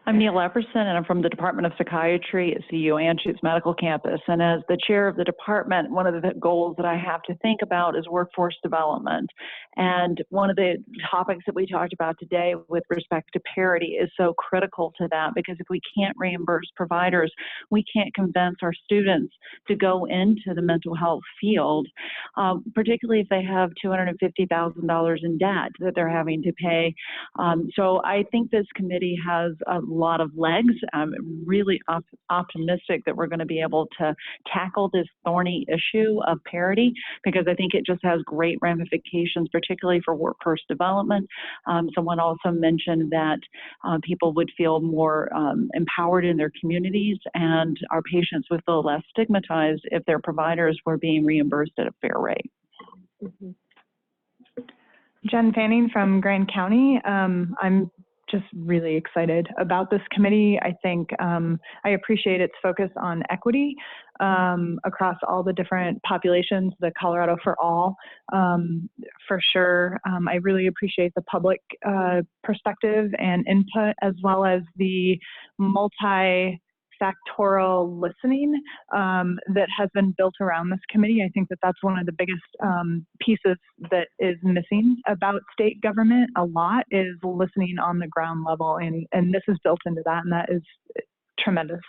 I'm Neil Epperson, and I'm from the Department of Psychiatry at CU Anschutz Medical Campus. And as the chair of the department, one of the goals that I have to think about is workforce development. And one of the topics that we talked about today with respect to parity is so critical to that, because if we can't reimburse providers, we can't convince our students to go into the mental health field, particularly if they have $250,000 in debt that they're having to pay. So I think this committee has a lot of legs. I'm really optimistic that we're going to be able to tackle this thorny issue of parity, because I think it just has great ramifications, particularly for workforce development. Someone also mentioned that people would feel more empowered in their communities, and our patients would feel less stigmatized if their providers were being reimbursed at a fair rate. Jen Fanning from Grand County. I'm just really excited about this committee. I think I appreciate its focus on equity across all the different populations, the Colorado for All, for sure. I really appreciate the public perspective and input, as well as the multi-factorial listening that has been built around this committee. I think that that's one of the biggest pieces that is missing about state government a lot, is listening on the ground level, and this is built into that, and that is tremendous.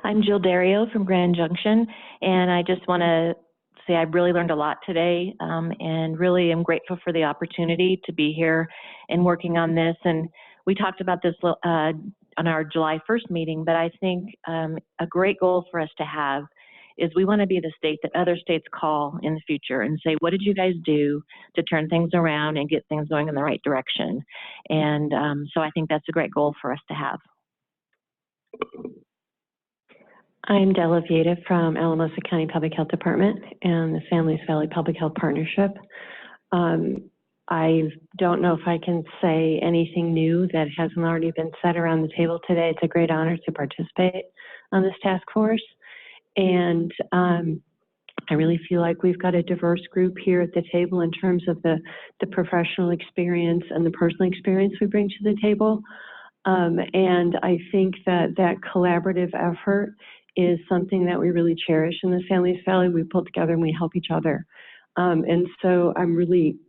I'm Jill Dario from Grand Junction, and I just want to say I really learned a lot today, and really am grateful for the opportunity to be here and working on this. And we talked about this on our July 1st meeting, but I think a great goal for us to have is we want to be the state that other states call in the future and say, what did you guys do to turn things around and get things going in the right direction? And so I think that's a great goal for us to have. I'm Della Vieta from Alamosa County Public Health Department and the San Luis Valley Public Health Partnership. I don't know if I can say anything new that hasn't already been said around the table today. It's a great honor to participate on this task force. And I really feel like we've got a diverse group here at the table in terms of the professional experience and the personal experience we bring to the table. And I think that that collaborative effort is something that we really cherish in the San Luis Valley. We pull together and we help each other. And so I'm really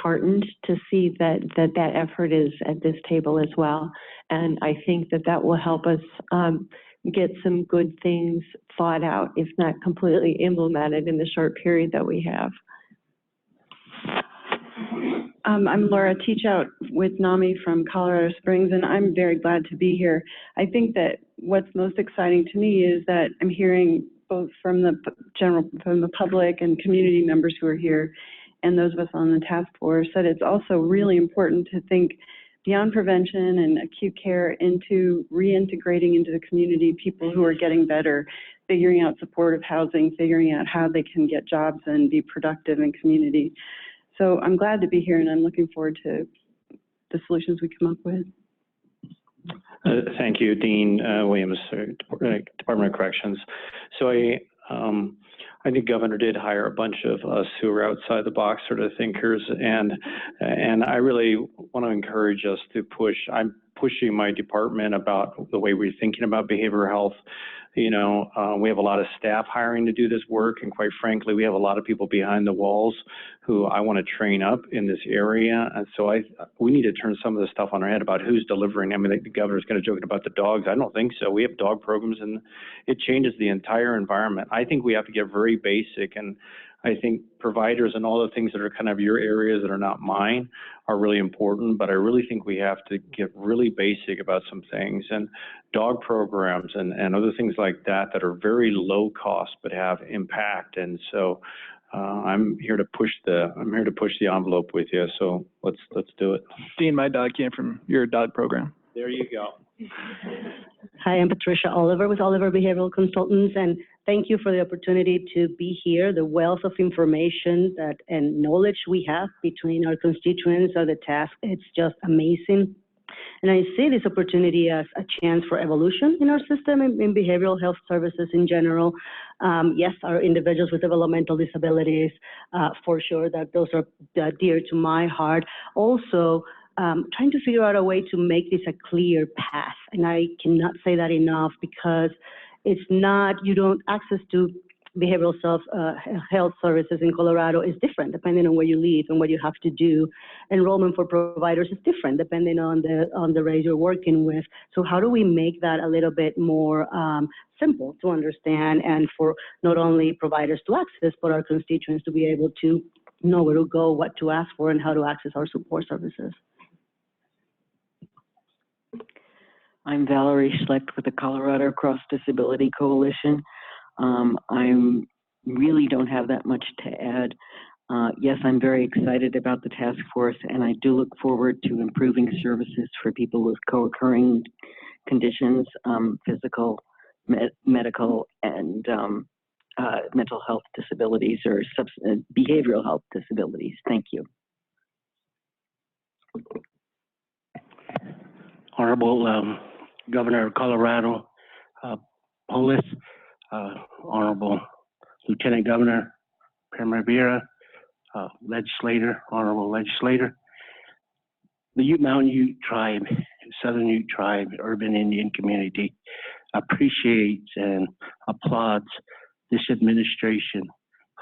heartened to see that effort is at this table as well. And I think that that will help us get some good things thought out, if not completely implemented in the short period that we have. I'm Laura Teachout with NAMI from Colorado Springs, and I'm very glad to be here. I think that what's most exciting to me is that I'm hearing both from the public and community members who are here, and those of us on the task force, that it's also really important to think beyond prevention and acute care into reintegrating into the community people who are getting better, figuring out supportive housing, figuring out how they can get jobs and be productive in community. So I'm glad to be here, and I'm looking forward to the solutions we come up with. Thank you, Dean Williams, Department of Corrections. So I think Governor did hire a bunch of us who are outside the box sort of thinkers, and I really want to encourage us to push. I'm pushing my department about the way we're thinking about behavioral health. You know, we have a lot of staff hiring to do this work, and quite frankly, we have a lot of people behind the walls who I want to train up in this area. And so we need to turn some of the stuff on our head about who's delivering. I mean, the governor's going to joke about the dogs. I don't think so. We have dog programs, and it changes the entire environment. I think we have to get very basic, and I think providers and all the things that are kind of your areas that are not mine are really important, but I really think we have to get really basic about some things, and dog programs and other things like that that are very low cost but have impact. And so I'm here to push the envelope with you. So let's do it. Dean, my dog came from your dog program. There you go. Hi, I'm Patricia Oliver with Oliver Behavioral Consultants, and thank you for the opportunity to be here. The wealth of information and knowledge we have between our constituents or the task, it's just amazing. And I see this opportunity as a chance for evolution in our system, in behavioral health services in general. Yes, our individuals with developmental disabilities, for sure, that those are dear to my heart. Also, trying to figure out a way to make this a clear path. And I cannot say that enough, because it's not, you don't, access to behavioral health services in Colorado is different depending on where you live and what you have to do. Enrollment for providers is different depending on the rate you're working with. So how do we make that a little bit more simple to understand, and for not only providers to access, but our constituents to be able to know where to go, what to ask for, and how to access our support services? I'm Valerie Schlecht with the Colorado Cross Disability Coalition. I really don't have that much to add. Yes, I'm very excited about the task force, and I do look forward to improving services for people with co-occurring conditions, physical, medical, and mental health disabilities, or behavioral health disabilities. Thank you. Honorable Governor of Colorado Polis, Honorable Lieutenant Governor Primavera, Honorable Legislator, the Ute Mountain Ute Tribe, Southern Ute Tribe, urban Indian community appreciates and applauds this administration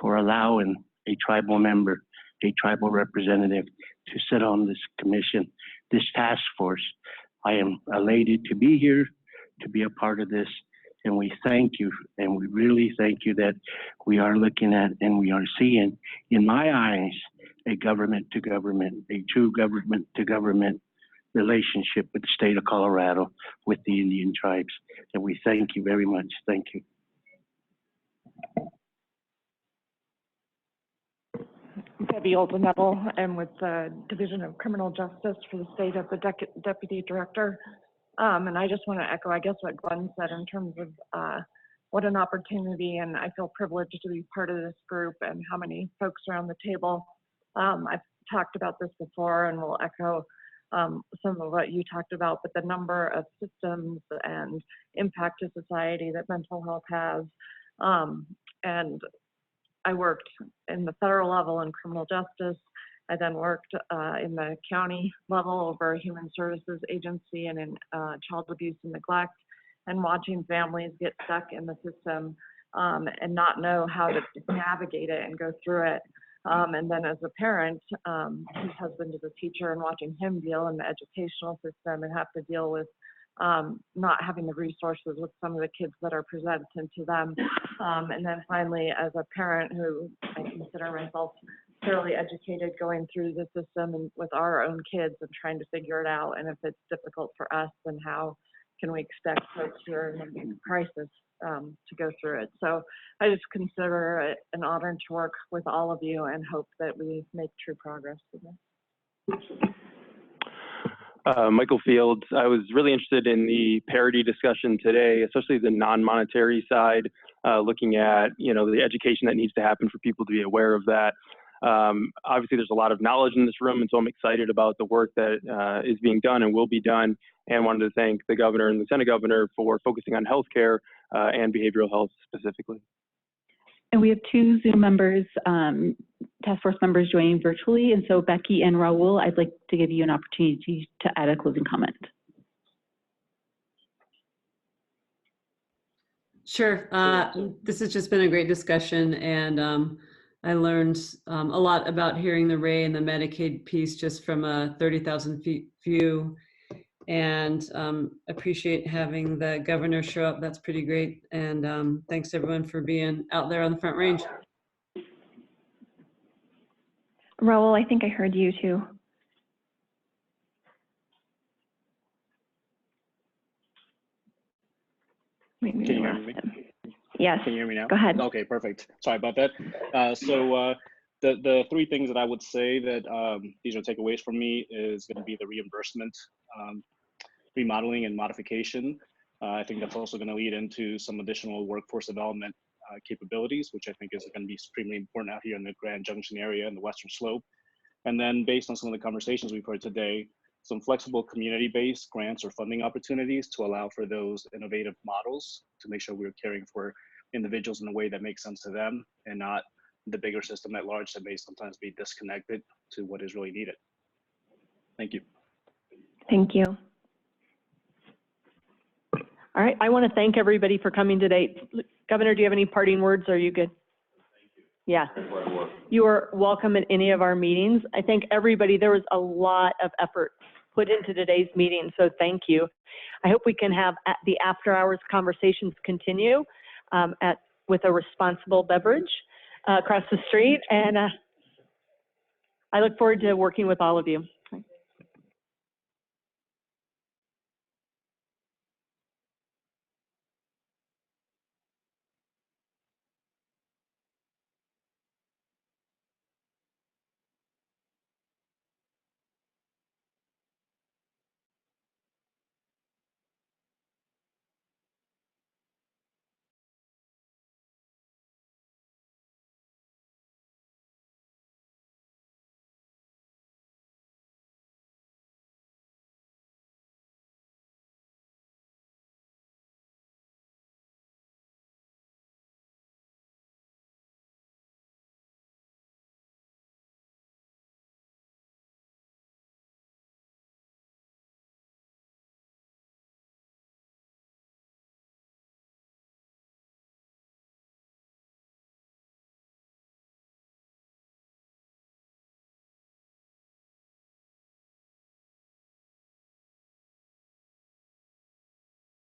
for allowing a tribal member, a tribal representative, to sit on this commission, this task force. I am elated to be here, to be a part of this, and we thank you, and we really thank you that we are looking at and we are seeing, in my eyes, a government-to-government, a true government-to-government relationship with the state of Colorado, with the Indian tribes. And we thank you very much. Thank you. Debbie Oldenettle. I'm with the Division of Criminal Justice for the state as the Deputy Director. And I just want to echo, I guess, what Glenn said in terms of what an opportunity, and I feel privileged to be part of this group and how many folks are on the table. I've talked about this before, and will echo some of what you talked about, but the number of systems and impact to society that mental health has. And I worked in the federal level in criminal justice. I then worked in the county level over a human services agency and in child abuse and neglect, and watching families get stuck in the system and not know how to navigate it and go through it. And then as a parent, his husband is a teacher, and watching him deal in the educational system and have to deal with not having the resources with some of the kids that are presented to them. And then finally, as a parent who I consider myself fairly educated, going through the system and with our own kids and trying to figure it out. And if it's difficult for us, then how can we expect folks who are in a crisis to go through it? So I just consider it an honor to work with all of you, and hope that we make true progress with this. Michael Fields. I was really interested in the parity discussion today, especially the non-monetary side, looking at, the education that needs to happen for people to be aware of that. Obviously, there's a lot of knowledge in this room, and so I'm excited about the work that is being done and will be done, and wanted to thank the governor and Lieutenant Governor for focusing on healthcare and behavioral health specifically. And we have two Zoom members, task force members joining virtually. And so Becky and Raul, I'd like to give you an opportunity to add a closing comment. Sure. This has just been a great discussion, and I learned a lot about hearing the Ray and the Medicaid piece just from a 30,000 feet view, and appreciate having the governor show up. That's pretty great. And thanks everyone for being out there on the Front Range. Raul, I think I heard you too. Can you hear me? Yes. Can you hear me now? Go ahead. Okay, perfect. Sorry about that. The three things that I would say that these are takeaways from me is going to be the reimbursement, remodeling and modification. I think that's also going to lead into some additional workforce development capabilities, which I think is going to be extremely important out here in the Grand Junction area and the Western Slope. And then based on some of the conversations we've heard today, some flexible community-based grants or funding opportunities to allow for those innovative models to make sure we're caring for individuals in a way that makes sense to them and not the bigger system at large that may sometimes be disconnected to what is really needed. Thank you. Thank you. All right, I want to thank everybody for coming today. Governor, do you have any parting words? Or are you good? Yeah, you are welcome at any of our meetings. I think everybody, there was a lot of effort put into today's meeting, so thank you. I hope we can have the after hours conversations continue with a responsible beverage across the street, and I look forward to working with all of you.